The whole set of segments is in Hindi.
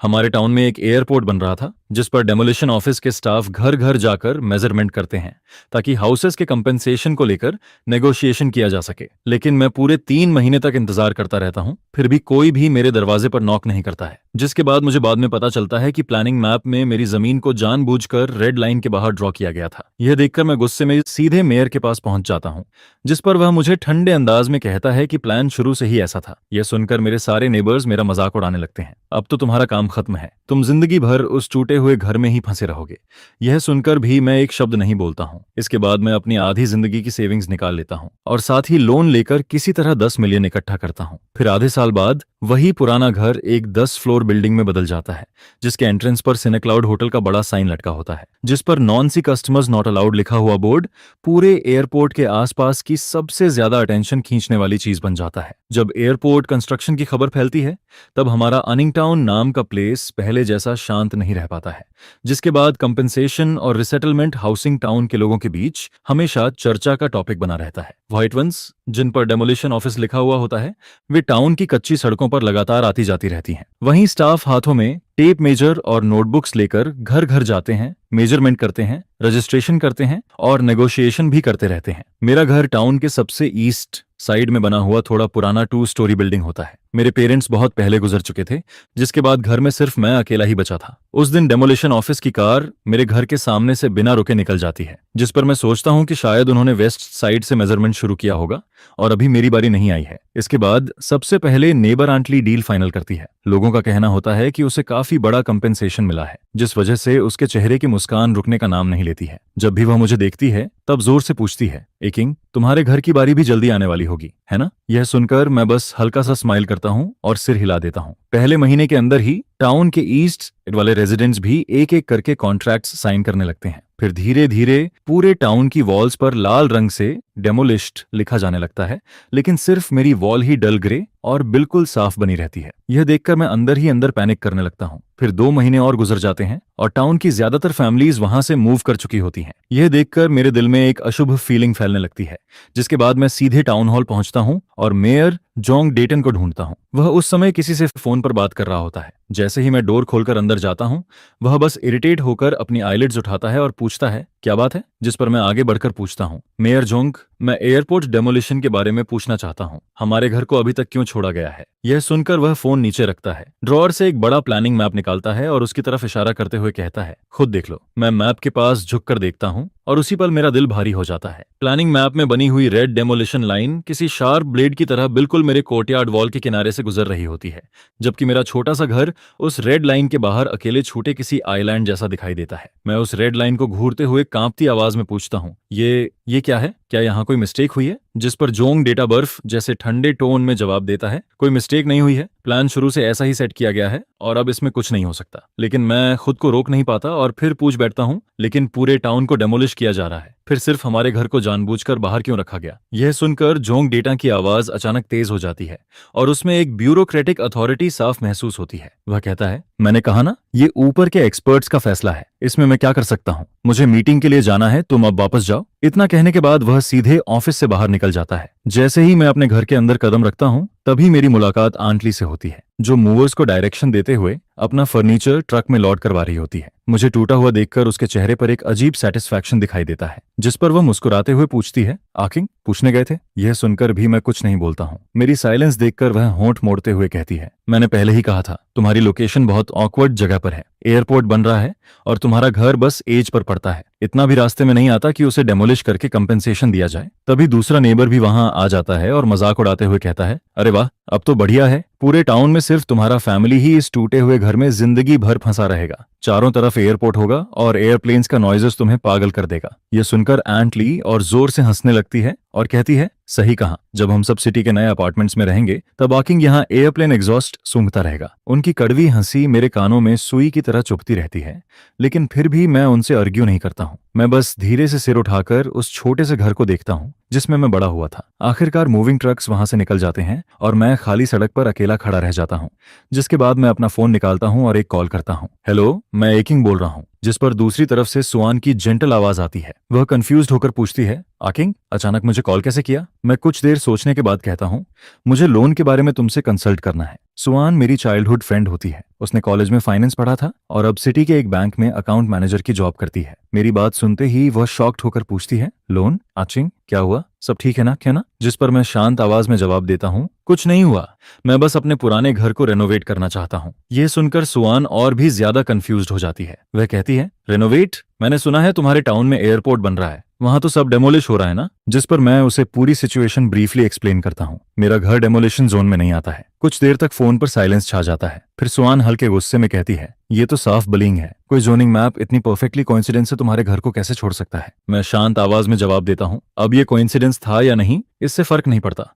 हमारे टाउन में एक एयरपोर्ट बन रहा था जिस पर डेमोलिशन ऑफिस के स्टाफ घर घर जाकर मेजरमेंट करते हैं ताकि हाउसेस के कंपेंसेशन को लेकर नेगोशिएशन किया जा सके। लेकिन मैं पूरे 3 महीने तक इंतजार करता रहता हूं, फिर भी कोई भी मेरे दरवाजे पर नॉक नहीं करता है। जिसके बाद मुझे बाद में पता चलता है कि प्लानिंग मैप में मेरी जमीन को जानबूझकर रेड लाइन के बाहर ड्रॉ किया गया था। यह देखकर मैं गुस्से में सीधे मेयर के पास पहुंच जाता हूं, जिस पर वह मुझे ठंडे अंदाज में कहता है कि प्लान शुरू से ही ऐसा था। यह सुनकर मेरे सारे नेबर्स मेरा मजाक उड़ाने लगते हैं। अब तो तुम्हारा काम खत्म है, तुम जिंदगी भर उस टूटे हुए घर में ही फंसे रहोगे। यह सुनकर भी मैं एक शब्द नहीं बोलता हूं। इसके बाद मैं अपनी आधी जिंदगी की सेविंग्स निकाल लेता हूं और साथ ही लोन लेकर किसी तरह 10 मिलियन इकट्ठा करता हूं। फिर आधे साल बाद वही पुराना घर एक 10 फ्लोर बिल्डिंग में बदल जाता है, जिसके एंट्रेंस पर सिनेक्लाउड होटल का बड़ा साइन लटका होता है, जिस पर नॉन सी कस्टमर्स नॉट अलाउड लिखा हुआ बोर्ड पूरे एयरपोर्ट के आसपास की सबसे ज्यादा अटेंशन खींचने वाली चीज बन जाता है। जब एयरपोर्ट कंस्ट्रक्शन की खबर फैलती है तब हमारा अनिंग टाउन नाम का प्लेस पहले जैसा शांत नहीं रह पाता है, जिसके बाद कंपेंसेशन और रिसेटलमेंट हाउसिंग टाउन के लोगों के बीच हमेशा चर्चा का टॉपिक बना रहता है। व्हाइट वंस जिन पर डेमोलिशन ऑफिस लिखा हुआ होता है वे टाउन की कच्ची सड़कों पर लगातार आती जाती रहती हैं। वहीं स्टाफ हाथों में टेप मेजर और नोटबुक्स लेकर घर घर जाते हैं, मेजरमेंट करते हैं, रजिस्ट्रेशन करते हैं और नेगोशिएशन भी करते रहते हैं। मेरा घर टाउन के सबसे ईस्ट साइड में बना हुआ थोड़ा पुराना 2 स्टोरी बिल्डिंग होता है। मेरे पेरेंट्स बहुत पहले गुजर चुके थे, जिसके बाद घर में सिर्फ मैं अकेला ही बचा था। उस दिन डेमोलिशन ऑफिस की कार मेरे घर के सामने से बिना रुके निकल जाती है, जिस पर मैं सोचता हूं कि शायद उन्होंने वेस्ट साइड से मेजरमेंट शुरू किया होगा और अभी मेरी बारी नहीं आई है। इसके बाद सबसे पहले नेबर आंटली डील फाइनल करती है। लोगों का कहना होता है कि उसे काफी बड़ा कंपेंसेशन मिला है, जिस वजह से उसके चेहरे की मुस्कान रुकने का नाम नहीं लेती है। जब भी वह मुझे देखती है तब जोर से पूछती है, ए किंग, तुम्हारे घर की बारी भी जल्दी आने वाली होगी, है ना? यह सुनकर मैं बस हल्का सा स्माइल करता हूं और सिर हिला देता हूं। पहले महीने के अंदर ही टाउन के ईस्ट वाले रेजिडेंट्स भी एक एक करके कॉन्ट्रैक्ट्स साइन करने लगते हैं। फिर धीरे धीरे पूरे टाउन की वॉल्स पर लाल रंग से डेमोलिश्ड लिखा जाने लगता है, लेकिन सिर्फ मेरी वॉल ही डल ग्रे और बिल्कुल साफ बनी रहती है। यह देखकर मैं अंदर ही अंदर पैनिक करने लगता हूँ। फिर 2 महीने और गुजर जाते हैं और टाउन की ज्यादातर फैमिलीज वहां से मूव कर चुकी होती हैं। यह देखकर मेरे दिल में एक अशुभ फीलिंग फैलने लगती है, जिसके बाद मैं सीधे टाउन हॉल पहुंचता हूं और मेयर जोंग डेटन को ढूंढता हूं। वह उस समय किसी से फोन पर बात कर रहा होता है। जैसे ही मैं डोर खोलकर अंदर जाता हूं, वह बस इरिटेट होकर अपनी आईलिड्स उठाता है और पूछता है, क्या बात है? जिस पर मैं आगे बढ़कर पूछता हूं, मेयर जोंग, मैं एयरपोर्ट डेमोलिशन के बारे में पूछना चाहता हूं। हमारे घर को अभी तक क्यों छोड़ा गया है? यह सुनकर वह फोन नीचे रखता है, ड्रॉअर से एक बड़ा प्लानिंग मैप निकालता है और उसकी तरफ इशारा करते हुए कहता है, खुद देख लो। मैं मैप के पास झुककर देखता हूं और उसी पल मेरा दिल भारी हो जाता है। प्लानिंग मैप में बनी हुई रेड डेमोलिशन लाइन किसी शार्प ब्लेड की तरह बिल्कुल मेरे कोर्टयार्ड वॉल के किनारे से गुजर रही होती है, जबकि मेरा छोटा सा घर उस रेड लाइन के बाहर अकेले छूटे किसी आइलैंड जैसा दिखाई देता है। मैं उस रेड लाइन को घूरते हुए कांपती आवाज में पूछता हूँ, ये क्या है? क्या यहाँ कोई मिस्टेक हुई है? जिस पर जोंग डेटा बर्फ जैसे ठंडे टोन में जवाब देता है, कोई मिस्टेक नहीं हुई है, प्लान शुरू से ऐसा ही सेट किया गया है और अब इसमें कुछ नहीं हो सकता। लेकिन मैं खुद को रोक नहीं पाता और फिर पूछ बैठता हूँ, लेकिन पूरे टाउन को डेमोलिश किया जा रहा है, फिर सिर्फ हमारे घर को जानबूझकर बाहर क्यों रखा गया? यह सुनकर जोंग डेटा की आवाज अचानक तेज हो जाती है और उसमें एक ब्यूरोक्रेटिक अथॉरिटी साफ महसूस होती है। वह कहता है, मैंने कहा ना, ये ऊपर के एक्सपर्ट्स का फैसला है, इसमें मैं क्या कर सकता हूँ? मुझे मीटिंग के लिए जाना है, तुम अब वापस जाओ। इतना कहने के बाद वह सीधे ऑफिस से बाहर निकल जाता है। जैसे ही मैं अपने घर के अंदर कदम रखता हूँ, तभी मेरी मुलाकात आंटली से होती है, जो मूवर्स को डायरेक्शन देते हुए अपना फर्नीचर ट्रक में लोड करवा रही होती है। मुझे टूटा हुआ देखकर उसके चेहरे पर एक अजीब सेटिस्फैक्शन दिखाई देता है, जिस पर वह मुस्कुराते हुए पूछती है, आकिंग, पूछने गए थे? यह सुनकर भी मैं कुछ नहीं बोलता हूँ। मेरी साइलेंस देखकर वह होंठ मोड़ते हुए कहती है, मैंने पहले ही कहा था, तुम्हारी लोकेशन बहुत ऑकवर्ड जगह पर है। एयरपोर्ट बन रहा है और तुम्हारा घर बस एज पर पड़ता है। इतना भी रास्ते में नहीं आता कि उसे डेमोलिश करके कंपेंसेशन दिया जाए। तभी दूसरा नेबर भी वहां आ जाता है और मजाक उड़ाते हुए कहता है, अरे वाह, अब तो बढ़िया है, पूरे टाउन में सिर्फ तुम्हारा फैमिली ही इस टूटे हुए घर में जिंदगी भर फंसा रहेगा। चारों तरफ एयरपोर्ट होगा और एयरप्लेन्स का नॉइजेस तुम्हें पागल कर देगा। यह सुनकर आंटली और जोर से हंसने लगती है और कहती है, सही कहा, जब हम सब सिटी के नए अपार्टमेंट्स में रहेंगे तब आकिंग यहाँ एयरप्लेन एग्जॉस्ट सूंघता रहेगा। उनकी कड़वी हंसी मेरे कानों में सुई की तरह चुभती रहती है, लेकिन फिर भी मैं उनसे आर्ग्यू नहीं करता हूँ। मैं बस धीरे से सिर उठाकर उस छोटे से घर को देखता हूँ जिसमें मैं बड़ा हुआ था। आखिरकार मूविंग ट्रक्स वहां से निकल जाते हैं और मैं खाली सड़क पर अकेला खड़ा रह जाता हूँ, जिसके बाद मैं अपना फोन निकालता हूँ और एक कॉल करता हूँ। हेलो, मैं एकिंग बोल रहा हूँ। जिस पर दूसरी तरफ से सुआन की जेंटल आवाज आती है। वह कंफ्यूज्ड होकर पूछती है, आकिंग, अचानक मुझे कॉल कैसे किया? मैं कुछ देर सोचने के बाद कहता हूँ, मुझे लोन के बारे में तुमसे कंसल्ट करना है। सुआन मेरी चाइल्डहुड फ्रेंड होती है। उसने कॉलेज में फाइनेंस पढ़ा था और अब सिटी के एक बैंक में अकाउंट मैनेजर की जॉब करती है। मेरी बात सुनते ही वह शॉक्ड होकर पूछती है, लोन आचिंग क्या हुआ, सब ठीक है ना, क्या ना? जिस पर मैं शांत आवाज में जवाब देता हूँ, कुछ नहीं हुआ, मैं बस अपने पुराने घर को रेनोवेट करना चाहता हूँ। यह सुनकर सुआन और भी ज्यादा कंफ्यूज्ड हो जाती है। वह कहती है, रेनोवेट? मैंने सुना है तुम्हारे टाउन में एयरपोर्ट बन रहा है, वहां तो सब डेमोलिश हो रहा है ना? जिस पर मैं उसे पूरी सिचुएशन ब्रीफली एक्सप्लेन करता हूँ। मेरा घर डेमोलिशन जोन में नहीं आता है। कुछ देर तक फोन पर साइलेंस छा जाता है। फिर सुआन हल्के गुस्से में कहती है, ये तो साफ बलिंग है। कोई जोनिंग मैप इतनी परफेक्टली कोइंसिडेंस से तुम्हारे घर को कैसे छोड़ सकता है? मैं शांत आवाज में जवाब देता हूँ, अब ये कोइंसिडेंस था या नहीं इससे फर्क नहीं पड़ता।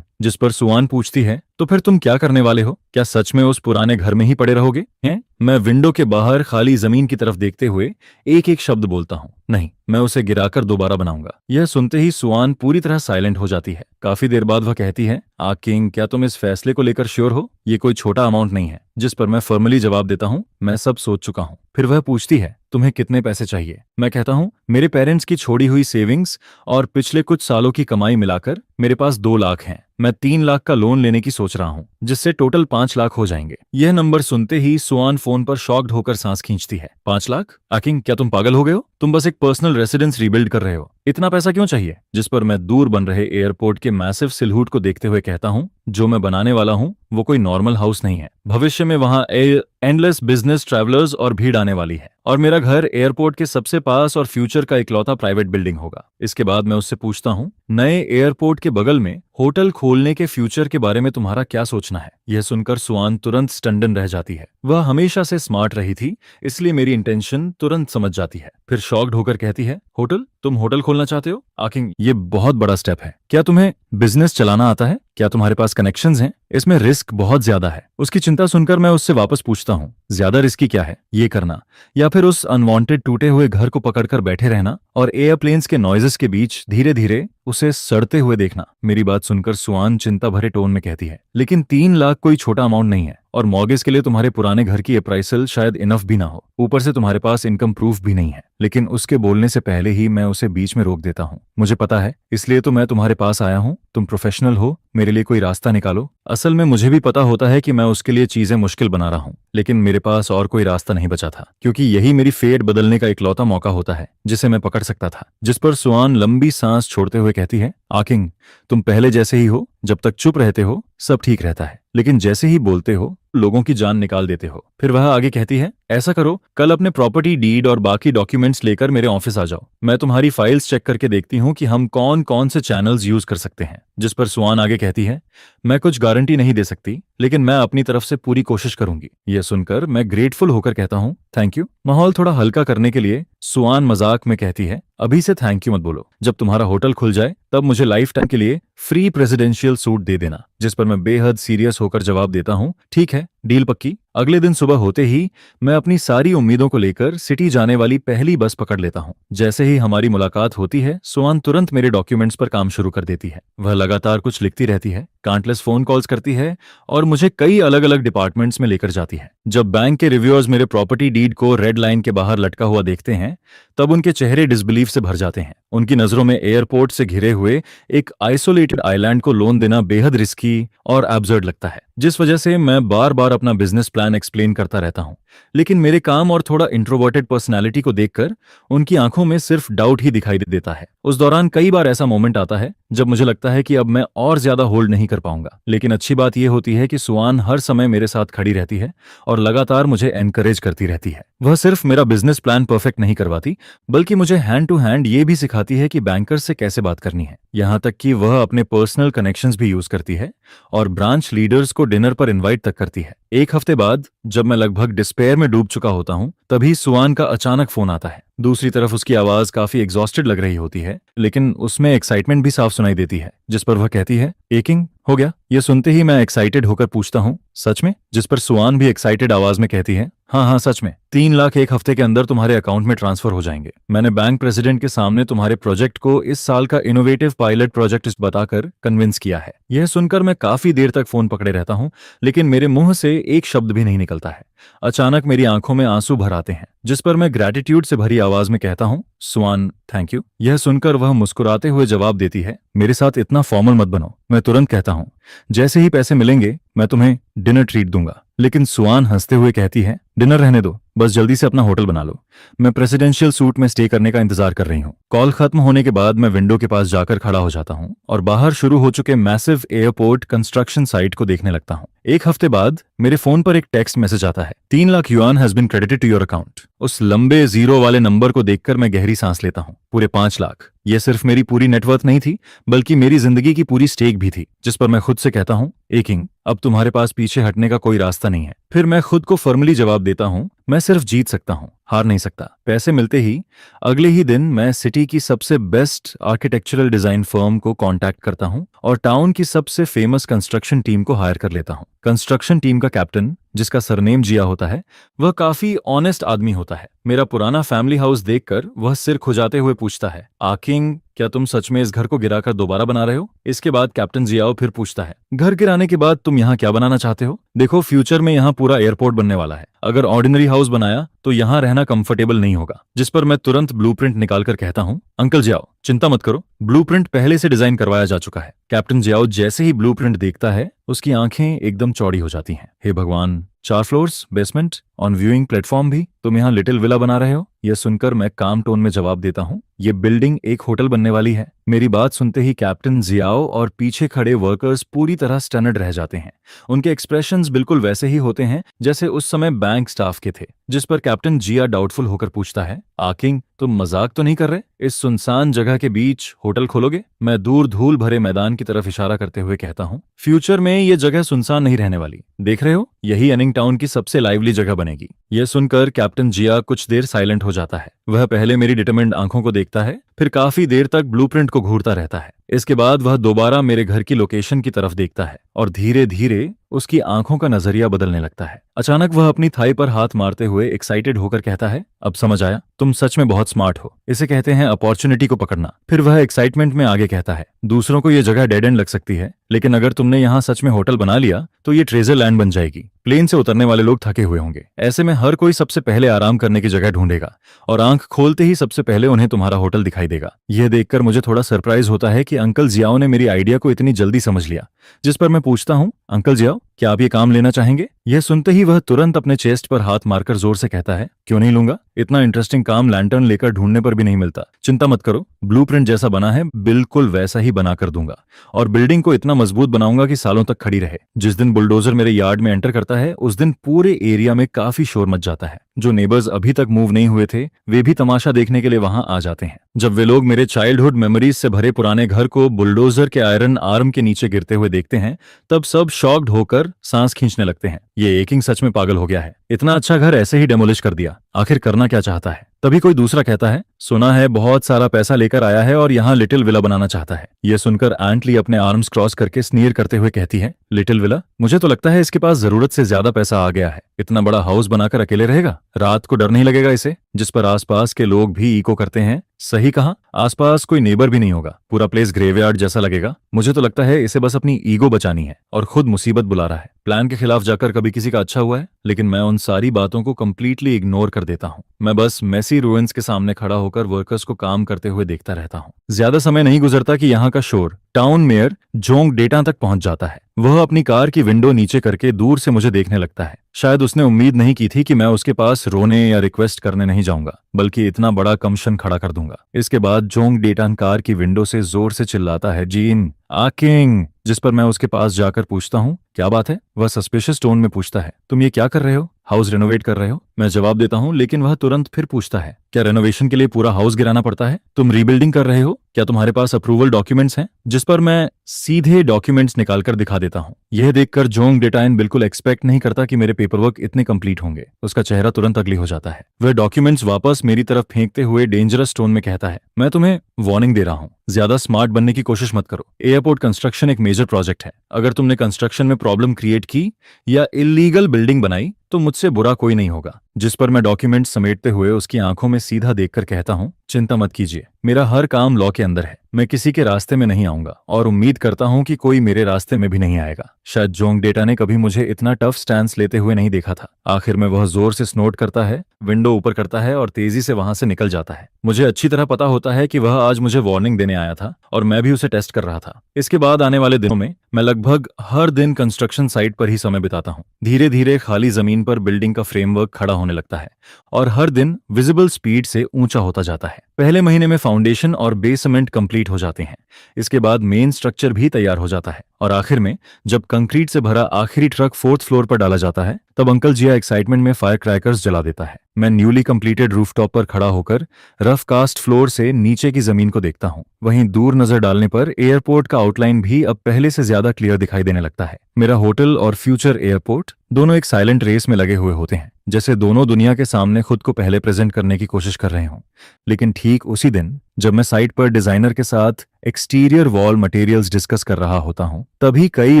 जिस पर सुआन पूछती है, तो फिर तुम क्या करने वाले हो? क्या सच में उस पुराने घर में ही पड़े रहोगे? हैं? मैं विंडो के बाहर खाली जमीन की तरफ देखते हुए एक एक शब्द बोलता हूँ, नहीं, मैं उसे गिराकर दोबारा बनाऊंगा। यह सुनते ही सुआन पूरी तरह साइलेंट हो जाती है। काफी देर बाद वह कहती है, किंग, क्या तुम इस फैसले को लेकर श्योर हो? ये कोई छोटा अमाउंट नहीं है। जिस पर मैं फॉर्मली जवाब देता हूँ, मैं सब सोच चुका हूँ। फिर वह पूछती है, तुम्हें कितने पैसे चाहिए? मैं कहता हूँ, मेरे पेरेंट्स की छोड़ी हुई सेविंग्स और पिछले कुछ सालों की कमाई मिलाकर मेरे पास 2 लाख हैं। मैं 3 लाख का लोन लेने की सोच रहा हूँ, जिससे टोटल 5 लाख हो जाएंगे। यह नंबर सुनते ही सुआन फोन पर शॉक्ड होकर सांस खींचती है। 5 लाख? आकिंग, क्या तुम पागल हो गए हो? तुम बस एक पर्सनल रेसिडेंस रीबिल्ड कर रहे हो, इतना पैसा क्यों चाहिए? जिस पर मैं दूर बन रहे एयरपोर्ट के मैसिव सिलहूट को देखते हुए कहता हूँ, जो मैं बनाने वाला हूँ वो कोई नॉर्मल हाउस नहीं है। भविष्य में वहां एंडलेस बिजनेस ट्रैवलर्स और भीड़ आने वाली है, और मेरा घर एयरपोर्ट के सबसे पास और फ्यूचर का इकलौता प्राइवेट बिल्डिंग होगा। इसके बाद मैं उससे पूछता हूँ, नए एयरपोर्ट के बगल में होटल खोलने के फ्यूचर के बारे में तुम्हारा क्या सोचना है? यह सुनकर सुआन तुरंत स्टंडन रह जाती है। वह हमेशा से स्मार्ट रही थी, इसलिए मेरी इंटेंशन तुरंत समझ जाती है। फिर शॉक्ड होकर कहती है, होटल? तुम होटल खोलना चाहते हो? आकिंग, ये बहुत बड़ा स्टेप है। क्या तुम्हें बिजनेस चलाना आता है? क्या तुम्हारे पास कनेक्शंस हैं? इसमें रिस्क बहुत ज्यादा है। उसकी चिंता सुनकर मैं उससे वापस पूछता हूँ, ज्यादा रिस्की क्या है? ये करना या फिर उस अनवांटेड टूटे हुए घर को पकड़कर बैठे रहना और एयरप्लेन्स के नॉइजेस के बीच धीरे धीरे उसे सड़ते हुए देखना? मेरी बात सुनकर सुआन चिंता भरे टोन में कहती है, लेकिन 3 लाख कोई छोटा अमाउंट नहीं है, और मॉर्गेज के लिए तुम्हारे पुराने घर की अप्राइसल शायद इनफ भी ना हो। ऊपर से तुम्हारे पास इनकम प्रूफ भी नहीं है। लेकिन उसके बोलने से पहले ही मैं उसे बीच में रोक देता हूँ। मुझे पता है, इसलिए तो मैं तुम्हारे पास आया हूँ। तुम प्रोफेशनल हो, मेरे लिए कोई रास्ता निकालो। असल में मुझे भी पता होता है कि मैं उसके लिए चीजें मुश्किल बना रहा हूँ, लेकिन मेरे पास और कोई रास्ता नहीं बचा था, क्योंकि यही मेरी फेट बदलने का इकलौता मौका होता है जिसे मैं पकड़ सकता था। जिस पर सुआन लंबी सांस छोड़ते हुए कहती है, आकिंग, तुम पहले जैसे ही हो। जब तक चुप रहते हो सब ठीक रहता है, लेकिन जैसे ही बोलते हो लोगों की जान निकाल देते हो। फिर वह आगे कहती है, ऐसा करो, कल अपने प्रॉपर्टी डीड और बाकी डॉक्यूमेंट्स लेकर मेरे ऑफिस आ जाओ। मैं तुम्हारी फाइल्स चेक करके देखती हूँ कि हम कौन कौन से चैनल्स यूज कर सकते हैं। जिस पर सुआन आगे कहती है, मैं कुछ गारंटी नहीं दे सकती, लेकिन मैं अपनी तरफ से पूरी कोशिश करूंगी। यह सुनकर मैं ग्रेटफुल होकर कहता हूँ, थैंक यू। माहौल थोड़ा हल्का करने के लिए सुआन मजाक में कहती है, अभी से थैंक यू मत बोलो, जब तुम्हारा होटल खुल जाए तब मुझे लाइफ टाइम के लिए फ्री प्रेसिडेंशियल सूट दे देना। जिस पर मैं बेहद सीरियस होकर जवाब देता हूँ, ठीक है, डील पक्की। अगले दिन सुबह होते ही मैं अपनी सारी उम्मीदों को लेकर सिटी जाने वाली पहली बस पकड़ लेता हूँ। जैसे ही हमारी मुलाकात होती है, सुआन तुरंत मेरे डॉक्यूमेंट्स पर काम शुरू कर देती है। वह लगातार कुछ लिखती रहती है, काउंटलेस फोन कॉल्स करती है और मुझे कई अलग अलग डिपार्टमेंट्स में लेकर जाती है। जब बैंक के रिव्यूअर्स मेरे प्रॉपर्टी डीड को रेड लाइन के बाहर लटका हुआ देखते हैं, तब उनके चेहरे डिसबिलीफ से भर जाते हैं। उनकी नजरों में एयरपोर्ट से घिरे हुए एक आइसोलेटेड आइलैंड को लोन देना बेहद रिस्की और एब्सर्ड लगता है, जिस वजह से मैं बार बार अपना बिजनेस प्लान एक्सप्लेन करता रहता हूँ। लेकिन मेरे काम और थोड़ा इंट्रोवर्टेड पर्सनालिटी को देखकर उनकी आंखों में सिर्फ डाउट ही दिखाई देता है। उस दौरान कई बार ऐसा मोमेंट आता है जब मुझे लगता है कि अब मैं और ज्यादा होल्ड नहीं कर पाऊंगा। लेकिन अच्छी बात यह होती है कि सुआन हर समय मेरे साथ खड़ी रहती है और लगातार मुझे एनकरेज करती रहती है। वह सिर्फ मेरा बिजनेस प्लान परफेक्ट नहीं करवाती, बल्कि मुझे हैंड टू हैंड ये भी सिखाती है कि बैंकर से कैसे बात करनी है। यहाँ तक कि वह अपने पर्सनल कनेक्शंस भी यूज करती है और ब्रांच लीडर्स को डिनर पर इनवाइट तक करती है। एक हफ्ते बाद जब मैं लगभग डिस्पेयर में डूब चुका होता हूँ, तभी सुआन का अचानक फोन आता है। दूसरी तरफ उसकी आवाज काफी एग्जॉस्टेड लग रही होती है, लेकिन उसमें एक्साइटमेंट भी साफ सुनाई देती है। जिस पर वह कहती है, एकिंग हो गया? यह सुनते ही मैं एक्साइटेड होकर पूछता हूँ, सच में? जिस पर सुआन भी एक्साइटेड आवाज में कहती है, हाँ हाँ सच में, 3 लाख एक हफ्ते के अंदर तुम्हारे अकाउंट में ट्रांसफर हो जाएंगे। मैंने बैंक प्रेसिडेंट के सामने तुम्हारे प्रोजेक्ट को इस साल का इनोवेटिव पायलट प्रोजेक्ट बताकर कन्विंस किया है। यह सुनकर मैं काफी देर तक फोन पकड़े रहता हूँ, लेकिन मेरे मुंह से एक शब्द भी नहीं निकलता है। अचानक मेरी आंखों में आंसू भर आते हैं, जिस पर मैं ग्रैटिट्यूड से भरी आवाज में कहता हूँ, स्वान थैंक यू। यह सुनकर वह मुस्कुराते हुए जवाब देती है, मेरे साथ इतना फॉर्मल मत बनो। मैं तुरंत कहता हूँ, जैसे ही पैसे मिलेंगे मैं तुम्हें डिनर ट्रीट दूंगा। लेकिन स्वान हंसते हुए कहती है, डिनर रहने दो, बस जल्दी से अपना होटल बना लो। मैं प्रेसिडेंशियल सूट में स्टे करने का इंतजार कर रही हूँ। कॉल खत्म होने के बाद मैं विंडो के पास जाकर खड़ा हो जाता हूँ और बाहर शुरू हो चुके मैसिव एयरपोर्ट कंस्ट्रक्शन साइट को देखने लगता हूँ। एक हफ्ते बाद मेरे फोन पर एक टेक्स्ट मैसेज आता है, 3 lakh yuan has been credited to your account. उस लंबे जीरो वाले नंबर को देखकर मैं गहरी सांस लेता हूँ। पूरे 5 लाख। यह सिर्फ मेरी पूरी नेटवर्थ नहीं थी, बल्कि मेरी जिंदगी की पूरी स्टेक भी थी, जिस पर मैं खुद से कहता हूँ, ए किंग, अब तुम्हारे पास पीछे हटने का कोई रास्ता नहीं है। फिर मैं खुद को फॉर्मली जवाब देता हूँ, मैं सिर्फ जीत सकता हूँ, हार नहीं सकता। पैसे मिलते ही अगले ही दिन मैं सिटी की सबसे बेस्ट आर्किटेक्चरल डिजाइन फर्म को कांटेक्ट करता हूँ और टाउन की सबसे फेमस कंस्ट्रक्शन टीम को हायर कर लेता हूँ। कंस्ट्रक्शन टीम का कैप्टन, जिसका सरनेम जिया होता है, वह काफी ऑनेस्ट आदमी होता है। मेरा पुराना फैमिली हाउस देखकर वह सिर खुजाते हुए पूछता है, आकिंग, क्या तुम सच में इस घर को गिराकर दोबारा बना रहे हो? इसके बाद कैप्टन जियाओ फिर पूछता है, घर गिराने के बाद तुम यहाँ क्या बनाना चाहते हो? देखो, फ्यूचर में यहाँ पूरा एयरपोर्ट बनने वाला है। अगर ऑर्डिनरी हाउस बनाया तो यहाँ रहना कंफर्टेबल नहीं होगा। जिस पर मैं तुरंत ब्लूप्रिंट निकालकर कहता हूँ, अंकल जियाओ, चिंता मत करो, ब्लूप्रिंट पहले से डिजाइन करवाया जा चुका है। कैप्टन जियाओ जैसे ही ब्लूप्रिंट देखता है, उसकी आंखें एकदम चौड़ी हो जाती हैं। हे भगवान, 4 floors, basement, on viewing platform भी, तुम यहाँ लिटिल विला बना रहे हो? यह सुनकर मैं काम टोन में जवाब देता हूँ, ये बिल्डिंग एक होटल बनने वाली है। मेरी बात सुनते ही कैप्टन जियाओ और पीछे खड़े वर्कर्स पूरी तरह स्टनड रह जाते हैं। उनके एक्सप्रेशंस बिल्कुल वैसे ही होते हैं जैसे उस समय बैंक स्टाफ के थे। जिस पर कैप्टन जिया डाउटफुल होकर पूछता है, आकिंग, तुम मजाक तो नहीं कर रहे? इस सुनसान जगह के बीच होटल खोलोगे? मैं दूर धूल भरे मैदान की तरफ इशारा करते हुए कहता हूँ, फ्यूचर में ये जगह सुनसान नहीं रहने वाली। देख रहे हो, यही एनिंग टाउन की सबसे लाइवली जगह बनेगी। यह सुनकर कैप्टन जिया कुछ देर साइलेंट हो जाता है। वह पहले मेरी डिटरमिन्ड आंखों को देखता है, फिर काफी देर तक ब्लूप्रिंट को घूरता रहता है। इसके बाद वह दोबारा मेरे घर की लोकेशन की तरफ देखता है और धीरे धीरे उसकी आंखों का नजरिया बदलने लगता है। अचानक वह अपनी थाई पर हाथ मारते हुए एक्साइटेड होकर कहता है, अब समझ आया, तुम सच में बहुत स्मार्ट हो। इसे कहते हैं अपॉर्चुनिटी को पकड़ना। फिर वह एक्साइटमेंट में आगे कहता है, दूसरों को यह जगह डेड एंड लग सकती है, लेकिन अगर तुमने यहाँ सच में होटल बना लिया तो ये ट्रेजर लैंड बन जाएगी। प्लेन से उतरने वाले लोग थके हुए होंगे, ऐसे में हर कोई सबसे पहले आराम करने की जगह ढूंढेगा और आंख खोलते ही सबसे पहले उन्हें तुम्हारा होटल दिखाई देगा। यह देखकर मुझे थोड़ा सरप्राइज होता है कि अंकल जियाओ ने मेरी आइडिया को इतनी जल्दी समझ लिया। जिस पर मैं पूछता हूँ, अंकल जियाओ, क्या आप ये काम लेना चाहेंगे? यह सुनते ही वह तुरंत अपने चेस्ट पर हाथ मारकर जोर से कहता है, क्यों नहीं लूंगा? इतना इंटरेस्टिंग काम लैंटर्न लेकर ढूंढने पर भी नहीं मिलता। चिंता मत करो, ब्लूप्रिंट जैसा बना है बिल्कुल वैसा ही बना कर दूंगा और बिल्डिंग को इतना मजबूत बनाऊंगा कि सालों तक खड़ी रहे। जिस दिन बुलडोजर मेरे यार्ड में एंटर करता है, उस दिन पूरे एरिया में काफी शोर मच जाता है। जो नेबर्स अभी तक मूव नहीं हुए थे, वे भी तमाशा देखने के लिए वहां आ जाते हैं। जब वे लोग मेरे चाइल्डहुड मेमोरीज से भरे पुराने घर को बुलडोजर के आयरन आर्म के नीचे गिरते हुए देखते हैं, तब सब शॉक्ड होकर सांस खींचने लगते हैं। ये एकिंग सच में पागल हो गया है, इतना अच्छा घर ऐसे ही डेमोलिश कर दिया। आखिर करना क्या चाहता है? तभी कोई दूसरा कहता है, सुना है बहुत सारा पैसा लेकर आया है और यहाँ लिटिल विला बनाना चाहता है। यह सुनकर एंटली अपने आर्म्स क्रॉस करके स्नीर करते हुए कहती है, लिटिल विला? मुझे तो लगता है इसके पास जरूरत से ज्यादा पैसा आ गया है। इतना बड़ा हाउस बनाकर अकेले रहेगा, रात को डर नहीं लगेगा इसे? जिस पर आसपास के लोग भी इको करते हैं, सही कहा, आसपास कोई नेबर भी नहीं होगा, पूरा प्लेस ग्रेवयार्ड जैसा लगेगा। मुझे तो लगता है इसे बस अपनी ईगो बचानी है और खुद मुसीबत बुला रहा है। प्लान के खिलाफ जाकर कभी किसी का अच्छा हुआ है? लेकिन मैं उन सारी बातों को कंप्लीटली इग्नोर कर देता हूँ। मैं बस मेसी रूइंस के सामने खड़ा होकर वर्कर्स को काम करते हुए देखता रहता हूँ। ज्यादा समय नहीं गुजरता कि यहाँ का शोर टाउन मेयर जोंग डेटा तक पहुंच जाता है। वह अपनी कार की विंडो नीचे करके दूर से मुझे देखने लगता है। शायद उसने उम्मीद नहीं की थी कि मैं उसके पास रोने या रिक्वेस्ट करने नहीं जाऊंगा, बल्कि इतना बड़ा कमिशन खड़ा कर दूंगा। इसके बाद जोंग डेटान कार की विंडो से जोर से चिल्लाता है, जीन, आकिंग। जिस पर मैं उसके पास जाकर पूछता हूँ, क्या बात है? वह सस्पिशियस टोन में पूछता है, तुम ये क्या कर रहे हो? हाउस रेनोवेट कर रहे हो? मैं जवाब देता हूँ, लेकिन वह तुरंत फिर पूछता है, क्या रेनोवेशन के लिए पूरा हाउस गिराना पड़ता है? तुम रीबिल्डिंग कर रहे हो? क्या तुम्हारे पास अप्रूवल डॉक्यूमेंट्स हैं? जिस पर मैं सीधे डॉक्यूमेंट्स निकालकर दिखा देता हूँ। यह देखकर जोंग डेटाइन बिल्कुल एक्सपेक्ट नहीं करता कि मेरे पेपरवर्क इतने कंप्लीट होंगे। उसका चेहरा तुरंत अगली हो जाता है। वह डॉक्यूमेंट्स वापस मेरी तरफ फेंकते हुए डेंजरस टोन में कहता है, मैं तुम्हें वार्निंग दे रहा हूँ, ज्यादा स्मार्ट बनने की कोशिश मत करो। एयरपोर्ट कंस्ट्रक्शन एक मेजर प्रोजेक्ट है। अगर तुमने कंस्ट्रक्शन में प्रॉब्लम क्रिएट की या इलीगल बिल्डिंग बनाई तो मुझसे बुरा कोई नहीं होगा। जिस पर मैं डॉक्यूमेंट समेटते हुए उसकी आंखों में सीधा देखकर कहता हूँ, चिंता मत कीजिए, मेरा हर काम लॉ के अंदर है। मैं किसी के रास्ते में नहीं आऊंगा और उम्मीद करता हूं कि कोई मेरे रास्ते में भी नहीं आएगा। शायद जोंग डेटा ने कभी मुझे इतना टफ स्टैंस लेते हुए नहीं देखा था। आखिर में वह जोर से स्नोट करता है, विंडो ऊपर करता है और तेजी से वहां से निकल जाता है। मुझे अच्छी तरह पता होता है कि वह आज मुझे वार्निंग देने आया था और मैं भी उसे टेस्ट कर रहा था। इसके बाद आने वाले दिनों में मैं लगभग हर दिन कंस्ट्रक्शन साइट पर ही समय बिताता हूँ। धीरे धीरे खाली जमीन पर बिल्डिंग का फ्रेमवर्क खड़ा होने लगता है और हर दिन विजिबल स्पीड से ऊंचा होता जाता है। पहले महीने में फाउंडेशन और बेसमेंट कंप्लीट हो जाते हैं। इसके बाद मेन स्ट्रक्चर भी तैयार हो जाता है और आखिर में जब कंक्रीट से भरा आखिरी ट्रक 4th फ्लोर पर डाला जाता है तब अंकल जिया एक्साइटमेंट में फायर क्रैकर्स जला देता है। मैं न्यूली कंप्लीटेड रूफटॉप पर खड़ा होकर रफ कास्ट फ्लोर से नीचे की जमीन को देखता हूँ। वहीं दूर नजर डालने पर एयरपोर्ट का आउटलाइन भी अब पहले से ज्यादा क्लियर दिखाई देने लगता है। मेरा होटल और फ्यूचर एयरपोर्ट दोनों एक साइलेंट रेस में लगे हुए होते हैं, जैसे दोनों दुनिया के सामने खुद को पहले प्रेजेंट करने की कोशिश कर रहे हों। लेकिन ठीक उसी दिन जब मैं साइट पर डिजाइनर के साथ एक्सटीरियर वॉल मटेरियल्स डिस्कस कर रहा होता हूं, तभी कई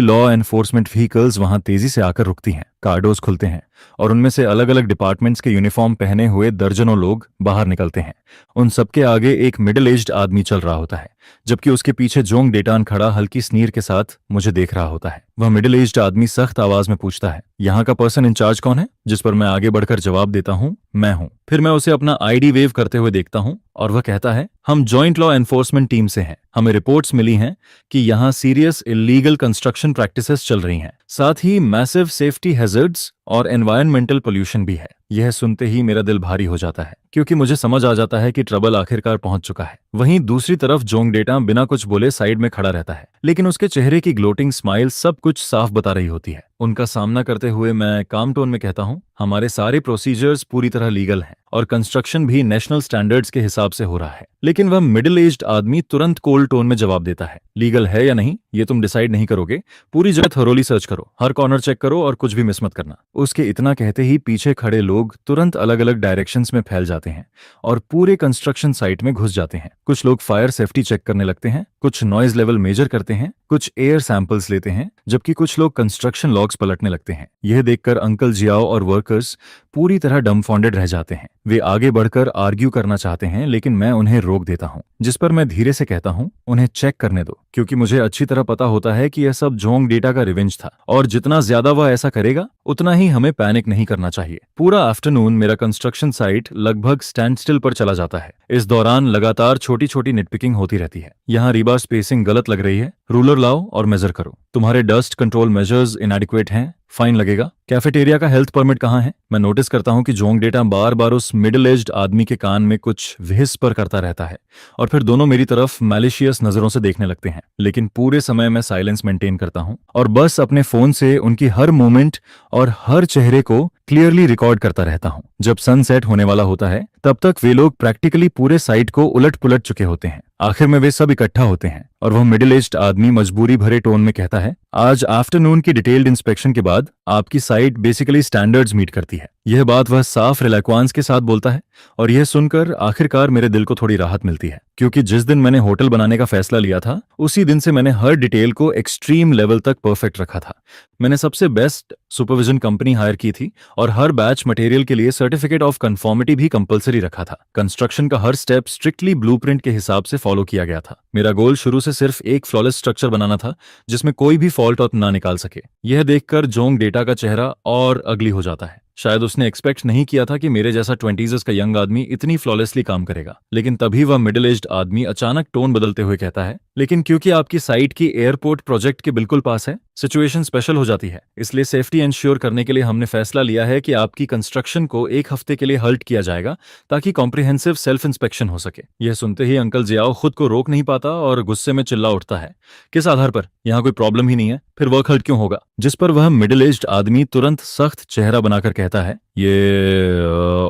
लॉ एनफोर्समेंट व्हीकल्स वहां तेजी से आकर रुकती हैं। कार्डोज खुलते हैं और उनमें से अलग अलग डिपार्टमेंट्स के यूनिफॉर्म पहने हुए दर्जनों लोग बाहर निकलते हैं। उन सबके आगे एक मिडिल एज्ड आदमी चल रहा होता है, जबकि उसके पीछे जोंग डेटान खड़ा हल्की स्नीर के साथ मुझे देख रहा होता है। वह मिडिल एज्ड आदमी सख्त आवाज में पूछता है, यहाँ का पर्सन इंचार्ज कौन है? जिस पर मैं आगे बढ़कर जवाब देता हूँ, मैं हूँ। फिर मैं उसे अपना आईडी वेव करते हुए देखता हूँ और वह कहता है, हम जॉइंट लॉ एनफोर्समेंट टीम से हैं। हमें रिपोर्ट्स मिली हैं कि यहाँ सीरियस इलीगल कंस्ट्रक्शन प्रैक्टिसेस चल रही हैं, साथ ही मैसिव सेफ्टी हैजर्ड्स और एनवायरमेंटल पोल्यूशन भी है। यह सुनते ही मेरा दिल भारी हो जाता है, क्योंकि मुझे समझ आ जाता है कि ट्रबल आखिरकार पहुंच चुका है। वहीं दूसरी तरफ जोंग डेटा बिना कुछ बोले साइड में खड़ा रहता है, लेकिन उसके चेहरे की ग्लोटिंग स्माइल सब कुछ साफ बता रही होती है। उनका सामना करते हुए मैं काम टोन में कहता हूँ, हमारे सारे प्रोसीजर्स पूरी तरह लीगल हैं और कंस्ट्रक्शन भी नेशनल स्टैंडर्ड्स के हिसाब से हो रहा है। लेकिन वह मिडिल एज्ड आदमी तुरंत कोल्ड टोन में जवाब देता है, लीगल है या नहीं ये तुम डिसाइड नहीं करोगे, पूरी जगह थरोली सर्च करो, हर कॉर्नर चेक करो और कुछ भी मिस मत करना। उसके इतना कहते ही पीछे खड़े लोग तुरंत अलग अलग डायरेक्शंस में फैल जाते हैं और पूरे कंस्ट्रक्शन साइट में घुस जाते हैं। कुछ लोग फायर सेफ्टी चेक करने लगते हैं, कुछ नॉइज लेवल मेजर करते हैं, कुछ एयर सैंपल्स लेते हैं, जबकि कुछ लोग कंस्ट्रक्शन लॉग्स पलटने लगते हैं। यह देखकर अंकल जियाओ और वर्कर्स पूरी तरह डम्फाउंडेड रह जाते हैं। वे आगे बढ़कर आर्ग्यू करना चाहते हैं, लेकिन मैं उन्हें रोक देता हूं, जिस पर मैं धीरे से कहता हूं, उन्हें चेक करने दो, क्योंकि मुझे अच्छी तरह पता होता है कि यह सब जोंग डेटा का रिवेंज था और जितना ज्यादा वह ऐसा करेगा उतना ही हमें पैनिक नहीं करना चाहिए। पूरा आफ्टरनून मेरा कंस्ट्रक्शन साइट लगभग स्टैंड स्टिल पर चला जाता है। इस दौरान लगातार छोटी छोटी निटपिकिंग होती रहती है। यहाँ रीबार स्पेसिंग गलत लग रही है, रूलर लाओ और मेजर करो। तुम्हारे डस्ट कंट्रोल मेजर्स इनएडिक्वेट हैं, फाइन लगेगा। कैफेटेरिया का हेल्थ परमिट कहाँ है? मैं नोटिस करता हूँ कि जोंग डेटा बार बार उस मिडिल एज्ड आदमी के कान में कुछ व्हिस्पर करता रहता है और फिर दोनों मेरी तरफ मैलिशियस नजरों से देखने लगते हैं। लेकिन पूरे समय मैं साइलेंस मेंटेन करता हूँ और बस अपने फोन से उनकी हर मूवमेंट और हर चेहरे को क्लियरली रिकॉर्ड करता रहता हूँ। जब सनसेट होने वाला होता है तब तक वे लोग प्रैक्टिकली पूरे साइट को उलट पुलट चुके होते हैं। आखिर में वे सब इकट्ठा होते हैं और वह मिडिल एज्ड आदमी मजबूरी भरे टोन में कहता है, आज आफ्टरनून की डिटेल्ड इंस्पेक्शन के बाद आपकी साइट बेसिकली स्टैंडर्ड्स मीट करती है। यह बात वह साफ रिलैक्वांस के साथ बोलता है और यह सुनकर आखिरकार मेरे दिल को थोड़ी राहत मिलती है, क्योंकि जिस दिन मैंने होटल बनाने का फैसला लिया था उसी दिन से मैंने हर डिटेल को एक्सट्रीम लेवल तक परफेक्ट रखा था। मैंने सबसे बेस्ट सुपरविजन कंपनी हायर की थी और हर बैच मटेरियल के लिए सर्टिफिकेट ऑफ कंफर्मिटी भी कंपलसरी रखा था। कंस्ट्रक्शन का हर स्टेप स्ट्रिक्टली ब्लूप्रिंट के हिसाब से फॉलो किया गया था। मेरा गोल शुरू से सिर्फ एक फ्लॉलेस स्ट्रक्चर बनाना था जिसमें कोई भी फॉल्ट आउट ना निकाल सके। यह देखकर जोंग डेटा का चेहरा और अगली हो जाता है। शायद उसने एक्सपेक्ट नहीं किया था कि मेरे जैसा 20s का यंग आदमी इतनी फ्लॉलेसली काम करेगा। लेकिन तभी वह मिडिल एज्ड आदमी अचानक टोन बदलते हुए कहता है, लेकिन क्योंकि आपकी साइट की एयरपोर्ट प्रोजेक्ट के बिल्कुल पास है, सिचुएशन स्पेशल हो जाती है। इसलिए सेफ्टी इंश्योर करने के लिए हमने फैसला लिया है कि आपकी कंस्ट्रक्शन को एक हफ्ते के लिए हल्ट किया जाएगा ताकि कॉम्प्रिहेंसिव सेल्फ इंस्पेक्शन हो सके। यह सुनते ही अंकल जियाओ खुद को रोक नहीं पाता और गुस्से में चिल्ला उठता है, किस आधार पर? यहाँ कोई प्रॉब्लम ही नहीं है, फिर वर्क हल्ट क्यों होगा? जिस पर वह मिडिल एज्ड आदमी तुरंत सख्त चेहरा बनाकर कहता है, ये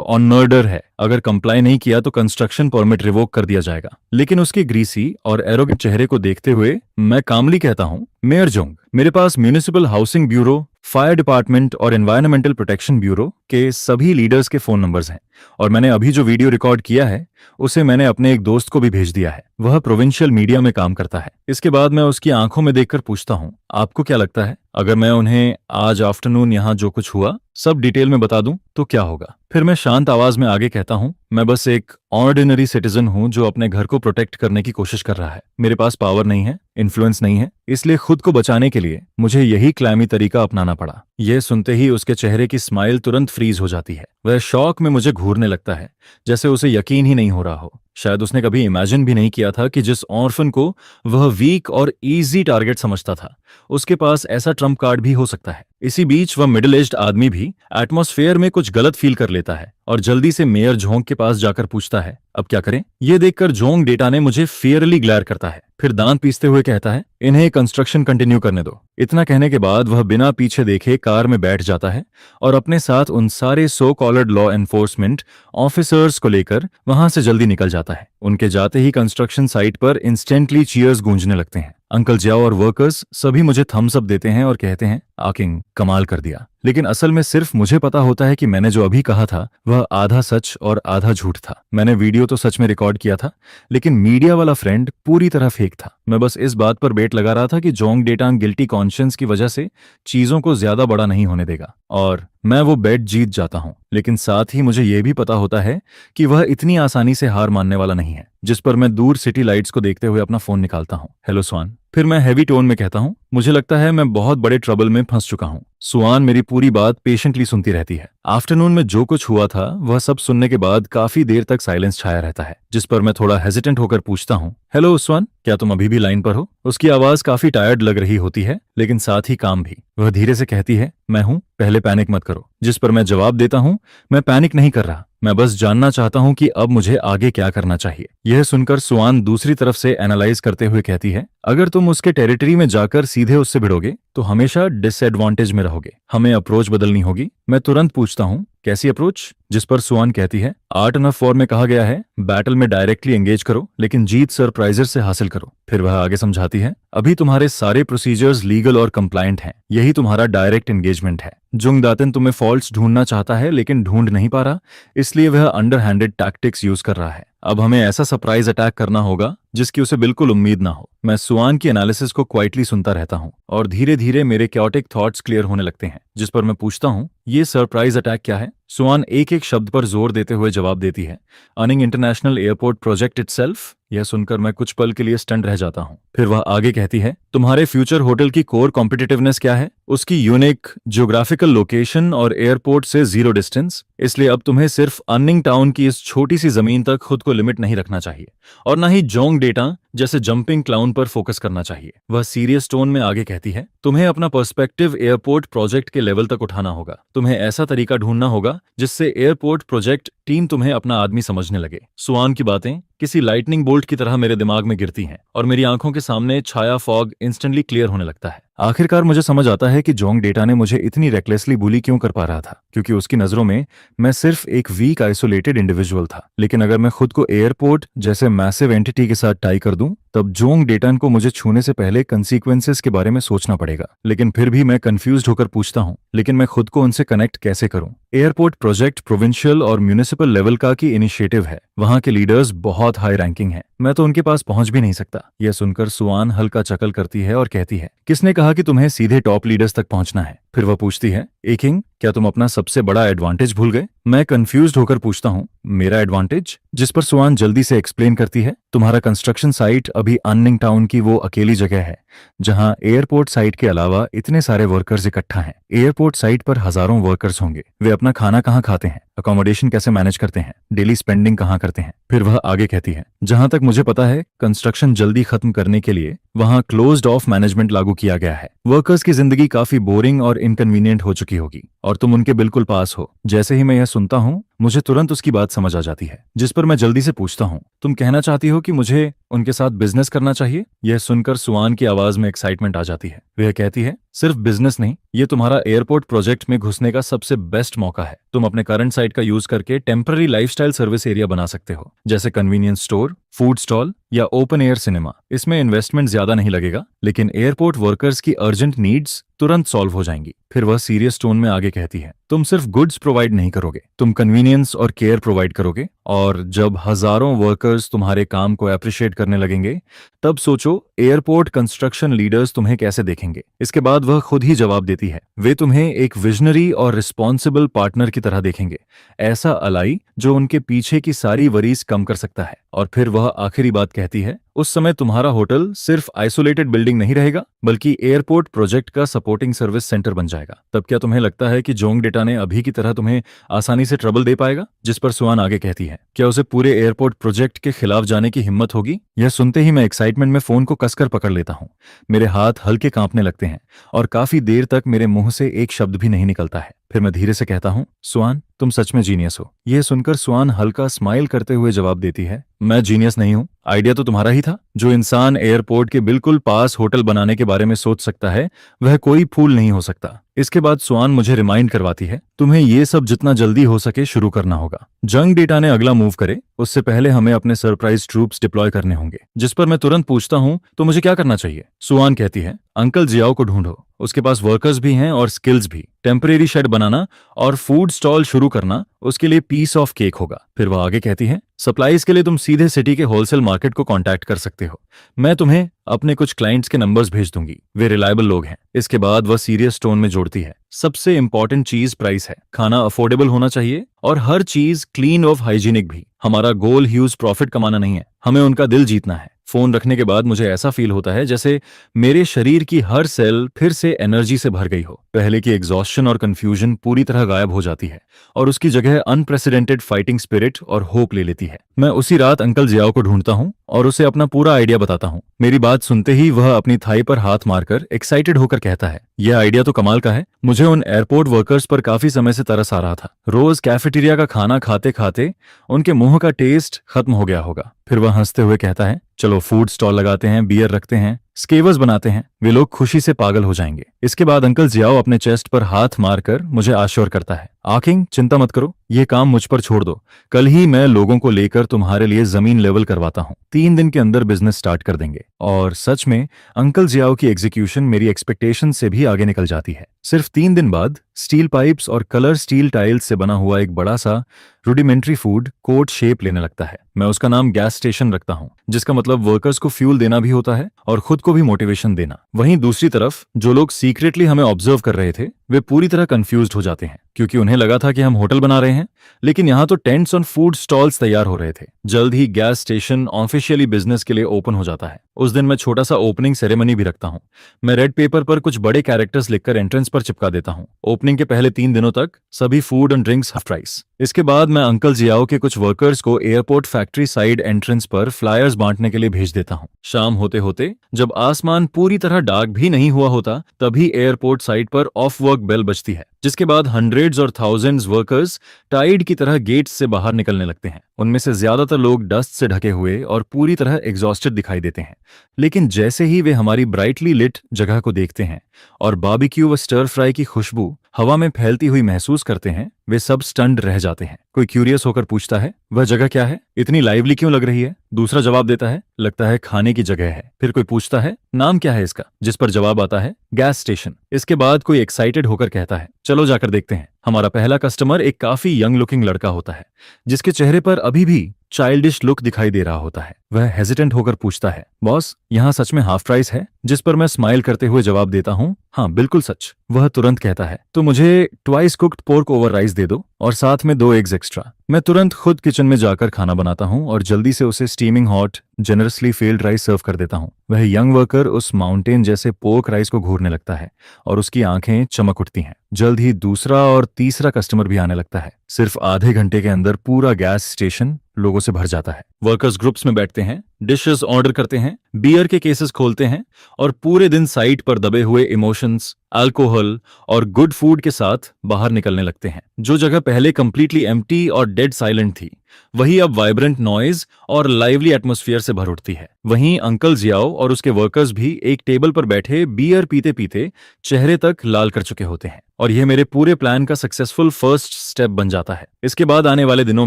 ऑन मर्डर है, अगर कंप्लाई नहीं किया तो कंस्ट्रक्शन परमिट रिवोक कर दिया जाएगा। लेकिन उसके ग्रीसी और एरोगेंट चेहरे को देखते हुए मैं कामली कहता हूँ, मेयर जोंग, मेरे पास municipal housing bureau, fire department और एनवायरमेंटल प्रोटेक्शन ब्यूरो के सभी लीडर्स के फोन नंबर्स हैं और मैंने अभी जो वीडियो रिकॉर्ड किया है उसे मैंने अपने एक दोस्त को भी भेज दिया है। वह प्रोविंशियल मीडिया में काम करता है। इसके बाद मैं उसकी आंखों में देखकर पूछता हूँ, आपको क्या लगता है अगर मैं उन्हें आज आफ्टरनून यहाँ जो कुछ हुआ सब डिटेल में बता दूं तो क्या होगा? फिर मैं शांत आवाज में आगे कहता हूँ, मैं बस एक ऑर्डिनरी सिटीजन हूँ जो अपने घर को प्रोटेक्ट करने की कोशिश कर रहा है। मेरे पास पावर नहीं है, इन्फ्लुएंस नहीं है, इसलिए खुद को बचाने के लिए मुझे यही क्लैमी तरीका अपनाना पड़ा। यह सुनते ही उसके चेहरे की स्माइल तुरंत फ्रीज हो जाती है। वह शौक में मुझे घूरने लगता है, जैसे उसे यकीन ही नहीं हो रहा हो। शायद उसने कभी इमेजिन भी नहीं किया था कि जिस ऑर्फन को वह वीक और इजी टारगेट समझता था, उसके पास ऐसा ट्रम्प कार्ड भी हो सकता है। इसी बीच वह मिडिल एज्ड आदमी भी एटमॉस्फेयर में कुछ गलत फील कर लेता है और जल्दी से मेयर जोंग के पास जाकर पूछता है, अब क्या करें? ये देखकर जोंग डेटा ने मुझे फियरली ग्लैर करता है, फिर दांत पीसते हुए कहता है, इन्हें कंस्ट्रक्शन कंटिन्यू करने दो। इतना कहने के बाद वह बिना पीछे देखे कार में बैठ जाता है और अपने साथ उन सारे सो कॉलर्ड लॉ एनफोर्समेंट ऑफिसर्स को लेकर वहां से जल्दी निकल जाता है। उनके जाते ही कंस्ट्रक्शन साइट पर इंस्टेंटली चीयर्स गूंजने लगते हैं। अंकल जियाओ और वर्कर्स सभी मुझे थम्स अप देते हैं और कहते हैं, आकिंग कमाल कर दिया। लेकिन असल में सिर्फ मुझे पता होता है कि मैंने जो अभी कहा था वह आधा सच और आधा झूठ था। मैंने वीडियो तो सच में रिकॉर्ड किया था, लेकिन मीडिया वाला फ्रेंड पूरी तरह फेक था। मैं बस इस बात पर बेट लगा रहा था कि जोंग डेटांग गिल्टी कॉन्शियंस की वजह से चीजों को ज्यादा बड़ा नहीं होने देगा, और मैं वो बेट जीत जाता हूं। लेकिन साथ ही मुझे यह भी पता होता है कि वह इतनी आसानी से हार मानने वाला नहीं है। जिस पर मैं दूर सिटी लाइट्स को देखते हुए अपना फोन निकालता हूं। हेलो स्वान। फिर मैं हैवी टोन में कहता हूं, मुझे लगता है मैं बहुत बड़े ट्रबल में फंस चुका हूं। सुआन मेरी पूरी बात पेशेंटली सुनती रहती है। आफ्टरनून में जो कुछ हुआ था वह सब सुनने के बाद काफी देर तक साइलेंस छाया रहता है, जिस पर मैं थोड़ा हेजिटेंट होकर पूछता हूं, हेलो सुआन, क्या तुम अभी भी लाइन पर हो? उसकी आवाज काफी टायर्ड लग रही होती है, लेकिन साथ ही काम भी। वह धीरे से कहती है, मैं हूं, पहले पैनिक मत करो। जिस पर मैं जवाब देता हूं, मैं पैनिक नहीं कर रहा, मैं बस जानना चाहता हूं कि अब मुझे आगे क्या करना चाहिए। यह सुनकर सुआन दूसरी तरफ से एनालाइज करते हुए कहती है, अगर तुम उसके टेरिटरी में जाकर सीधे उससे भिड़ोगे तो हमेशा डिसएडवांटेज में रहोगे। हमें अप्रोच बदलनी होगी। मैं तुरंत पूछता हूं, कैसी अप्रोच? जिस पर सुआन कहती है, आर्ट ऑफ वॉर में कहा गया है, बैटल में डायरेक्टली एंगेज करो, लेकिन जीत सरप्राइजर से हासिल करो। फिर वह आगे समझाती है, अभी तुम्हारे सारे प्रोसीजर्स लीगल और कंप्लायंट हैं, यही तुम्हारा डायरेक्ट एंगेजमेंट है। जुंग दातिन तुम्हें फॉल्ट्स ढूंढना चाहता है, लेकिन ढूंढ नहीं पा रहा, इसलिए वह अंडरहैंडेड टैक्टिक्स यूज कर रहा है। अब हमें ऐसा सरप्राइज अटैक करना होगा जिसकी उसे बिल्कुल उम्मीद ना हो। मैं सुआन की एनालिसिस को क्वाइटली सुनता रहता हूं और धीरे धीरे मेरे क्योटिक थॉट्स क्लियर होने लगते हैं। जिस पर मैं पूछता हूं, ये सरप्राइज अटैक क्या है? सुआन एक एक शब्द पर जोर देते हुए जवाब देती है, Anning international airport project itself. यह सुनकर मैं कुछ पल के लिए स्टंट रह जाता हूं। फिर वह आगे कहती है, तुम्हारे फ्यूचर होटल की कोर कॉम्पिटिटिवनेस क्या है? उसकी यूनिक ज्योग्राफिकल लोकेशन और एयरपोर्ट से जीरो डिस्टेंस। इसलिए अब तुम्हें सिर्फ अन्निंग टाउन की इस छोटी सी जमीन तक खुद को लिमिट नहीं रखना चाहिए और ना ही जोंग डेटा जैसे जंपिंग क्लाउन पर फोकस करना चाहिए। वह सीरियस टोन में आगे कहती है, तुम्हें अपना पर्सपेक्टिव एयरपोर्ट प्रोजेक्ट के लेवल तक उठाना होगा। तुम्हें ऐसा तरीका ढूंढना होगा जिससे एयरपोर्ट प्रोजेक्ट टीम तुम्हें अपना आदमी समझने लगे। सुआन की बातें किसी लाइटनिंग बोल्ट की तरह मेरे दिमाग में गिरती हैं और मेरी आंखों के सामने छाया फॉग इंस्टेंटली क्लियर होने लगता है। आखिरकार मुझे समझ आता है कि जोंग डेटा ने मुझे इतनी रेकलेसली बुली क्यों कर पा रहा था, क्योंकि उसकी नजरों में मैं सिर्फ एक वीक आइसोलेटेड इंडिविजुअल था। लेकिन अगर मैं खुद को एयरपोर्ट जैसे मैसिव एंटिटी के साथ टाई कर दूं, तब जोंग डेटन को मुझे छूने से पहले कंसीक्वेंसेस के बारे में सोचना पड़ेगा। लेकिन फिर भी मैं कंफ्यूज्ड होकर पूछता हूं, लेकिन मैं खुद को उनसे कनेक्ट कैसे करूं? एयरपोर्ट प्रोजेक्ट प्रोविंशियल और म्यूनिसिपल लेवल का की इनिशिएटिव है। वहां के लीडर्स बहुत हाई रैंकिंग हैं। मैं तो उनके पास पहुंच भी नहीं सकता। यह सुनकर सुआन हल्का चकल करती है और कहती है, किसने कहा कि तुम्हें सीधे टॉप लीडर्स तक पहुंचना है? फिर वह पूछती है, ए किंग, क्या तुम अपना सबसे बड़ा एडवांटेज भूल गए? मैं कंफ्यूज्ड होकर पूछता हूं, मेरा एडवांटेज? जिस पर सुआन जल्दी से एक्सप्लेन करती है, तुम्हारा कंस्ट्रक्शन साइट अभी अन्निंग टाउन की वो अकेली जगह है जहां एयरपोर्ट साइट के अलावा इतने सारे वर्कर्स इकट्ठा हैं। एयरपोर्ट साइट पर हजारों वर्कर्स होंगे। वे अपना खाना कहाँ खाते हैं, अकोमोडेशन कैसे मैनेज करते हैं, डेली स्पेंडिंग कहाँ करते हैं? फिर वह आगे कहती है, जहां तक मुझे पता है, कंस्ट्रक्शन जल्दी खत्म करने के लिए वहां क्लोज्ड ऑफ मैनेजमेंट लागू किया गया है। वर्कर्स की जिंदगी काफी बोरिंग और इनकन्वीनियंट हो चुकी होगी और तुम उनके बिल्कुल पास हो। जैसे ही मैं यह सुनता हूं, मुझे तुरंत उसकी बात समझ आ जाती है। जिस पर मैं जल्दी से पूछता हूं, तुम कहना चाहती हो कि मुझे उनके साथ बिजनेस करना चाहिए? यह सुनकर सुआन की आवाज में एक्साइटमेंट आ जाती है। वह कहती है, सिर्फ बिजनेस नहीं, ये तुम्हारा एयरपोर्ट प्रोजेक्ट में घुसने का सबसे बेस्ट मौका है। तुम अपने करंट साइट का यूज करके टेम्पररी लाइफस्टाइल सर्विस एरिया बना सकते हो, जैसे कन्वीनियंस स्टोर, फूड स्टॉल या ओपन एयर सिनेमा। इसमें इन्वेस्टमेंट ज्यादा नहीं लगेगा, लेकिन एयरपोर्ट वर्कर्स की अर्जेंट नीड्स तुरंत सॉल्व हो जाएंगी। फिर वह सीरियस टोन में आगे कहती है, तुम सिर्फ गुड्स प्रोवाइड नहीं करोगे, तुम कन्वीनियंस और केयर प्रोवाइड करोगे और जब हजारों वर्कर्स तुम्हारे काम को अप्रिशिएट करने लगेंगे, तब सोचो एयरपोर्ट कंस्ट्रक्शन लीडर्स तुम्हें कैसे देखेंगे। इसके बाद वह खुद ही जवाब देती है। वे तुम्हें एक विजनरी और रिस्पॉन्सिबल पार्टनर की तरह देखेंगे, ऐसा अलाई जो उनके पीछे की सारी वरीज कम कर सकता है। और फिर वह आखिरी बात कहती है, उस समय तुम्हारा होटल सिर्फ आइसोलेटेड बिल्डिंग नहीं रहेगा, बल्कि एयरपोर्ट प्रोजेक्ट का सपोर्टिंग सर्विस सेंटर बन जाएगा। तब क्या तुम्हें लगता है कि जोंग डेटा ने अभी की तरह तुम्हें आसानी से ट्रबल दे पाएगा? जिस पर सुआन आगे कहती है, क्या उसे पूरे एयरपोर्ट प्रोजेक्ट के खिलाफ जाने की हिम्मत होगी? यह सुनते ही मैं एक्साइटमेंट में फोन को कसकर पकड़ लेता हूँ। मेरे हाथ हल्के कांपने लगते हैं और काफी देर तक मेरे मुंह से एक शब्द भी नहीं निकलता है। फिर मैं धीरे से कहता हूँ, सुआन, तुम सच में जीनियस हो। यह सुनकर सुआन हल्का स्माइल करते हुए जवाब देती है, मैं जीनियस नहीं हूँ, आइडिया तो तुम्हारा ही था। जो इंसान एयरपोर्ट के बिल्कुल पास होटल बनाने के बारे में सोच सकता है, वह कोई फूल नहीं हो सकता। इसके बाद सुआन मुझे रिमाइंड करवाती है, तुम्हें ये सब जितना जल्दी हो सके शुरू करना होगा। जंग डेटा ने अगला मूव करे उससे पहले हमें अपने सरप्राइज ट्रूप्स डिप्लॉय करने होंगे। जिस पर मैं तुरंत पूछता हूँ, तो मुझे क्या करना चाहिए? सुआन कहती है, अंकल जियाओ को ढूंढो, उसके पास वर्कर्स भी हैं और स्किल्स भी। टेम्परेरी शेड बनाना और फूड स्टॉल शुरू करना उसके लिए पीस ऑफ केक होगा। फिर वह आगे कहती है, सप्लाईज के लिए तुम सीधे सिटी के होलसेल मार्केट को कांटेक्ट कर सकते हो। मैं तुम्हें अपने कुछ क्लाइंट्स के नंबर्स भेज दूंगी, वे रिलायबल लोग हैं। इसके बाद वह सीरियस टोन में जोड़ती है, सबसे इंपॉर्टेंट चीज प्राइस है। खाना अफोर्डेबल होना चाहिए और हर चीज क्लीन और हाइजीनिक भी। हमारा गोल ह्यूज प्रॉफिट कमाना नहीं है, हमें उनका दिल जीतना है। फोन रखने के बाद मुझे ऐसा फील होता है जैसे मेरे शरीर की हर सेल फिर से एनर्जी से भर गई हो। पहले की एग्जॉस्शन और कंफ्यूजन पूरी तरह गायब हो जाती है और उसकी जगह अनप्रेसिडेंटेड फाइटिंग स्पिरिट और होप ले लेती है। मैं उसी रात अंकल जियाओ को ढूंढता हूँ और उसे अपना पूरा आइडिया बताता हूँ। मेरी बात सुनते ही वह अपनी थाई पर हाथ मारकर एक्साइटेड होकर कहता है, यह आइडिया तो कमाल का है। मुझे उन एयरपोर्ट वर्कर्स पर काफी समय से तरस आ रहा था। रोज कैफेटेरिया का खाना खाते खाते उनके मुंह का टेस्ट खत्म हो गया होगा। फिर वह हंसते हुए कहता है, चलो फूड स्टॉल लगाते हैं, बियर रखते हैं, स्केवर्स बनाते हैं, वे लोग खुशी से पागल हो जाएंगे। इसके बाद अंकल जियाओ अपने चेस्ट पर हाथ मारकर मुझे आश्योर करता है, आकिंग चिंता मत करो, ये काम मुझ पर छोड़ दो, कल ही मैं लोगों को लेकर तुम्हारे लिए जमीन लेवल करवाता हूँ। 3 दिन के अंदर बिजनेस स्टार्ट कर देंगे। और सच में अंकल जियाओ की एग्जीक्यूशन मेरी एक्सपेक्टेशन से भी आगे निकल जाती है। सिर्फ 3 दिन बाद स्टील पाइप्स और कलर स्टील टाइल्स से बना हुआ एक बड़ा सा रूडिमेंट्री फूड कोर्ट शेप लेने लगता है। मैं उसका नाम गैस स्टेशन रखता हूँ, जिसका मतलब वर्कर्स को फ्यूल देना भी होता है और खुद को भी मोटिवेशन देना। वहीं दूसरी तरफ जो लोग सीक्रेटली हमें ऑब्जर्व कर रहे थे, वे पूरी तरह कंफ्यूज्ड हो जाते हैं, क्योंकि उन्हें लगा था कि हम होटल बना रहे हैं, लेकिन यहाँ तो टेंट्स और फूड स्टॉल्स तैयार हो रहे थे। जल्द ही गैस स्टेशन ऑफिशियली बिजनेस के लिए ओपन हो जाता है। उस दिन मैं छोटा सा ओपनिंग सेरेमनी भी रखता हूँ। मैं रेड पेपर पर कुछ बड़े कैरेक्टर्स लिखकर एंट्रेंस पर चिपका देता हूँ। ओपनिंग के पहले 3 दिनों तक सभी food and drinks half price. इसके बाद मैं अंकल जियाओ के कुछ वर्कर्स को एयरपोर्ट फैक्ट्री साइड एंट्रेंस पर फ्लायर्स बांटने के लिए भेज देता हूँ। शाम होते होते जब आसमान पूरी तरह डार्क भी नहीं हुआ होता, तभी एयरपोर्ट साइड पर ऑफ वर्क बेल बजती है, जिसके बाद हंड्रेड्स और थाउजेंड्स वर्कर्स टाइड की तरह गेट्स से बाहर निकलने लगते हैं। उनमें से ज्यादातर लोग डस्ट से ढके हुए और पूरी तरह एग्जॉस्टेड दिखाई देते हैं, लेकिन जैसे ही वे हमारी ब्राइटली लिट जगह को देखते हैं और बारबेक्यू व स्टर फ्राई की खुशबू हवा में फैलती हुई महसूस करते हैं, वे सब स्टन्ड रह जाते हैं। कोई क्यूरियस होकर पूछता है, वह जगह क्या है, इतनी लाइवली क्यों लग रही है? दूसरा जवाब देता है, लगता है खाने की जगह है। फिर कोई पूछता है, नाम क्या है इसका? जिस पर जवाब आता है, गैस स्टेशन। इसके बाद कोई एक्साइटेड होकर कहता है, चलो जाकर देखते हैं। हमारा पहला कस्टमर एक काफी यंग लुकिंग लड़का होता है, जिसके चेहरे पर अभी भी चाइल्डिश लुक दिखाई दे रहा होता है। वह हेजिटेंट होकर पूछता है, बॉस यहाँ सच में हाफ प्राइस है? जिस पर मैं स्माइल करते हुए जवाब देता हूँ, हाँ बिल्कुल सच। वह तुरंत कहता है, तो मुझे twice cooked pork over rice दे दो और साथ में 2 एग्स एक्स्ट्रा। मैं तुरंत खुद किचन में जाकर खाना बनाता हूँ और जल्दी से उसे steaming hot generously filled rice serve कर देता हूँ। वह यंग वर्कर उस माउंटेन जैसे पोर्क राइस को घूरने लगता है और उसकी आंखें चमक उठती हैं। जल्द ही दूसरा और तीसरा कस्टमर भी आने लगता है। सिर्फ आधे घंटे के अंदर पूरा गैस स्टेशन लोगों से भर जाता है। वर्कर्स ग्रुप्स में बैठते हैं, डिशेस ऑर्डर करते हैं, बियर के केसेस खोलते हैं और पूरे दिन साइट पर दबे हुए इमोशंस, अल्कोहल और गुड फूड के साथ बाहर निकलने लगते हैं। जो जगह पहले कंप्लीटली एम्प्टी और डेड साइलेंट थी, वही अब वाइब्रेंट नॉइज और लाइवली एटमॉस्फेयर से भर उठती है। वहीं अंकल जियाओ और उसके वर्कर्स भी एक टेबल पर बैठे बियर पीते पीते चेहरे तक लाल कर चुके होते हैं और यह मेरे पूरे प्लान का सक्सेसफुल फर्स्ट स्टेप बन जाता है। इसके बाद आने वाले दिनों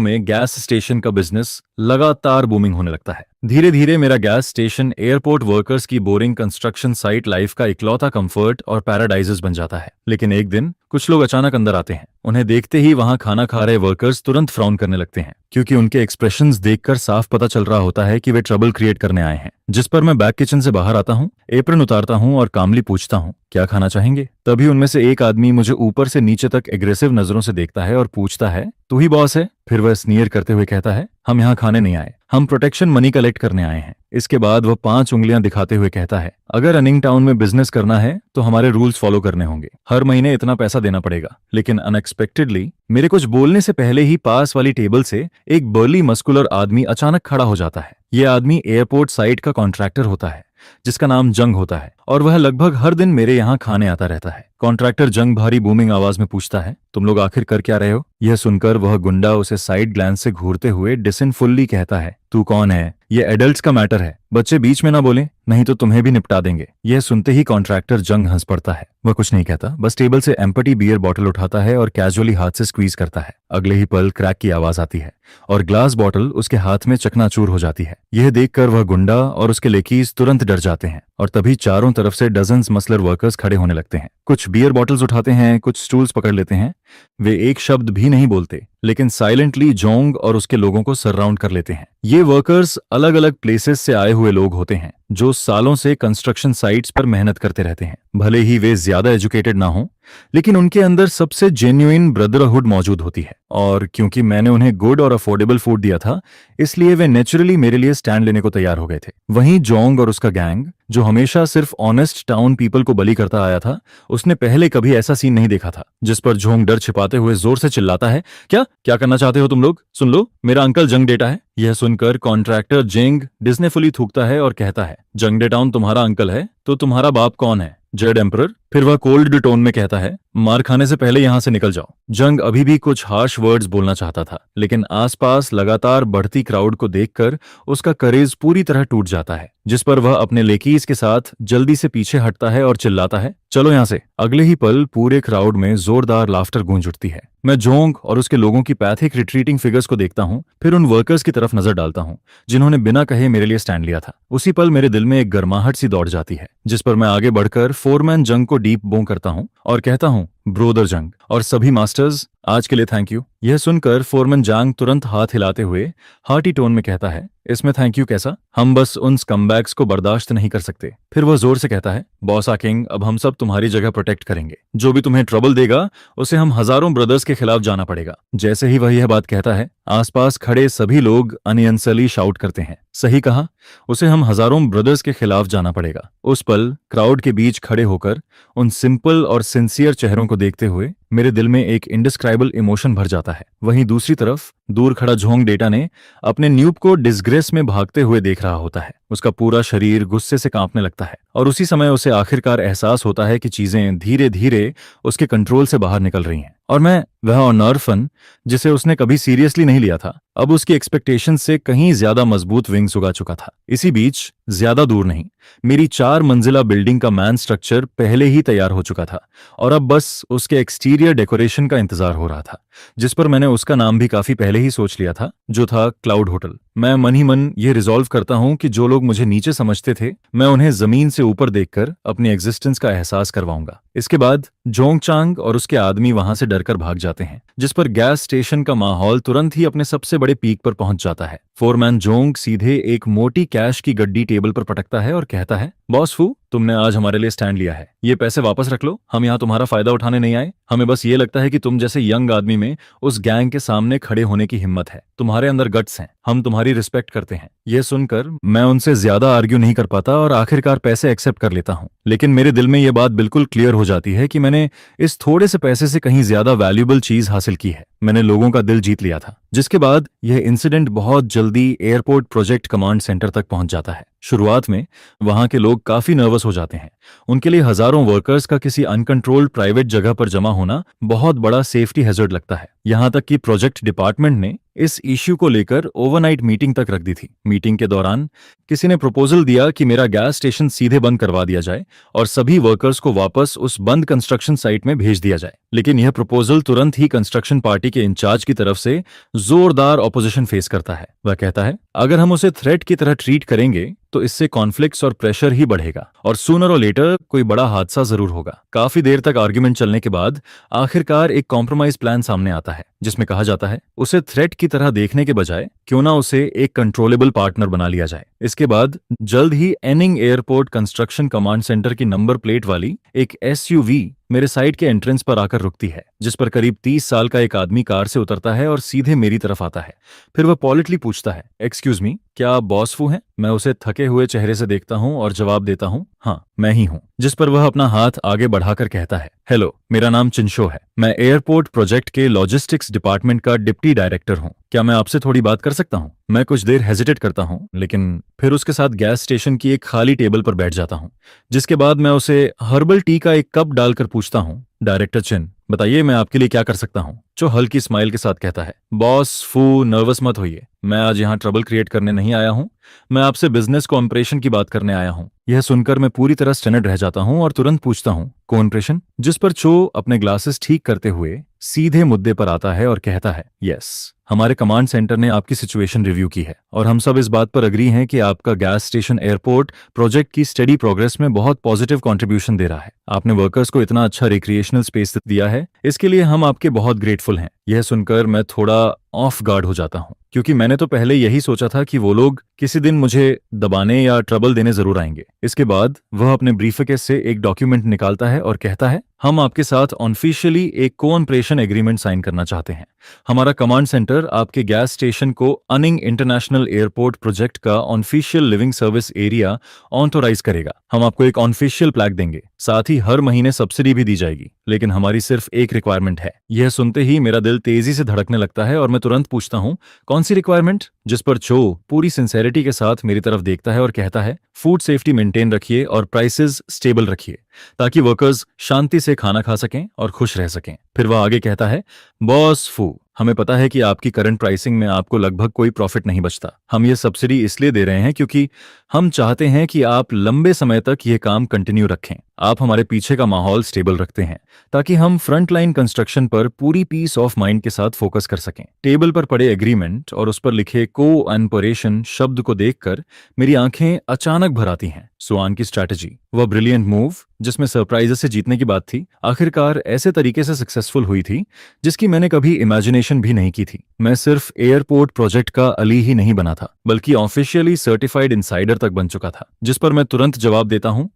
में गैस स्टेशन का बिजनेस लगातार बूमिंग होने लगता है। धीरे धीरे मेरा गैस स्टेशन एयरपोर्ट वर्कर्स की बोरिंग कंस्ट्रक्शन साइट लाइफ का इकलौता कंफर्ट और पैराडाइजेस बन जाता है। लेकिन एक दिन कुछ लोग अचानक अंदर आते हैं। उन्हें देखते ही वहां खाना खा रहे वर्कर्स तुरंत फ्राउन करने लगते हैं, क्योंकि उनके एक्सप्रेशंस देखकर साफ पता चल रहा होता है कि वे ट्रबल क्रिएट करने आए हैं। जिस पर मैं बैक किचन से बाहर आता हूँ, एप्रन उतारता हूँ और कामली पूछता हूँ, क्या खाना चाहेंगे? तभी उनमें से एक आदमी मुझे ऊपर से नीचे तक एग्रेसिव नजरों से देखता है और पूछता है, तू ही बॉस है? फिर वह स्नीयर करते हुए कहता है, हम यहाँ खाने नहीं आए, हम प्रोटेक्शन मनी कलेक्ट करने आए हैं। इसके बाद वह 5 उंगलियां दिखाते हुए कहता है, अगर रनिंग टाउन में बिजनेस करना है तो हमारे रूल्स फॉलो करने होंगे, हर महीने इतना पैसा देना पड़ेगा। लेकिन अनएक्सपेक्टेडली मेरे कुछ बोलने से पहले ही पास वाली टेबल से एक बर्ली मस्कुलर आदमी अचानक खड़ा हो जाता है। यह आदमी एयरपोर्ट साइट का कॉन्ट्रैक्टर होता है, जिसका नाम जंग होता है, और वह लगभग हर दिन मेरे यहाँ खाने आता रहता है। कॉन्ट्रैक्टर जंग भारी बूमिंग आवाज में पूछता है, तुम लोग आखिर कर क्या रहे हो? यह सुनकर वह गुंडा उसे साइड ग्लैंस से घूरते हुए डिसइनफुल्ली कहता है, तू कौन है? ये एडल्ट्स का मैटर है, बच्चे बीच में ना बोले, नहीं तो तुम्हें भी निपटा देंगे। यह सुनते ही कॉन्ट्रैक्टर जंग हंस पड़ता है। वह कुछ नहीं कहता, बस टेबल से एम्पटी बियर बॉटल उठाता है और कैजुअली हाथ से स्क्वीज करता है। अगले ही पल क्रैक की आवाज आती है और ग्लास बॉटल उसके हाथ में चकनाचूर हो जाती है। यह देखकर वह गुंडा और उसके लेकीज तुरंत डर जाते हैं और तभी चारों तरफ से डजन्स मसलर वर्कर्स खड़े होने लगते हैं। कुछ बियर बॉटल्स उठाते हैं, कुछ स्टूल्स पकड़ लेते हैं। वे एक शब्द भी नहीं बोलते, लेकिन साइलेंटली जोंग और उसके लोगों को सराउंड कर लेते हैं। ये वर्कर्स अलग अलग प्लेसेस से आए हुए लोग होते हैं जो सालों से कंस्ट्रक्शन साइट्स पर मेहनत करते रहते हैं। भले ही वे ज्यादा एजुकेटेड ना हों, लेकिन उनके अंदर सबसे जेन्युइन ब्रदरहुड मौजूद होती है। और क्योंकि मैंने उन्हें गुड और अफोर्डेबल फूड दिया था, इसलिए वे नेचुरली मेरे लिए स्टैंड लेने को तैयार हो गए थे। वहीं जोंग और उसका गैंग, जो हमेशा सिर्फ ऑनेस्ट टाउन पीपल को बली करता आया था, उसने पहले कभी ऐसा सीन नहीं देखा था। जिस पर जोंग डर छिपाते हुए जोर से चिल्लाता है, क्या क्या करना चाहते हो तुम लोग? सुन लो, मेरा अंकल जंग डेटा है। यह सुनकर कॉन्ट्रैक्टर जेंग डिस्नेफुली थूकता है और कहता है, जंग डेटाउन तुम्हारा अंकल है तो तुम्हारा बाप कौन है? Z emperor. फिर वह कोल्ड टोन में कहता है, मार खाने से पहले यहां से निकल जाओ। जंग अभी भी कुछ हार्श वर्ड्स बोलना चाहता था, लेकिन आसपास लगातार बढ़ती क्राउड को देखकर उसका करेज पूरी तरह टूट जाता है। जिस पर वह अपने लेकीज के साथ जल्दी से पीछे हटता है और चिल्लाता है, चलो यहां से। अगले ही पल पूरे क्राउड में जोरदार लाफ्टर गूंज उठती है। मैं जोंग और उसके लोगों की पैथिक रिट्रीटिंग फिगर्स को देखता हूं, फिर उन वर्कर्स की तरफ नजर डालता हूं जिन्होंने बिना कहे मेरे लिए स्टैंड लिया था। उसी पल मेरे दिल में एक गर्माहट सी दौड़ जाती है, जिस पर मैं आगे बढ़कर फोरमैन जंग को डीप बों करता हूं और कहता हूं, ब्रोदर जंग और सभी मास्टर्स, आज के लिए थैंक यू। यह सुनकर फोरमैन जंग तुरंत हाथ हिलाते हुए हार्टी टोन में कहता है, इसमें थैंक यू कैसा? हम बस उन स्कमबैग्स को बर्दाश्त नहीं कर सकते। फिर वह जोर से कहता है, बॉस आकिंग, अब हम सब तुम्हारी जगह प्रोटेक्ट करेंगे। जो भी तुम्हें ट्रबल देगा उसे हम हजारों ब्रदर्स के खिलाफ जाना पड़ेगा। जैसे ही वह यह बात कहता है, आसपास खड़े सभी लोग अनियंसली शाउट करते हैं, सही कहा, उसे हम हजारों ब्रदर्स के खिलाफ जाना पड़ेगा। उस पल क्राउड के बीच खड़े होकर उन सिंपल और सिंसियर चेहरों को देखते हुए मेरे दिल में एक इंडिस्क्राइबल इमोशन भर जाता है। वहीं दूसरी तरफ दूर खड़ा झोंग डेटा ने अपने न्यूब को डिसग्रेस में भागते हुए देख रहा होता है। उसका पूरा शरीर गुस्से से कांपने लगता है और उसी समय उसे आखिरकार एहसास होता है कि चीजें धीरे धीरे उसके कंट्रोल से बाहर निकल रही हैं। और मैं, वह ऑनरफन जिसे उसने कभी सीरियसली नहीं लिया था, अब उसकी एक्सपेक्टेशन से कहीं ज्यादा मजबूत विंग्स उगा चुका था। इसी बीच ज्यादा दूर नहीं, मेरी 4 मंजिला बिल्डिंग का मैन स्ट्रक्चर पहले ही तैयार हो चुका था और अब बस उसके एक्सटीरियर डेकोरेशन का इंतजार हो रहा था, जिस पर मैंने उसका नाम भी काफी पहले ही सोच लिया था, जो था क्लाउड होटल। मैं मन ही मन ये रिजॉल्व करता हूं कि जो लोग मुझे नीचे समझते थे, मैं उन्हें जमीन से ऊपर देखकर अपनी एग्जिस्टेंस का एहसास करवाऊंगा। इसके बाद जोंगचांग और उसके आदमी वहां से डरकर भाग जाते हैं, जिस पर गैस स्टेशन का माहौल तुरंत ही अपने सबसे बड़े पीक पर पहुंच जाता है। फोरमैन जोंग सीधे एक मोटी कैश की गड्डी टेबल पर पटकता है और कहता है, बॉस फू, तुमने आज हमारे लिए स्टैंड लिया है, ये पैसे वापस रख लो। हम यहाँ तुम्हारा फायदा उठाने नहीं आए, हमें बस ये लगता है कि तुम जैसे यंग आदमी में उस गैंग के सामने खड़े होने की हिम्मत है, तुम्हारे अंदर गट्स हैं, हम तुम्हारी रिस्पेक्ट करते हैं। यह सुनकर मैं उनसे ज्यादा आर्ग्यू नहीं कर पाता और आखिरकार पैसे एक्सेप्ट कर लेता हूँ। लेकिन मेरे दिल में यह बात बिल्कुल क्लियर हो जाती है कि मैंने इस थोड़े से पैसे से कहीं ज्यादा वैल्यूएबल चीज हासिल की है। मैंने लोगों का दिल जीत लिया था। जिसके बाद यह इंसिडेंट बहुत जल्दी एयरपोर्ट प्रोजेक्ट कमांड सेंटर तक पहुंच जाता है। शुरुआत में वहां के लोग काफी नर्वस हो जाते हैं। उनके लिए हजारों वर्कर्स का किसी अनकंट्रोल्ड प्राइवेट जगह पर जमा होना बहुत बड़ा सेफ्टी हैजर्ड लगता है। यहाँ तक कि प्रोजेक्ट डिपार्टमेंट ने इस इश्यू को लेकर ओवरनाइट मीटिंग तक रख दी थी। मीटिंग के दौरान किसी ने प्रपोजल दिया कि मेरा गैस स्टेशन सीधे बंद करवा दिया जाए और सभी वर्कर्स को वापस उस बंद कंस्ट्रक्शन साइट में भेज दिया जाए। लेकिन यह प्रपोजल तुरंत ही कंस्ट्रक्शन पार्टी के इंचार्ज की तरफ से जोरदार ऑपोजिशन फेस करता है। वह कहता है, अगर हम उसे थ्रेट की तरह ट्रीट करेंगे तो इससे कॉन्फ्लिक्ट्स और प्रेशर ही बढ़ेगा और सूनर और लेटर कोई बड़ा हादसा जरूर होगा। काफी देर तक आर्ग्यूमेंट चलने के बाद आखिरकार एक कॉम्प्रोमाइज प्लान सामने आता है, जिसमें कहा जाता है उसे थ्रेट की तरह देखने के बजाय क्यों ना उसे एक कंट्रोलेबल पार्टनर बना लिया जाए। इसके बाद जल्द ही एनिंग एयरपोर्ट कंस्ट्रक्शन कमांड सेंटर की नंबर प्लेट वाली एक एसयूवी मेरे साइट के एंट्रेंस पर आकर रुकती है, जिस पर करीब 30 साल का एक आदमी कार से उतरता है और सीधे मेरी तरफ आता है। फिर वह पॉलिटली पूछता है, एक्सक्यूज मी, क्या आप बॉस फू हैं? मैं उसे थके हुए चेहरे से देखता हूं और जवाब देता हूं, हाँ मैं ही हूं। जिस पर वह अपना हाथ आगे बढ़ाकर कहता है, हेलो, मेरा नाम चिंशो है। मैं एयरपोर्ट प्रोजेक्ट के लॉजिस्टिक्स डिपार्टमेंट का डिप्टी डायरेक्टर हूं। क्या मैं आपसे थोड़ी बात कर सकता हूं? मैं कुछ देर हेजिटेट करता हूं, लेकिन फिर उसके साथ गैस स्टेशन की एक खाली टेबल पर बैठ जाता हूं, जिसके बाद मैं उसे हर्बल टी का एक कप डालकर पूछता हूं, डायरेक्टर चिन, बताइए मैं आपके लिए क्या कर सकता हूं? जो हल्की स्माइल के साथ कहता है, बॉस फू, नर्वस मत होइए, मैं आज यहाँ ट्रबल क्रिएट करने नहीं आया हूँ, मैं आपसे बिजनेस कोऑपरेशन की बात करने आया हूँ। यह सुनकर मैं पूरी तरह स्टनड रह जाता हूँ और तुरंत पूछता हूँ, कोऑपरेशन? जिस पर चो अपने ग्लासेस ठीक करते हुए सीधे मुद्दे पर आता है और कहता है, यस, हमारे कमांड सेंटर ने आपकी सिचुएशन रिव्यू की है और हम सब इस बात पर अग्री हैं कि आपका गैस स्टेशन एयरपोर्ट प्रोजेक्ट की स्टडी प्रोग्रेस में बहुत पॉजिटिव कंट्रीब्यूशन दे रहा है। आपने वर्कर्स को इतना अच्छा रिक्रिएशनल स्पेस दिया है, इसके लिए हम आपके बहुत ग्रेटफुल हैं। यह सुनकर मैं थोड़ा ऑफ गार्ड हो जाता हूँ, क्योंकि मैंने तो पहले यही सोचा था कि वो लोग किसी दिन मुझे दबाने या ट्रबल देने जरूर आएंगे। इसके बाद वह अपने ब्रीफकेस से एक डॉक्यूमेंट निकालता है और कहता है, हम आपके साथ ऑफिशियली एक कोऑपरेशन एग्रीमेंट साइन करना चाहते हैं। हमारा कमांड सेंटर आपके गैस स्टेशन को अनिंग इंटरनेशनल एयरपोर्ट प्रोजेक्ट का official living service area authorise करेगा। हम आपको एक ऑफिशियल प्लैक देंगे, साथ ही हर महीने सब्सिडी भी दी जाएगी, लेकिन हमारी सिर्फ एक रिक्वायरमेंट है। यह सुनते ही मेरा दिल तेजी से धड़कने लगता है और मैं तुरंत पूछता हूँ, कौन सी रिक्वायरमेंट? जिस पर चो पूरी सिंसेरिटी के साथ मेरी तरफ देखता है और कहता है, फूड सेफ्टी मेंटेन रखिए और प्राइसेस स्टेबल रखिए, ताकि वर्कर्स शांति से खाना खा सकें और खुश रह सकें। फिर वह आगे कहता है, बॉस फू, हमें पता है कि आपकी करंट प्राइसिंग में आपको लगभग कोई प्रॉफिट नहीं बचता। हम ये सब्सिडी इसलिए दे रहे हैं क्योंकि हम चाहते हैं कि आप लंबे समय तक ये काम कंटिन्यू रखें। आप हमारे पीछे का माहौल स्टेबल रखते हैं, ताकि हम फ्रंट लाइन कंस्ट्रक्शन पर पूरी पीस ऑफ माइंड के साथ फोकस कर सकें। टेबल पर पड़े एग्रीमेंट और उस पर लिखे कोऑपरेशन शब्द को देखकर मेरी आंखें अचानक भर आती हैं। सुआन की स्ट्रैटेजी, वह ब्रिलियंट मूव जिसमें सरप्राइज से जीतने की बात थी, आखिरकार ऐसे तरीके से सक्सेसफुल हुई थी जिसकी मैंने कभी इमेजिनेशन भी नहीं की थी। मैं सिर्फ एयरपोर्ट प्रोजेक्ट का अली ही नहीं बना था, बल्कि ऑफिशियली सर्टिफाइड इनसाइडर तक बन चुका था। जिस पर मैं तुरंत जवाब देता हूँ,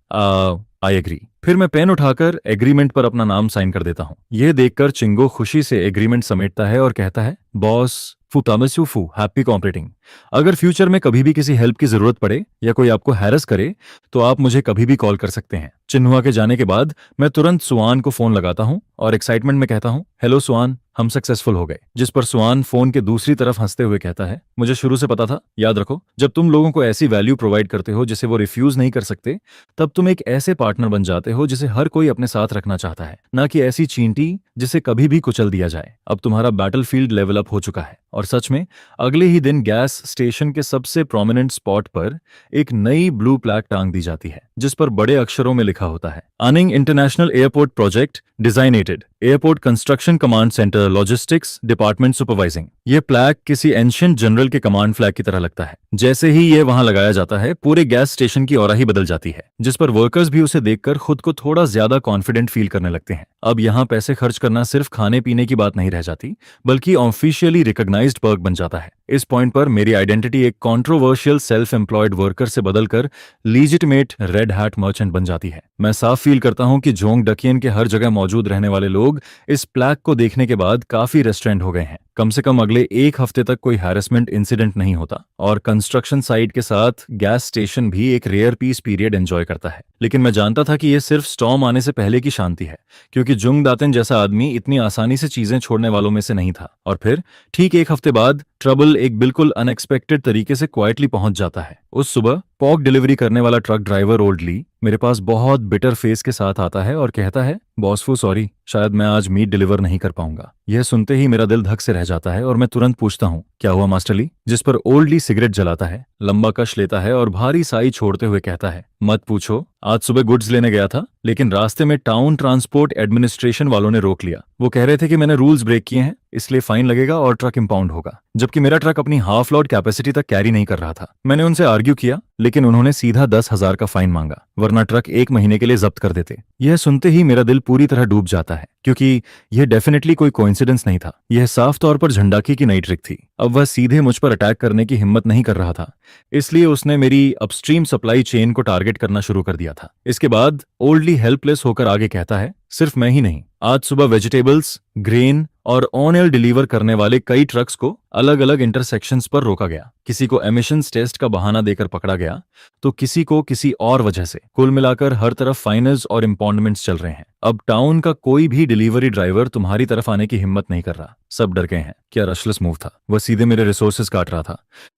आई एग्री। फिर मैं पेन उठाकर एग्रीमेंट पर अपना नाम साइन कर देता हूँ। यह देखकर चिंगो खुशी से एग्रीमेंट समेटता है और कहता है, बॉस फू तामस्यू फू, हैप्पी कॉपरेटिंग। अगर फ्यूचर में कभी भी किसी हेल्प की जरूरत पड़े या कोई आपको हैरस करे तो आप मुझे कभी भी कॉल कर सकते हैं। चिन्हुआ के जाने के बाद मैं तुरंत सुआन को फोन लगाता हूं और एक्साइटमेंट में कहता हूं, हेलो सुआन, हम सक्सेसफुल हो गए। जिस पर सुआन फोन के दूसरी तरफ हंसते हुए कहता है, मुझे शुरू से पता था। याद रखो, जब तुम लोगों को ऐसी वैल्यू प्रोवाइड करते हो जिसे वो रिफ्यूज नहीं कर सकते, तब तुम एक ऐसे पार्टनर बन जाते हो जिसे हर कोई अपने साथ रखना चाहता है, ना कि ऐसी चींटी जिसे कभी भी कुचल दिया जाए। अब तुम्हारा बैटलफील्ड लेवल अप हो चुका है। और सच में अगले ही दिन गैस स्टेशन के सबसे प्रोमिनेंट स्पॉट पर एक नई ब्लू प्लैक टांग दी जाती है, जिस पर बड़े अक्षरों में लिखा होता है, Anning international airport project designated airport construction command centre logistics department supervising. यह प्लैक किसी एंशिएंट जनरल के कमांड फ्लैग की तरह लगता है। जैसे ही यह वहां लगाया जाता है, पूरे गैस स्टेशन की ऑरा ही बदल जाती है, जिस पर वर्कर्स भी उसे देखकर खुद को थोड़ा ज्यादा कॉन्फिडेंट फील करने लगते हैं। अब यहाँ पैसे खर्च करना सिर्फ खाने पीने की बात नहीं रह जाती, बल्कि ऑफिशियली रिकॉग्नाइज्ड पर्क बन जाता है। इस पॉइंट पर मेरी आइडेंटिटी एक कंट्रोवर्शियल सेल्फ एम्प्लॉयड वर्कर से बदलकर लीजिटिमेट रेड हैट मर्चेंट बन जाती है। मैं साफ फील करता हूं कि जोंग डकियन के हर जगह मौजूद रहने वाले लोग इस प्लैक को देखने के बाद काफी रेस्ट्रेंट हो गए हैं। कम से कम अगले एक हफ्ते तक कोई हैरेसमेंट इंसिडेंट नहीं होता और कंस्ट्रक्शन साइट के साथ गैस स्टेशन भी एक रेयर पीस पीरियड एंजॉय करता है। लेकिन मैं जानता था कि यह सिर्फ स्टॉर्म आने से पहले की शांति है, क्योंकि जुंग दातेन जैसा आदमी इतनी आसानी से चीजें छोड़ने वालों में से नहीं था। और फिर ठीक एक हफ्ते बाद ट्रबल एक बिल्कुल अनएक्सपेक्टेड तरीके से क्वाइटली पहुंच जाता है। उस सुबह पॉक डिलीवरी करने वाला ट्रक ड्राइवर ओल्ड ली मेरे पास बहुत बिटर फेस के साथ आता है और कहता है, बॉस फू सॉरी, शायद मैं आज मीट डिलीवर नहीं कर पाऊंगा। यह सुनते ही मेरा दिल धक से रह जाता है और मैं तुरंत पूछता हूँ, क्या हुआ मास्टर ली? जिस पर ओल्ड ली सिगरेट जलाता है, लंबा कश लेता है और भारी साई छोड़ते हुए कहता है, मत पूछो, आज सुबह गुड्स लेने गया था, लेकिन रास्ते में टाउन ट्रांसपोर्ट एडमिनिस्ट्रेशन वालों ने रोक लिया। वो कह रहे थे कि मैंने रूल्स ब्रेक किए हैं, इसलिए फाइन लगेगा और ट्रक इंपाउंड होगा, जबकि मेरा ट्रक अपनी हाफ लोड कैपेसिटी तक कैरी नहीं कर रहा था। मैंने उनसे आर्ग्यू किया, लेकिन उन्होंने सीधा 10,000 का फाइन मांगा, वरना ट्रक 1 महीने के लिए जब्त कर देते। यह सुनते ही मेरा दिल पूरी तरह डूब जाता है, क्योंकि यह डेफिनेटली कोई कोइंसिडेंस नहीं था। यह साफ तौर पर झंडाकी की नई ट्रिक थी। अब वह सीधे मुझ पर अटैक करने की हिम्मत नहीं कर रहा था, इसलिए उसने मेरी अपस्ट्रीम सप्लाई चेन को टारगेट करना शुरू कर दिया था। इसके बाद ओल्डली हेल्पलेस होकर आगे कहता है, सिर्फ मैं ही नहीं, आज सुबह वेजिटेबल्स, ग्रेन और ऑन एयर डिलीवर करने वाले कई ट्रक्स को अलग अलग इंटरसेक्शंस पर रोका गया। किसी को एमिशंस टेस्ट का बहाना देकर पकड़ा गया, तो किसी को किसी और वजह से। कुल मिलाकर हर तरफ फाइनल्स और इंपॉन्डमेंट्स चल रहे हैं। अब टाउन का कोई भी डिलीवरी ड्राइवर तुम्हारी तरफ आने की हिम्मत नहीं कर रहा। सब डर गए हैं। क्या रशलेस मूव था। वह सीधे मेरे रिसोर्सेज काट रहा था,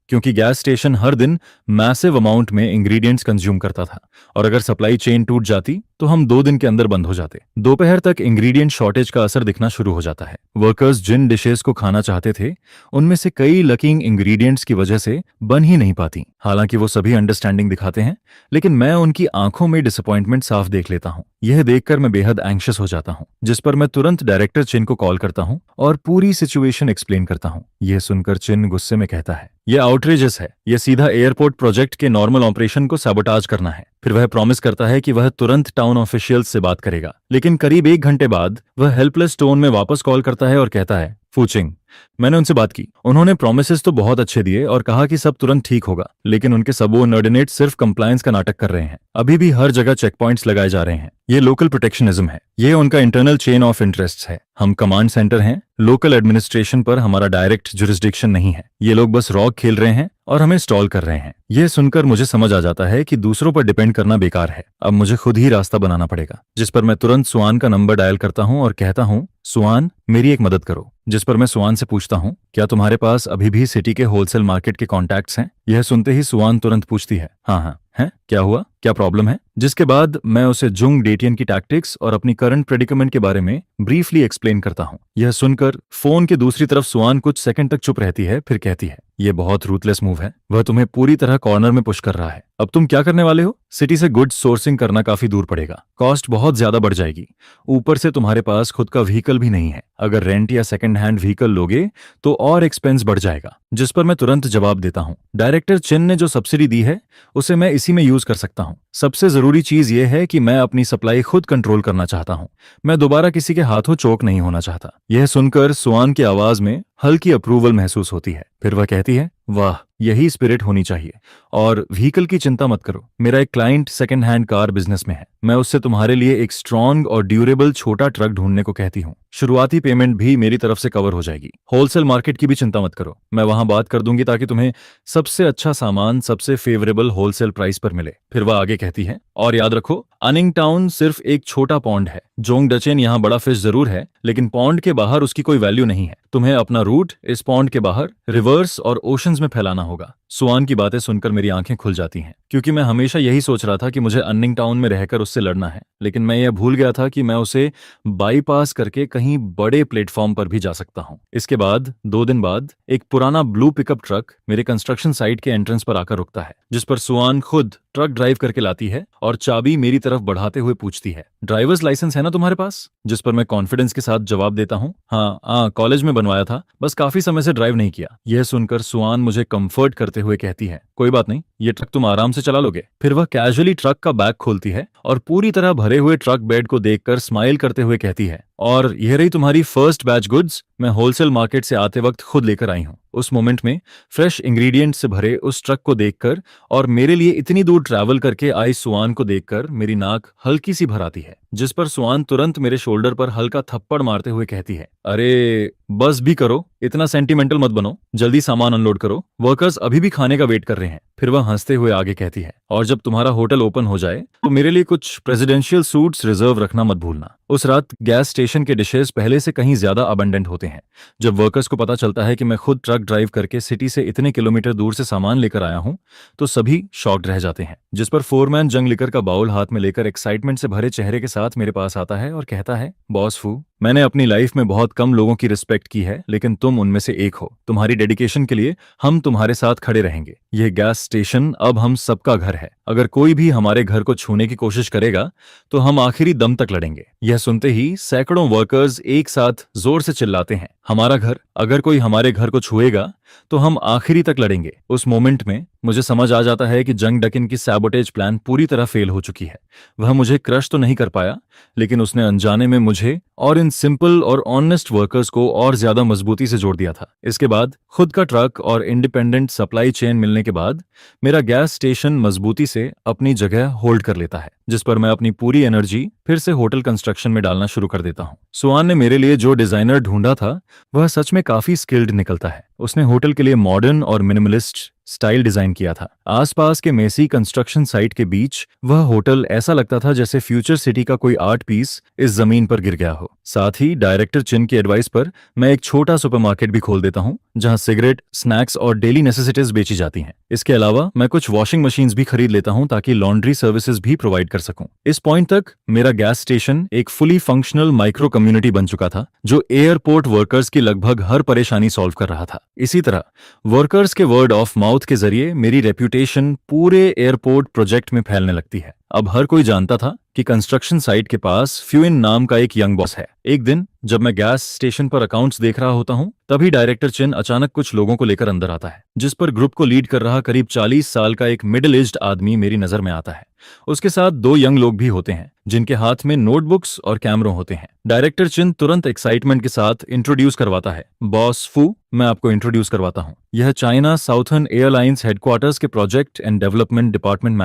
क्योंकि गैस स्टेशन हर दिन मैसिव अमाउंट में इंग्रेडिएंट्स कंज्यूम करता था, और अगर सप्लाई चेन टूट जाती तो हम 2 दिन के अंदर बंद हो जाते। दोपहर तक इंग्रेडिएंट शॉर्टेज का असर दिखना शुरू हो जाता है। वर्कर्स जिन डिशेस को खाना चाहते थे, उनमें से कई लकिंग इंग्रेडिएंट्स की वजह से बन ही नहीं पाती। हालांकि वो सभी अंडरस्टैंडिंग दिखाते हैं, लेकिन मैं उनकी आंखों में डिसअपॉइंटमेंट साफ देख लेता हूं। यह देखकर मैं बेहद एंग्शियस हो जाता हूं, जिस पर मैं तुरंत डायरेक्टर चिन को कॉल करता हूं और पूरी सिचुएशन एक्सप्लेन करता हूं। यह सुनकर चिन गुस्से में कहता है, यह आउटरेजस है। यह सीधा एयरपोर्ट प्रोजेक्ट के नॉर्मल ऑपरेशन को सैबोटाज करना है। फिर वह प्रॉमिस करता है कि वह तुरंत टाउन ऑफिशियल्स से बात करेगा, लेकिन करीब 1 घंटे बाद वह हेल्पलेस टोन में वापस कॉल करता है और कहता है, फूचिंग, मैंने उनसे बात की। उन्होंने प्रोमिसेस तो बहुत अच्छे दिए और कहा कि सब तुरंत ठीक होगा, लेकिन उनके सबऑर्डिनेट सिर्फ कंप्लायंस का नाटक कर रहे हैं। अभी भी हर जगह चेक पॉइंट्स लगाए जा रहे हैं। ये लोकल प्रोटेक्शनिज्म है। ये उनका इंटरनल चेन ऑफ इंटरेस्ट्स है। हम कमांड सेंटर हैं, लोकल एडमिनिस्ट्रेशन पर हमारा डायरेक्ट जुरिस्डिक्शन नहीं है। ये लोग बस रॉक खेल रहे हैं और हमें स्टॉल कर रहे हैं। यह सुनकर मुझे समझ आ जाता है कि दूसरों पर डिपेंड करना बेकार है। अब मुझे खुद ही रास्ता बनाना पड़ेगा, जिस पर मैं तुरंत सुआन का नंबर डायल करता हूं और कहता हूं, सुआन, मेरी एक मदद करो। जिस पर मैं सुआन से पूछता हूं, क्या तुम्हारे पास अभी भी सिटी के होलसेल मार्केट के कॉन्टैक्ट्स हैं? यह सुनते ही सुआन तुरंत पूछती है, हाँ हाँ है, क्या हुआ, क्या प्रॉब्लम है? जिसके बाद मैं उसे जुंग डेटियन की टैक्टिक्स और अपनी करंट प्रेडिकमेंट के बारे में ब्रीफली एक्सप्लेन करता हूं। यह सुनकर फोन के दूसरी तरफ सुआन कुछ सेकंड तक चुप रहती है, फिर कहती है, यह बहुत रूथलेस मूव है। वह तुम्हें पूरी तरह कॉर्नर में पुश कर रहा है। अब तुम क्या करने वाले हो? सिटी से गुड्स सोर्सिंग करना काफी दूर पड़ेगा, कॉस्ट बहुत ज्यादा बढ़ जाएगी। ऊपर से तुम्हारे पास खुद का व्हीकल भी नहीं है। अगर रेंट या सेकंड हैंड व्हीकल लोगे तो और एक्सपेंस बढ़ जाएगा। जिस पर मैं तुरंत जवाब देता हूं, डायरेक्टर चिन ने जो सब्सिडी दी है उसे मैं इसी में यूज कर सकता हूं। सबसे जरूरी चीज यह है कि मैं अपनी सप्लाई खुद कंट्रोल करना चाहता हूं। मैं दोबारा किसी के हाथों चोक नहीं होना चाहता। यह सुनकर सुआन की आवाज में हल्की अप्रूवल महसूस होती है। फिर वह कहती है, वाह, यही स्पिरिट होनी चाहिए। और व्हीकल की चिंता मत करो, मेरा एक client second hand car business में है। मैं उससे तुम्हारे लिए एक स्ट्रॉन्ग और ड्यूरेबल छोटा ट्रक ढूंढने को कहती हूँ। शुरुआती पेमेंट भी मेरी तरफ से कवर हो जाएगी। होलसेल मार्केट की भी चिंता मत करो, मैं वहां बात कर दूंगी ताकि तुम्हें सबसे अच्छा सामान सबसे फेवरेबल होलसेल प्राइस पर मिले। फिर वह आगे कहती है, और याद रखो, अनिंग टाउन सिर्फ एक छोटा पॉन्ड है। जोंग डचेन यहाँ बड़ा फिश जरूर है, लेकिन पॉन्ड के बाहर उसकी कोई वैल्यू नहीं है। तुम्हें अपना रूट इस पॉन्ड के बाहर, रिवर्स और ओशंस में फैलाना होगा। सुआन की बातें सुनकर मेरी आंखें खुल जाती हैं, क्योंकि मैं हमेशा यही सोच रहा था कि मुझे अन्निंग टाउन में रहकर उससे लड़ना है, लेकिन मैं यह भूल गया था कि मैं उसे बाईपास करके कहीं बड़े प्लेटफॉर्म पर भी जा सकता हूं। इसके बाद 2 दिन बाद एक पुराना ब्लू पिकअप ट्रक मेरे कंस्ट्रक्शन साइट के एंट्रेंस पर आकर रुकता है, जिस पर सुआन खुद ट्रक ड्राइव करके लाती है और चाबी मेरी तरफ बढ़ाते हुए पूछती है, ड्राइवर्स लाइसेंस है ना तुम्हारे पास? जिस पर मैं कॉन्फिडेंस के साथ जवाब देता हूँ, हाँ, कॉलेज में बनवाया था, बस काफी समय से ड्राइव नहीं किया। यह सुनकर सुआन मुझे कंफर्ट करते हुए कहती है, कोई बात नहीं, ये ट्रक तुम आराम से चला लोगे। फिर वह कैजुअली ट्रक का बैग खोलती है और पूरी तरह भरे हुए ट्रक बेड को देखकर स्माइल करते हुए कहती है, और यह रही तुम्हारी फर्स्ट बैच गुड्स, मैं होलसेल मार्केट से आते वक्त खुद लेकर आई हूँ। उस मोमेंट में फ्रेश इंग्रेडिएंट से भरे उस ट्रक को देखकर और मेरे लिए इतनी दूर ट्रैवल करके आई सुआन को देखकर मेरी नाक हल्की सी भर आती है। जिस पर सुआन तुरंत मेरे शोल्डर पर हल्का थप्पड़ मारते हुए कहती है, अरे बस भी करो, इतना सेंटिमेंटल मत बनो, जल्दी सामान अनलोड करो, वर्कर्स अभी भी खाने का वेट कर रहे हैं। फिर वह हंसते हुए आगे कहती है, और जब तुम्हारा होटल ओपन हो जाए तो मेरे लिए कुछ प्रेसिडेंशियल सूट्स रिजर्व रखना मत भूलना। उस रात गैस स्टेशन के डिशेस पहले से कहीं ज्यादा अबंडेंट होते हैं। जब वर्कर्स को पता चलता है कि मैं खुद ट्रक ड्राइव करके सिटी से इतने किलोमीटर दूर से सामान लेकर आया हूं, तो सभी शॉक्ड रह जाते हैं। जिस पर फोरमैन जंग लिकर का बाउल हाथ में लेकर एक्साइटमेंट से भरे चेहरे के साथ मेरे पास आता है और कहता है, बॉस फू, मैंने अपनी लाइफ में बहुत कम लोगों की रिस्पेक्ट की है, लेकिन तुम उनमें से एक हो। तुम्हारी डेडिकेशन के लिए हम तुम्हारे साथ खड़े रहेंगे। यह गैस स्टेशन अब हम सबका घर है। अगर कोई भी हमारे घर को छूने की कोशिश करेगा तो हम आखिरी दम तक लड़ेंगे। यह सुनते ही सैकड़ों वर्कर्स एक साथ जोर से चिल्लाते हैं, हमारा घर, अगर कोई हमारे घर को छुएगा तो हम आखिरी तक लड़ेंगे। उस मोमेंट में मुझे समझ आ जाता है कि जंग डकिन की सैबोटेज प्लान पूरी तरह फेल हो चुकी है। वह मुझे क्रश तो नहीं कर पाया, लेकिन उसने अनजाने में मुझे और इन सिंपल और ऑनेस्ट वर्कर्स को और ज्यादा मजबूती से जोड़ दिया था। इसके बाद खुद का ट्रक और इंडिपेंडेंट सप्लाई चेन मिलने के बाद मेरा गैस स्टेशन मजबूती से अपनी जगह होल्ड कर लेता है, जिस पर मैं अपनी पूरी एनर्जी फिर से होटल कंस्ट्रक्शन में डालना शुरू कर देता हूँ। सुआन ने मेरे लिए जो डिजाइनर ढूंढा था वह सच में काफी स्किल्ड निकलता है। उसने होटल के लिए मॉडर्न और मिनिमलिस्ट स्टाइल डिजाइन किया था। आसपास के मेसी कंस्ट्रक्शन साइट के बीच वह होटल ऐसा लगता था जैसे फ्यूचर सिटी का कोई आर्ट पीस इस जमीन पर गिर गया हो। साथ ही डायरेक्टर चिन की एडवाइस पर मैं एक छोटा सुपरमार्केट भी खोल देता हूं, जहां सिगरेट, स्नैक्स और डेली नेसेसिटीज बेची जाती हैं। इसके अलावा मैं कुछ वॉशिंग मशीन्स भी खरीद लेता हूं ताकि लॉन्ड्री सर्विसेज भी प्रोवाइड कर सकूं। इस पॉइंट तक मेरा गैस स्टेशन एक फुली फंक्शनल माइक्रो कम्युनिटी बन चुका था, जो एयरपोर्ट वर्कर्स की लगभग हर परेशानी सॉल्व कर रहा था। इसी तरह वर्कर्स के वर्ड ऑफ माउथ के जरिए मेरी रेप्यूटेशन पूरे एयरपोर्ट प्रोजेक्ट में फैलने लगती है। अब हर कोई जानता था कि कंस्ट्रक्शन साइट के पास फ्यूइन नाम का एक यंग बॉस है। एक दिन जब मैं गैस स्टेशन पर अकाउंट्स देख रहा होता हूं, तभी डायरेक्टर चिन अचानक कुछ लोगों को लेकर अंदर आता है, जिस पर ग्रुप को लीड कर रहा करीब 40 साल का एक मिडिल एज्ड आदमी मेरी नजर में आता है। उसके साथ 2 यंग लोग भी होते हैं, जिनके हाथ में नोटबुक्स और कैमरों होते हैं। डायरेक्टर चिन तुरंत एक्साइटमेंट के साथ इंट्रोड्यूस करवाता है, बॉस फू, मैं आपको इंट्रोड्यूस करवाता हूं। यह चाइना साउथर्न एयरलाइंस हेडक्वार्टर्स के project and development department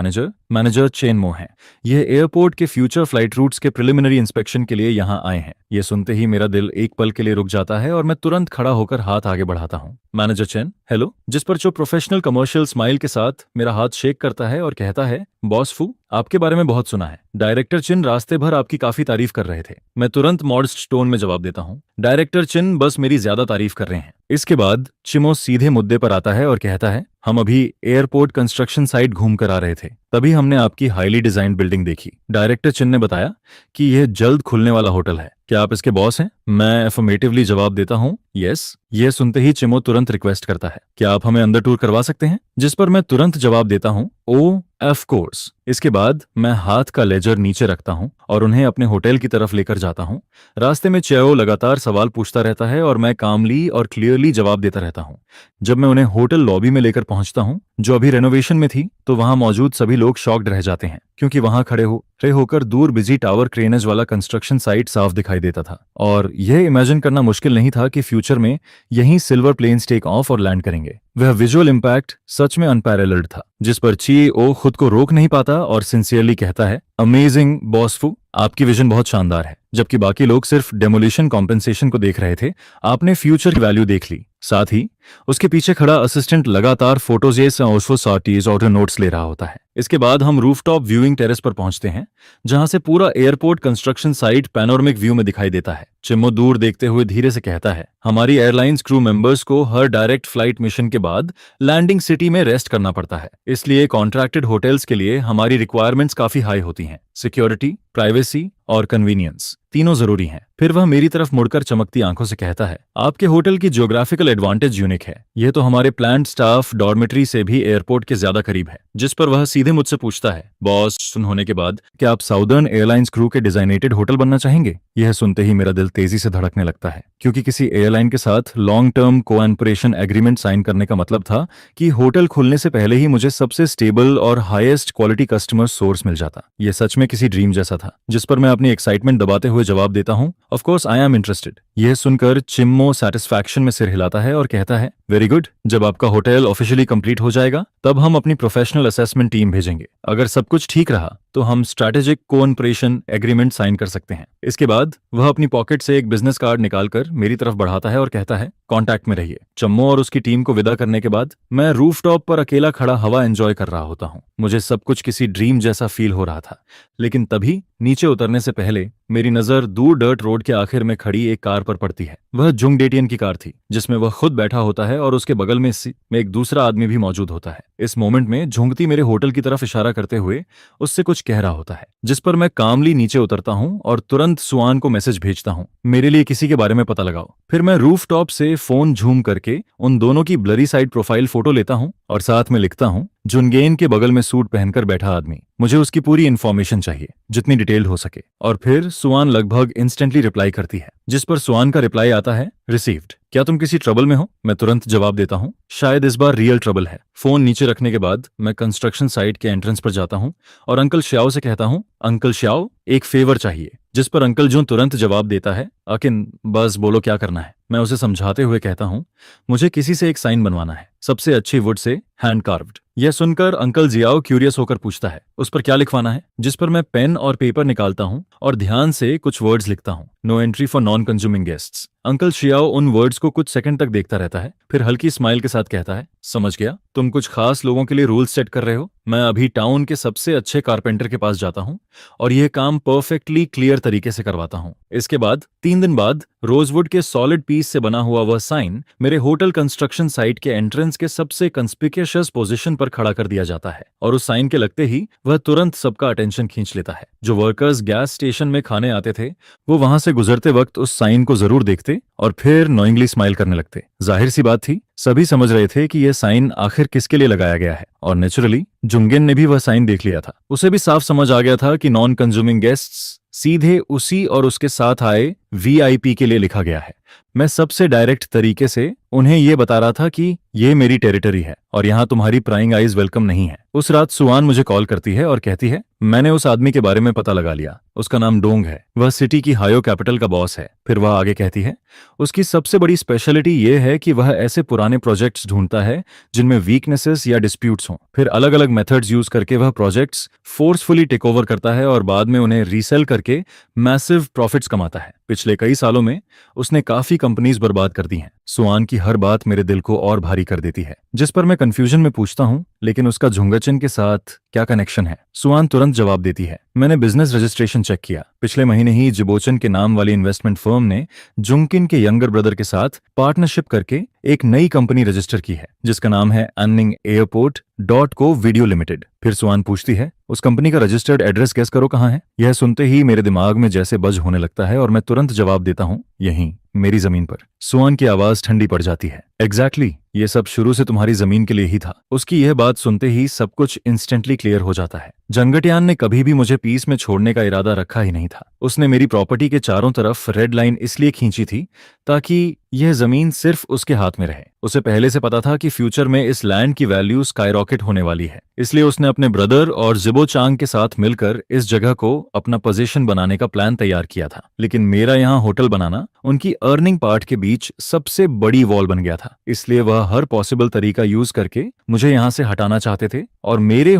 manager chain मो हैं। यह एयरपोर्ट के फ्यूचर फ्लाइट रूट्स के प्रिलिमिनरी इंस्पेक्शन के लिए यहां आए हैं। यह सुनते ही मेरा दिल एक पल के लिए रुक जाता है और मैं तुरंत खड़ा होकर हाथ आगे बढ़ाता हूं। मैनेजर चेन, हेलो, जिस पर जो प्रोफेशनल कमर्शियल स्माइल के साथ मेरा हाथ शेक करता है और कहता है, बॉस फू, आपके बारे में बहुत सुना है। डायरेक्टर चिन रास्ते भर आपकी काफी तारीफ कर रहे थे। मैं तुरंत मॉडस्ट टोन में जवाब देता हूं, डायरेक्टर चिन बस मेरी ज्यादा तारीफ कर रहे हैं। इसके बाद चिमो सीधे मुद्दे पर आता है और कहता है, हम अभी एयरपोर्ट कंस्ट्रक्शन साइट घूम कर आ रहे थे, तभी हमने आपकी हाईली डिजाइंड बिल्डिंग देखी। डायरेक्टर चिन ने बताया कि यह जल्द खुलने वाला होटल है, क्या आप इसके बॉस हैं? मैं एफर्मेटिवली जवाब देता हूँ, यस। यह सुनते ही चिमो तुरंत रिक्वेस्ट करता है, क्या आप हमें अंदर टूर करवा सकते हैं? जिस पर मैं तुरंत जवाब देता हूँ, ओ ऑफ कोर्स। इसके बाद मैं हाथ का लेजर नीचे रखता हूं और उन्हें अपने होटल की तरफ लेकर जाता हूं। रास्ते में चेओ लगातार सवाल पूछता रहता है और मैं कामली और क्लियरली जवाब देता रहता हूं। जब मैं उन्हें होटल लॉबी में लेकर पहुंचता हूं, जो अभी रेनोवेशन में थी, तो वहां मौजूद सभी लोग शॉक्ड रह जाते हैं, क्योंकि वहां खड़े होकर दूर बिजी टावर क्रेनेज वाला कंस्ट्रक्शन साइट साफ दिखाई देता था। और यह इमेजिन करना मुश्किल नहीं था कि फ्यूचर में यहीं सिल्वर प्लेन्स टेक ऑफ और लैंड करेंगे। वह विजुअल इंपैक्ट सच में अनपैरेलल्ड था, जिस पर CEO खुद को रोक नहीं पाता और सिंसियरली कहता है, अमेजिंग बॉस फू, आपकी विजन बहुत शानदार है। जबकि बाकी लोग सिर्फ डेमोलिशन कॉम्पेंसेशन को देख रहे थे, आपने फ्यूचर की वैल्यू देख ली। साथ ही उसके पीछे खड़ा असिस्टेंट लगातार फोटोजेस और नोट्स ले रहा होता है। इसके बाद हम रूफटॉप व्यूइंग टेरेस पर पहुंचते हैं, जहां से पूरा airport construction site panoramic view में दिखाई देता है। चिम्मो दूर देखते हुए धीरे से कहता है, हमारी एयरलाइंस क्रू मेंबर्स को हर डायरेक्ट फ्लाइट मिशन के बाद लैंडिंग सिटी में रेस्ट करना पड़ता है, इसलिए कॉन्ट्रैक्टेड होटल्स के लिए हमारी रिक्वायरमेंट्स काफी हाई होती हैं। सिक्योरिटी, प्राइवेसी और कन्वीनियंस तीनों जरूरी हैं। फिर वह मेरी तरफ मुड़कर चमकती आंखों से कहता है, आपके होटल की ज्योग्राफिकल एडवांटेज यूनिक है। यह तो हमारे प्लांट स्टाफ डॉर्मेट्री से भी एयरपोर्ट के ज्यादा करीब है। जिस पर वह सीधे मुझसे पूछता है, बॉस सुन होने के बाद क्या आप साउदर्न एयरलाइंस क्रू के डिजाइनेटेड होटल बनना चाहेंगे? यह सुनते ही मेरा दिल तेजी से धड़कने लगता है, क्योंकि किसी एयरलाइन के साथ long term cooperation agreement sign करने का मतलब था कि होटल खुलने से पहले ही मुझे सबसे स्टेबल और हाईएस्ट क्वालिटी कस्टमर सोर्स मिल जाता। यह सच में किसी ड्रीम जैसा था। जिस पर मैं अपनी एक्साइटमेंट दबाते हुए जवाब देता हूं, of course I am interested. यह सुनकर चिम्मो सेटिस्फैक्शन में सिर हिलाता है और कहता है, वेरी गुड, जब आपका होटल ऑफिशियली कंप्लीट हो जाएगा तब हम अपनी प्रोफेशनल असेसमेंट टीम भेजेंगे। अगर सब कुछ ठीक रहा तो हम स्ट्रैटेजिक कोऑपरेशन एग्रीमेंट साइन कर सकते हैं। इसके बाद वह अपनी पॉकेट से एक बिजनेस कार्ड निकालकर मेरी तरफ बढ़ाता है और कहता है, कांटेक्ट में रहिए। चम्मो और उसकी टीम को विदा करने के बाद मैं रूफटॉप पर अकेला खड़ा हवा एंजॉय कर रहा होता हूँ। मुझे सब कुछ किसी ड्रीम जैसा फील हो रहा था, लेकिन तभी नीचे उतरने से पहले मेरी नजर दूर डर्ट रोड के आखिर में खड़ी एक कार पर पड़ती है। वह जुंगडेटियन की कार थी, जिसमें वह खुद बैठा होता है और उसके बगल में एक दूसरा आदमी भी मौजूद होता है। इस मोमेंट में झुंगती मेरे होटल की तरफ इशारा करते हुए उससे कुछ कह रहा होता है, जिस पर मैं कामली नीचे उतरता हूं और तुरंत सुआन को मैसेज भेजता हूं, मेरे लिए किसी के बारे में पता लगाओ। फिर मैं रूफटॉप से फोन झूम करके उन दोनों की ब्लरी साइड प्रोफाइल फोटो लेता हूं और साथ में लिखता हूं, जुनगेन के बगल में सूट पहनकर बैठा आदमी। मुझे उसकी पूरी इन्फॉर्मेशन चाहिए, जितनी डिटेल्ड हो सके। और फिर सुआन लगभग इंस्टेंटली रिप्लाई करती है, जिस पर सुआन का रिप्लाई आता है, रिसीव्ड। क्या तुम किसी ट्रबल में हो? मैं तुरंत जवाब देता हूँ, शायद इस बार रियल ट्रबल है। फोन नीचे रखने के बाद मैं कंस्ट्रक्शन साइट के एंट्रेंस पर जाता हूँ और अंकल श्याओ से कहता हूँ, अंकल श्याओ, एक फेवर चाहिए। जिस पर अंकल जो तुरंत जवाब देता है, अकिन बस बोलो क्या करना है। मैं उसे समझाते हुए कहता हूँ, मुझे किसी से एक साइन बनवाना है, सबसे अच्छी वुड से, हैंड कार्व्ड। यह सुनकर अंकल जियाओ क्यूरियस होकर पूछता है, उस पर क्या लिखवाना है? जिस पर मैं पेन और पेपर निकालता हूँ और ध्यान से कुछ वर्ड्स लिखता हूँ, no entry for non consuming guests. Uncle Xiao उन वर्ड्स को कुछ सेकंड तक देखता रहता है, फिर हल्की स्माइल के साथ कहता है, समझ गया, तुम कुछ खास लोगों के लिए रूल्स सेट कर रहे हो। मैं अभी टाउन के सबसे अच्छे कारपेंटर के पास जाता हूँ और यह काम परफेक्टली क्लियर तरीके से करवाता हूँ। इसके बाद 3 दिन बाद रोजवुड के सॉलिड पीस से बना हुआ वह साइन मेरे होटल कंस्ट्रक्शन साइट के एंट्रेंस के सबसे कंस्पिशियस पोजीशन पर खड़ा कर दिया जाता है और उस साइन के लगते ही वह तुरंत सबका अटेंशन खींच लेता है। जो वर्कर्स गैस स्टेशन में खाने आते थे वो वहां से गुजरते वक्त उस साइन को जरूर देखते और फिर नोइंगली स्माइल करने लगते। जाहिर सी बात थी, सभी समझ रहे थे कि यह साइन आखिर किसके लिए लगाया गया है और नेचुरली जुंगेन ने भी वह साइन देख लिया था। उसे भी साफ समझ आ गया था कि नॉन कंज्यूमिंग गेस्ट्स सीधे उसी और उसके साथ आए वीआईपी के लिए लिखा गया है। मैं सबसे डायरेक्ट तरीके से उन्हें यह बता रहा था कि ये मेरी टेरिटरी है और यहाँ तुम्हारी प्राइंग आइज वेलकम नहीं है। उस रात सुआन मुझे कॉल करती है और कहती है, मैंने उस आदमी के बारे में पता लगा लिया, उसका नाम डोंग है, वह सिटी की हायो कैपिटल का बॉस है। फिर वह आगे कहती है, उसकी सबसे बड़ी स्पेशलिटी यह है कि वह ऐसे पुराने प्रोजेक्ट्स ढूंढता है जिनमें वीकनेसेस या डिस्प्यूट्स हों। फिर अलग अलग मेथड्स यूज करके वह प्रोजेक्ट्स फोर्सफुली टेक ओवर करता है और बाद में उन्हें रीसेल करके मैसिव प्रॉफिट्स कमाता है। पिछले कई सालों में उसने काफी कंपनीज बर्बाद कर दी हैं। सुआन की हर बात मेरे दिल को और भारी कर देती है, जिस पर मैं कंफ्यूजन में पूछता हूँ, लेकिन उसका झुंगचन के साथ क्या कनेक्शन है? सुआन तुरंत जवाब देती है, मैंने बिजनेस रजिस्ट्रेशन चेक किया। पिछले महीने ही जिबोचन के नाम वाली इन्वेस्टमेंट फर्म ने जुंगकिन के यंगर ब्रदर के साथ पार्टनरशिप करके एक नई कंपनी रजिस्टर की है, जिसका नाम है Anning airport dot co video limited. फिर सुआन पूछती है, उस कंपनी का रजिस्टर्ड एड्रेस गेस करो कहाँ है? यह सुनते ही मेरे दिमाग में जैसे बज होने लगता है और मैं तुरंत जवाब देता हूँ, यहीं मेरी जमीन पर। सुआन की आवाज ठंडी पड़ जाती है, एग्जैक्टली, ये सब शुरू से तुम्हारी जमीन के लिए ही था। उसकी यह बात सुनते ही सब कुछ इंस्टेंटली क्लियर हो जाता है। जंगटियान ने कभी भी मुझे पीस में छोड़ने का इरादा रखा ही नहीं था। उसने मेरी प्रॉपर्टी के चारों तरफ रेड लाइन इसलिए खींची थी ताकि यह जमीन सिर्फ उसके हाथ में रहे। उसे पहले से पता था कि फ्यूचर में इस लैंड की वैल्यू स्काईरॉकेट होने वाली है, इसलिए उसने अपने ब्रदर और जिबो चांग के साथ मिलकर इस जगह को अपना पोजीशन बनाने का प्लान तैयार किया था। लेकिन मेरा यहाँ होटल बनाना उनकी अर्निंग पार्ट के बीच सबसे बड़ी वॉल बन गया था, इसलिए वह हर पॉसिबल तरीका यूज करके मुझे यहाँ से हटाना चाहते थे और मेरे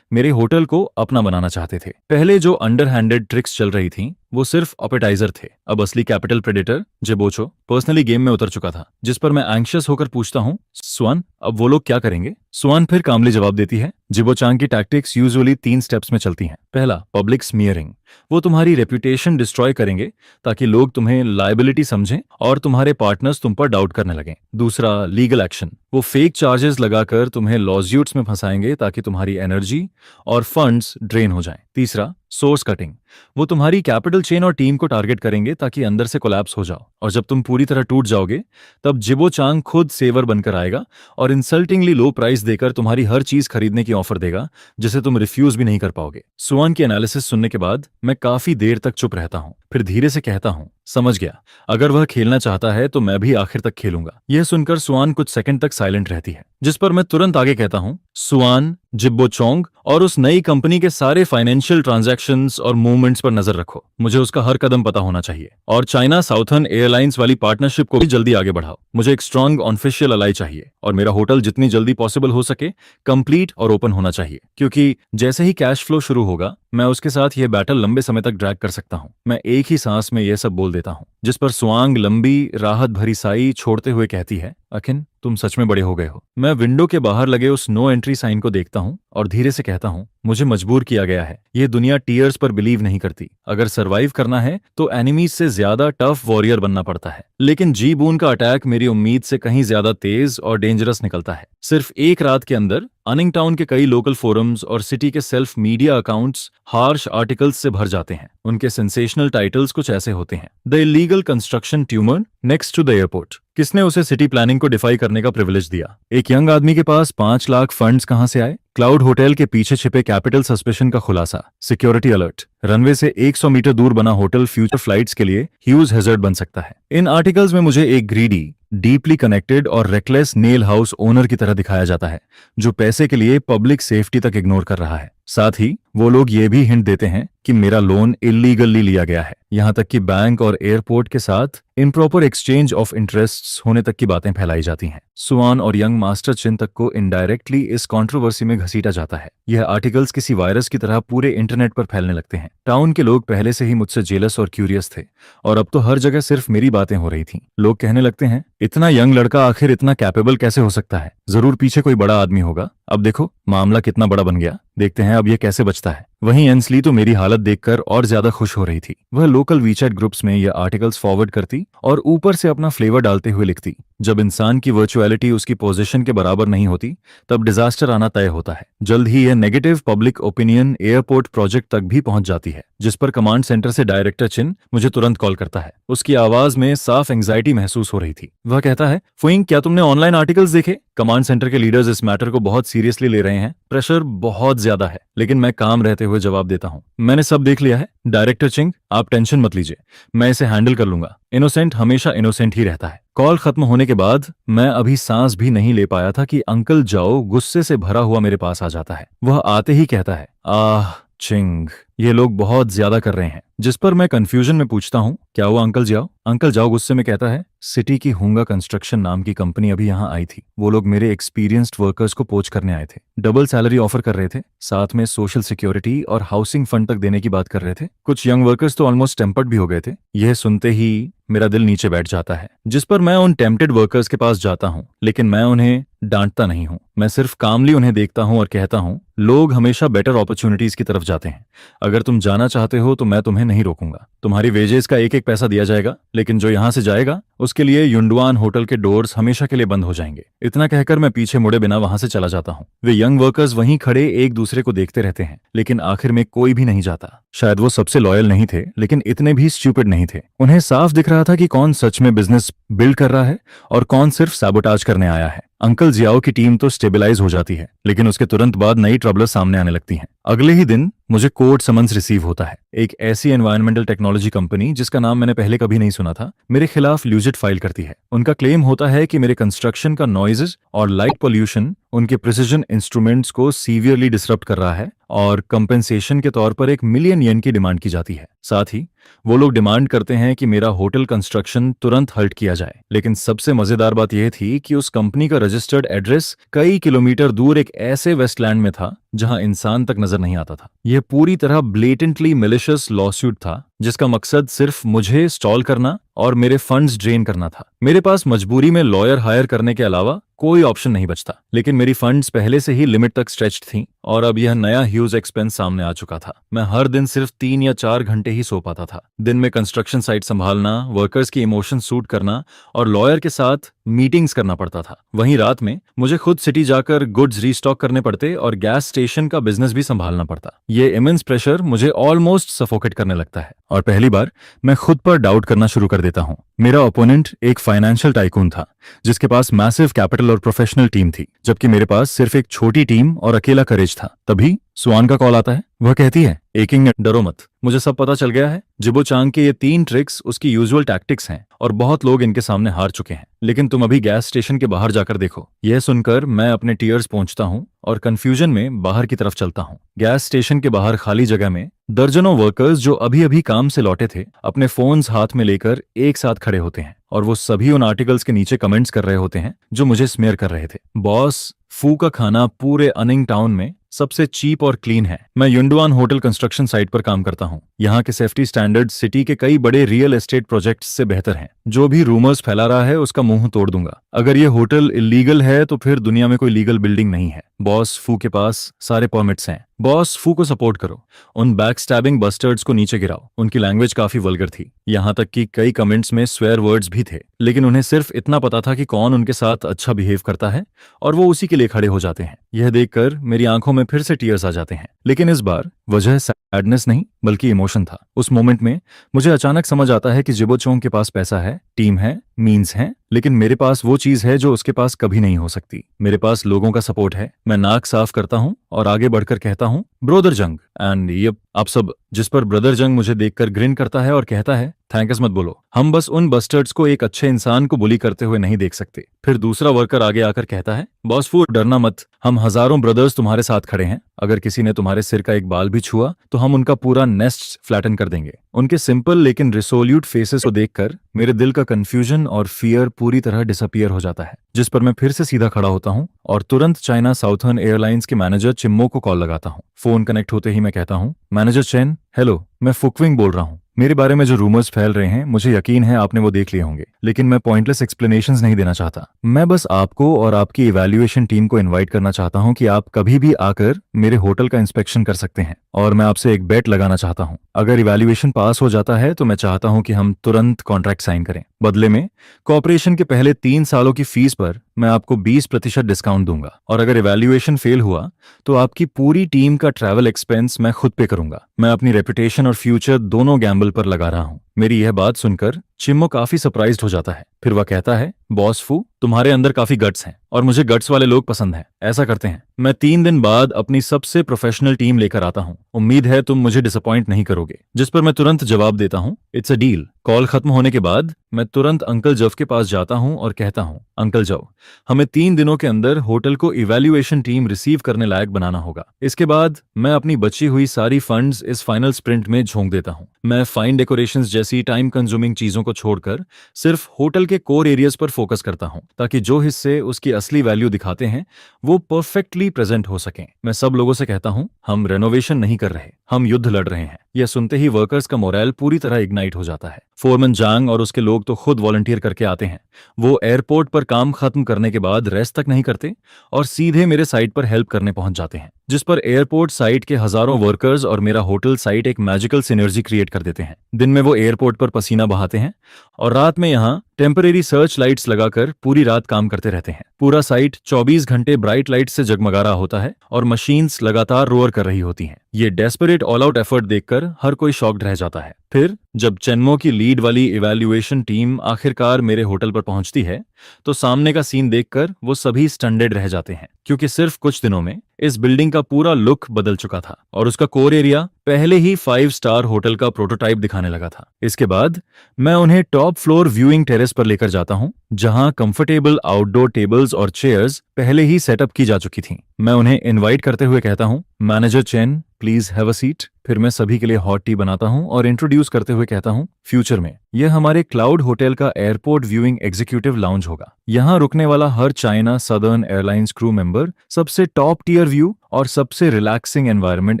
होटल को अपना बनाना चाहते थे। पहले जो अंडरहैंडेड ट्रिक्स चल रही थीं वो सिर्फ अपेटाइजर थे। अब असली कैपिटल प्रेडेटर जिबोचो पर्सनली गेम में उतर चुका था, जिस पर मैं एंग्शियस होकर पूछता हूँ, सुआन, अब वो लोग क्या करेंगे? सुआन फिर कामली जवाब देती है, जिबोचांग की टैक्टिक्स यूजुअली 3 स्टेप्स में चलती हैं। पहला, पब्लिक स्मीयरिंग। वो तुम्हारी रेपुटेशन डिस्ट्रॉय करेंगे ताकि लोग तुम्हें लायबिलिटी समझें और तुम्हारे पार्टनर्स तुम पर डाउट करने लगें। दूसरा, लीगल एक्शन। वो फेक चार्जेस लगाकर तुम्हें लॉज्यूट्स में फंसाएंगे ताकि तुम्हारी एनर्जी और फंड्स ड्रेन हो जाएं। तीसरा, सोर्स कटिंग। वो तुम्हारी कैपिटल चेन और टीम को टारगेट करेंगे ताकि अंदर से कोलैप्स हो जाओ, और जब तुम पूरी तरह टूट जाओगे तब जिबो चांग खुद सेवर बनकर आएगा और इंसल्टिंगली लो प्राइस देकर तुम्हारी हर चीज खरीदने की ऑफर देगा जिसे तुम रिफ्यूज भी नहीं कर पाओगे। सुआन की एनालिसिस सुनने के बाद मैं काफी देर तक चुप रहता हूँ, फिर धीरे से कहता हूँ, समझ गया, अगर वह खेलना चाहता है तो मैं भी आखिर तक खेलूंगा। यह सुनकर सुआन कुछ सेकंड तक साइलेंट रहती है, जिस पर मैं तुरंत आगे कहता हूँ, सुआन, जिब्बो चोंग और उस नई कंपनी के सारे फाइनेंशियल ट्रांजैक्शंस और मूवमेंट्स पर नजर रखो। मुझे उसका हर कदम पता होना चाहिए। और चाइना साउथर्न एयरलाइंस वाली पार्टनरशिप को भी जल्दी आगे बढ़ाओ। मुझे एक स्ट्रांग ऑफिशियल अलाई चाहिए और मेरा होटल जितनी जल्दी पॉसिबल हो सके कंप्लीट और ओपन होना चाहिए, क्योंकि जैसे ही कैश फ्लो शुरू होगा मैं उसके साथ ये बैटल लंबे समय तक ड्रैग कर सकता हूँ। मैं एक ही सांस में ये सब बोल देता हूँ, जिस पर स्वांग लंबी राहत भरी साई छोड़ते हुए कहती है, अखिन तुम सच में बड़े हो गए हो। मैं विंडो के बाहर लगे उस नो एंट्री साइन को देखता हूँ और धीरे से कहता हूँ, मुझे मजबूर किया गया है। ये दुनिया टीयर्स पर बिलीव नहीं करती। अगर सरवाइव करना है तो एनिमीज से ज्यादा टफ वॉरियर बनना पड़ता है। लेकिन जी बून का अटैक मेरी उम्मीद से कहीं ज्यादा तेज और डेंजरस निकलता है। सिर्फ एक रात के अंदर अनिंग टाउन के कई लोकल फोरम्स और सिटी के self media accounts harsh articles से भर जाते हैं। उनके सेंसेशनल टाइटल्स कुछ ऐसे होते हैं, the illegal construction tumour next to the airport. किसने उसे सिटी प्लानिंग को डिफाई करने का प्रिविलेज दिया? एक यंग आदमी के पास 5 लाख फंड्स कहां से आए? क्लाउड होटल के पीछे छिपे कैपिटल सस्पेशन का खुलासा। सिक्योरिटी अलर्ट, रनवे से 100 मीटर दूर बना होटल फ्यूचर फ्लाइट्स के लिए ह्यूज हैजर्ड बन सकता है। इन आर्टिकल्स में मुझे एक ग्रीडी, डीपली कनेक्टेड और रेकलेस नेल हाउस ओनर की तरह दिखाया जाता है, जो पैसे के लिए पब्लिक सेफ्टी तक इग्नोर कर रहा है। साथ ही वो लोग ये भी हिंट देते हैं कि मेरा लोन इलीगली लिया गया है। यहां तक कि बैंक और एयरपोर्ट के साथ इम्प्रॉपर एक्सचेंज ऑफ इंटरेस्ट्स होने तक की बातें फैलाई जाती हैं। सुआन और यंग मास्टर चिन तक को इनडायरेक्टली इस कंट्रोवर्सी में घसीटा जाता है। यह आर्टिकल्स किसी वायरस की तरह पूरे इंटरनेट पर फैलने लगते हैं। टाउन के लोग पहले से ही मुझसे जेलस और क्यूरियस थे और अब तो हर जगह सिर्फ मेरी बातें हो रही थीं। लोग कहने लगते हैं, इतना यंग लड़का आखिर इतना कैपेबल कैसे हो सकता है? जरूर पीछे कोई बड़ा आदमी होगा। अब देखो मामला कितना बड़ा बन गया, देखते हैं अब ये कैसे बचता है। वहीं एंसली तो मेरी हालत देखकर और ज्यादा खुश हो रही थी। वह लोकल वीचैट ग्रुप्स में ये आर्टिकल्स फॉरवर्ड करती और ऊपर से अपना फ्लेवर डालते हुए लिखती। जब इंसान की वर्चुअलिटी उसकी पोजीशन के बराबर नहीं होती तब डिजास्टर आना तय होता है। जल्द ही यह negative public opinion airport project तक भी पहुंच जाती है, जिस पर कमांड सेंटर से डायरेक्टर चिन मुझे तुरंत कॉल करता है। उसकी आवाज में साफ एंग्जाइटी महसूस हो रही थी। वह कहता है, फुइंग क्या तुमने ऑनलाइन आर्टिकल्स देखे? कमांड सेंटर के लीडर्स इस मैटर को बहुत सीरियसली ले रहे हैं। प्रेशर बहुत ज्यादा है। लेकिन मैं काम रहते हुए जवाब देता हूँ, मैंने सब देख लिया है डायरेक्टर चिंग, आप टेंशन मत लीजिए, मैं इसे हैंडल कर लूंगा। इनोसेंट हमेशा इनोसेंट ही रहता है। कॉल खत्म होने के बाद मैं अभी सांस भी नहीं ले पाया था कि अंकल जाओ गुस्से से भरा हुआ मेरे पास आ जाता है। वह आते ही कहता है, आह चिंग, ये लोग बहुत ज्यादा कर रहे हैं। जिस पर मैं कंफ्यूजन में पूछता हूँ, क्या हुआ अंकल जाओ? अंकल जाओ गुस्से में कहता है, सिटी की हुंगा कंस्ट्रक्शन नाम की कंपनी अभी यहाँ आई थी। वो लोग मेरे एक्सपीरियंस्ड वर्कर्स को पोच करने आए थे। डबल सैलरी ऑफर कर रहे थे, साथ में सोशल सिक्योरिटी और हाउसिंग फंड तक देने की बात कर रहे थे। कुछ यंग वर्कर्स तो ऑलमोस्ट टेम्पर्ड भी हो गए थे। यह सुनते ही मेरा दिल नीचे बैठ जाता है। जिस पर मैं उन टेम्प्टेड वर्कर्स के पास जाता हूँ, लेकिन मैं उन्हें डांटता नहीं हूँ। मैं सिर्फ कामली उन्हें देखता हूँ और कहता हूँ, लोग हमेशा बेटर अपॉर्चुनिटीज की तरफ जाते हैं। अगर तुम जाना चाहते हो तो मैं तुम्हें नहीं रोकूंगा। तुम्हारी वेजेस का एक एक पैसा दिया जाएगा, लेकिन जो यहाँ से जाएगा उसके लिए युंडवान होटल के डोर्स हमेशा के लिए बंद हो जाएंगे। इतना कहकर मैं पीछे मुड़े बिना वहां से चला जाता हूँ। वे यंग वर्कर्स वहीं खड़े एक दूसरे को देखते रहते हैं, लेकिन आखिर में कोई भी नहीं जाता। शायद वो सबसे लॉयल नहीं थे, लेकिन इतने भी स्टूपिड नहीं थे। उन्हें साफ दिख रहा था कि कौन सच में बिजनेस बिल्ड कर रहा है और कौन सिर्फ सैबोटाज करने आया है। अंकल जियाओ की टीम तो स्टेबलाइज हो जाती है, लेकिन उसके तुरंत बाद नई ट्रबलर सामने आने लगती हैं। अगले ही दिन मुझे कोर्ट समन्स रिसीव होता है। एक ऐसी एनवायरमेंटल टेक्नोलॉजी कंपनी जिसका नाम मैंने पहले कभी नहीं सुना था, मेरे खिलाफ ल्यूजिट फाइल करती है। उनका क्लेम होता है कि मेरे कंस्ट्रक्शन का नॉइजेस और लाइट पोल्यूशन उनके प्रिसिजन इंस्ट्रूमेंट्स को सीवियरली डिसरप्ट कर रहा है और कंपेंसेशन के तौर पर 1 मिलियन येन की डिमांड की जाती है। साथ ही वो लोग डिमांड करते हैं कि मेरा होटल कंस्ट्रक्शन तुरंत हल्ट किया जाए। लेकिन सबसे मजेदार बात यह थी कि उस कंपनी का रजिस्टर्ड एड्रेस कई किलोमीटर दूर एक ऐसे वेस्टलैंड में था जहां इंसान तक नजर नहीं आता था। यह पूरी तरह ब्लेटेंटली मिलिशियस लॉसूट था, जिसका मकसद सिर्फ मुझे स्टॉल करना और मेरे फंड्स ड्रेन करना था। मेरे पास मजबूरी में लॉयर हायर करने के अलावा कोई ऑप्शन नहीं बचता, लेकिन मेरी फंड्स पहले से ही लिमिट तक स्ट्रेच्ड थीं और अब यह नया ह्यूज एक्सपेंस सामने आ चुका था। मैं हर दिन सिर्फ 3 या 4 घंटे ही सो पाता था। दिन में कंस्ट्रक्शन साइट संभालना, वर्कर्स की इमोशन सूट करना और लॉयर के साथ मीटिंग्स करना पड़ता था। वहीं रात में मुझे खुद सिटी जाकर गुड्स रीस्टॉक करने पड़ते और गैस स्टेशन का बिजनेस भी संभालना पड़ता। ये इमेंस प्रेशर मुझे ऑलमोस्ट सफोकेट करने लगता है और पहली बार मैं खुद पर डाउट करना शुरू कर देता हूँ। मेरा ओपोनेंट एक फाइनेंशियल टाइकून था जिसके पास मैसिव कैपिटल और प्रोफेशनल टीम थी, जबकि मेरे पास सिर्फ एक छोटी टीम और अकेला करेज था। तभी सुआन का कॉल आता है। वह कहती है, एकिंग डरो मत, मुझे सब पता चल गया है। जिबो चांग के ये 3 ट्रिक्स उसकी यूजुअल टैक्टिक्स हैं और बहुत लोग इनके सामने हार चुके हैं, लेकिन तुम अभी गैस स्टेशन के बाहर जाकर देखो। यह सुनकर मैं अपने टीयर्स पहुंचता हूं और कंफ्यूजन में बाहर की तरफ चलता हूँ। गैस स्टेशन के बाहर खाली जगह में दर्जनों वर्कर्स जो अभी अभी काम से लौटे थे अपने फोन्स हाथ में लेकर एक साथ खड़े होते हैं और वो सभी उन आर्टिकल्स के नीचे कमेंट्स कर रहे होते हैं जो मुझे स्मेयर कर रहे थे। बॉस, फू का खाना पूरे अनिंग टाउन में सबसे चीप और क्लीन है। मैं युंडवान होटल कंस्ट्रक्शन साइट पर काम करता हूँ। यहाँ के सेफ्टी स्टैंडर्ड सिटी के कई बड़े रियल एस्टेट प्रोजेक्ट्स से बेहतर हैं। जो भी रूमर्स फैला रहा है उसका मुंह तोड़ दूंगा। अगर ये होटल इलीगल है तो फिर दुनिया में कोई लीगल बिल्डिंग नहीं है। बॉस फू के पास सारे परमिट्स हैं। बॉस फू को सपोर्ट करो, उन बैक स्टैबिंग बस्टर्ड्स को नीचे गिराओ। उनकी लैंग्वेज काफी वल्गर थी, यहाँ तक कि कई कमेंट्स में स्वेयर वर्ड्स भी थे, लेकिन उन्हें सिर्फ इतना पता था कि कौन उनके साथ अच्छा बिहेव करता है और वो उसी के लिए खड़े हो जाते हैं। यह देखकर मेरी आंखों में फिर से टीयर्स आ जाते हैं, लेकिन इस बार वजह सैडनेस नहीं बल्कि इमोशन था। उस मोमेंट में मुझे अचानक समझ आता है कि जिबोचोंग के पास पैसा है, टीम है, मीन्स हैं, लेकिन मेरे पास वो चीज है जो उसके पास कभी नहीं हो सकती। मेरे पास लोगों का सपोर्ट है। मैं नाक साफ करता हूँ और आगे बढ़कर कहता हूँ, ब्रोदर जंग एंड ये आप सब। जिस पर ब्रदर जंग मुझे देखकर ग्रिन करता है और कहता है, थैंक्स मत बोलो, हम बस उन बस्टर्ड्स को एक अच्छे इंसान को बुली करते हुए नहीं देख सकते। फिर दूसरा वर्कर आगे आकर कहता है, बॉस फू डरना मत, हम हजारों ब्रदर्स तुम्हारे साथ खड़े हैं। अगर किसी ने तुम्हारे सिर का एक बाल भी छुआ तो हम उनका पूरा नेस्ट फ्लैटन कर देंगे। उनके सिंपल लेकिन रिसोल्यूट फेसेस को देखकर मेरे दिल का कंफ्यूजन और फियर पूरी तरह डिसअपियर हो जाता है। जिस पर मैं फिर से सीधा खड़ा होता हूँ और तुरंत चाइना साउथर्न एयरलाइंस के मैनेजर चिम्मो को कॉल लगाता हूँ। फोन कनेक्ट होते ही मैं कहता हूँ, मैनेजर चेन, हेलो, मैं फुकविंग बोल रहा हूँ। मेरे बारे में जो रूमर्स फैल रहे हैं मुझे यकीन है आपने वो देख लिए होंगे, लेकिन मैं पॉइंटलेस एक्सप्लेनेशंस नहीं देना चाहता। मैं बस आपको और आपकी इवैल्यूएशन टीम को इनवाइट करना चाहता हूं कि आप कभी भी आकर मेरे होटल का इंस्पेक्शन कर सकते हैं, और मैं आपसे एक बेट लगाना चाहता हूं। अगर इवैल्यूएशन पास हो जाता है तो मैं चाहता हूं कि हम तुरंत कॉन्ट्रैक्ट साइन करें। बदले में कॉर्पोरेशन के पहले 3 सालों की फीस पर मैं आपको 20% डिस्काउंट दूंगा, और अगर इवैल्यूएशन फेल हुआ तो आपकी पूरी टीम का ट्रैवल एक्सपेंस मैं खुद पे करूंगा। मैं अपनी रेपुटेशन और फ्यूचर दोनों गैम्बल पर लगा रहा हूं। मेरी यह बात सुनकर चिम्मो काफी सरप्राइज्ड हो जाता है। फिर वह कहता है, बॉस फू, तुम्हारे अंदर काफी गट्स हैं और मुझे गट्स वाले लोग पसंद हैं। ऐसा करते हैं, मैं 3 दिन बाद अपनी सबसे प्रोफेशनल टीम लेकर आता हूँ। उम्मीद है तुम मुझे डिसअपॉइंट नहीं करोगे। जिस पर मैं तुरंत जवाब देता हूँ, इट्स अ डील। कॉल खत्म होने के बाद मैं तुरंत अंकल जव के पास जाता हूँ और कहता हूँ, अंकल जव, हमें 3 दिनों के अंदर होटल को इवैल्यूएशन टीम रिसीव करने लायक बनाना होगा। इसके बाद मैं अपनी बची हुई सारी फंड्स इस फाइनल स्प्रिंट में झोंक देता हूँ। मैं फाइन डेकोरेशंस जैसी टाइम कंज्यूमिंग चीजों को छोड़कर सिर्फ होटल के कोर एरियाज पर फोकस करता हूँ, ताकि जो हिस्से उसकी असली वैल्यू दिखाते हैं वो परफेक्टली प्रेजेंट हो सकें। मैं सब लोगों से कहता हूँ, हम रेनोवेशन नहीं कर रहे, हम युद्ध लड़ रहे हैं। यह सुनते ही वर्कर्स का मोरल पूरी तरह इग्नाइट हो जाता है। फोरमैन जांग और उसके लोग तो खुद वॉलंटियर करके आते हैं। वो एयरपोर्ट पर काम खत्म करने के बाद रेस्ट तक नहीं करते और सीधे मेरे साइट पर हेल्प करने पहुंच जाते हैं, जिस पर एयरपोर्ट साइट के हजारों वर्कर्स और मेरा होटल साइट एक मैजिकल सिनर्जी क्रिएट कर देते हैं। दिन में वो एयरपोर्ट पर पसीना बहाते हैं और रात में यहाँ टेम्परेरी सर्च लाइट्स लगाकर पूरी रात काम करते रहते हैं। पूरा साइट 24 घंटे ब्राइट लाइट से जगमगा रहा होता है और मशीन्स लगातार रोअर कर रही होती हैं। ये डेस्परेट ऑल आउट एफर्ट देखकर हर कोई शॉक्ड रह जाता है। फिर जब चेन्मो की लीड वाली इवैल्यूएशन टीम आखिरकार मेरे होटल पर पहुंचती है तो सामने का सीन देखकर वो सभी स्टंडेड रह जाते हैं, क्योंकि सिर्फ कुछ दिनों में इस बिल्डिंग का पूरा लुक बदल चुका था और उसका कोर एरिया पहले ही 5 स्टार होटल का प्रोटोटाइप दिखाने लगा था। इसके बाद मैं उन्हें टॉप फ्लोर व्यूइंग टेरेस पर लेकर जाता हूं, जहां कंफर्टेबल आउटडोर टेबल्स और चेयर्स पहले ही सेटअप की जा चुकी थीं। मैं उन्हें इनवाइट करते हुए कहता हूं, manager chain, please have a seat. फिर मैं सभी के लिए हॉट टी बनाता हूं और इंट्रोड्यूस करते हुए कहता हूं, फ्यूचर में यह हमारे क्लाउड होटल का एयरपोर्ट व्यूइंग एग्जीक्यूटिव लाउंज होगा। यहाँ रुकने वाला हर China Southern Airlines crew member सबसे टॉप टियर व्यू और सबसे रिलैक्सिंग एनवायरनमेंट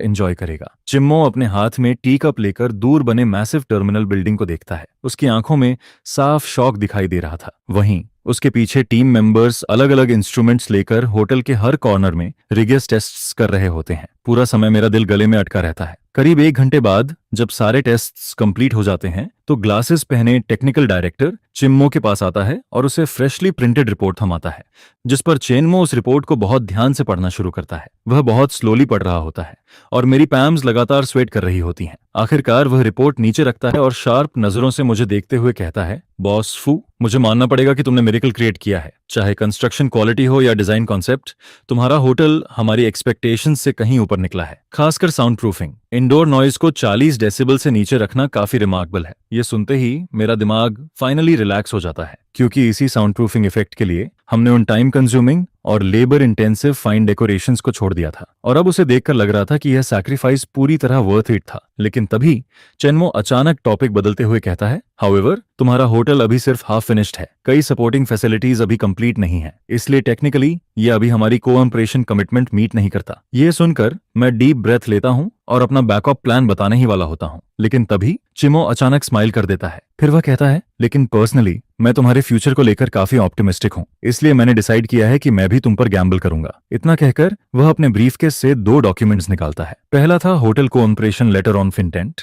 एंजॉय करेगा। चिम्मो अपने हाथ में टी कप लेकर दूर बने मैसिव टर्मिनल बिल्डिंग को देखता है। उसकी आंखों में साफ शौक दिखाई दे रहा था। वहीं उसके पीछे टीम मेंबर्स अलग अलग इंस्ट्रूमेंट्स लेकर होटल के हर कॉर्नर में रिगियस टेस्ट्स कर रहे होते हैं। पूरा समय मेरा दिल गले में अटका रहता है। करीब 1 घंटे बाद जब सारे टेस्ट्स कंप्लीट हो जाते हैं तो ग्लासेस पहने टेक्निकल डायरेक्टर चिम्मो के पास आता है और उसे फ्रेशली प्रिंटेड रिपोर्ट थमाता है, जिस पर चेन्मो उस रिपोर्ट को बहुत ध्यान से पढ़ना शुरू करता है। वह बहुत स्लोली पढ़ रहा होता है और मेरी पैम्स लगातार स्वेट कर रही होती हैं। आखिरकार वह रिपोर्ट नीचे रखता है और शार्प नजरों से मुझे देखते हुए कहता है, बॉस फू, मुझे मानना पड़ेगा कि तुमने मिरेकल क्रिएट किया है। चाहे कंस्ट्रक्शन क्वालिटी हो या डिजाइन कॉन्सेप्ट, तुम्हारा होटल हमारी एक्सपेक्टेशंस से कहीं ऊपर निकला है। खासकर साउंड प्रूफिंग, इंडोर नॉइज को 40 डेसिबल से नीचे रखना काफी रिमार्केबल है। ये सुनते ही मेरा दिमाग फाइनली रिलैक्स हो जाता है, क्योंकि इसी साउंड प्रूफिंग इफेक्ट के लिए हमने उन टाइम कंज्यूमिंग और लेबर इंटेंसिव फाइन डेकोरेशंस को छोड़ दिया था, और अब उसे देखकर लग रहा था कि यह सैक्रिफाइस पूरी तरह वर्थ इट था। लेकिन तभी चेनमो अचानक टॉपिक बदलते हुए कहता है, हाउएवर, तुम्हारा होटल अभी सिर्फ हाफ फिनिश्ड है, कई सपोर्टिंग फैसिलिटीज अभी कंप्लीट नहीं है, इसलिए टेक्निकली ये अभी हमारी कोऑपरेशन कमिटमेंट मीट नहीं करता। ये सुनकर मैं डीप ब्रेथ लेता हूँ और अपना बैकअप प्लान बताने ही वाला होता हूँ, लेकिन तभी चिमो अचानक स्माइल कर देता है। फिर वह कहता है, लेकिन पर्सनली मैं तुम्हारे फ्यूचर को लेकर काफी ऑप्टिमिस्टिक हूँ, इसलिए मैंने डिसाइड किया है कि मैं भी तुम पर गैम्बल करूंगा। इतना कहकर वह अपने ब्रीफकेस से 2 डॉक्यूमेंट्स निकालता है। पहला था hotel cooperation later on intent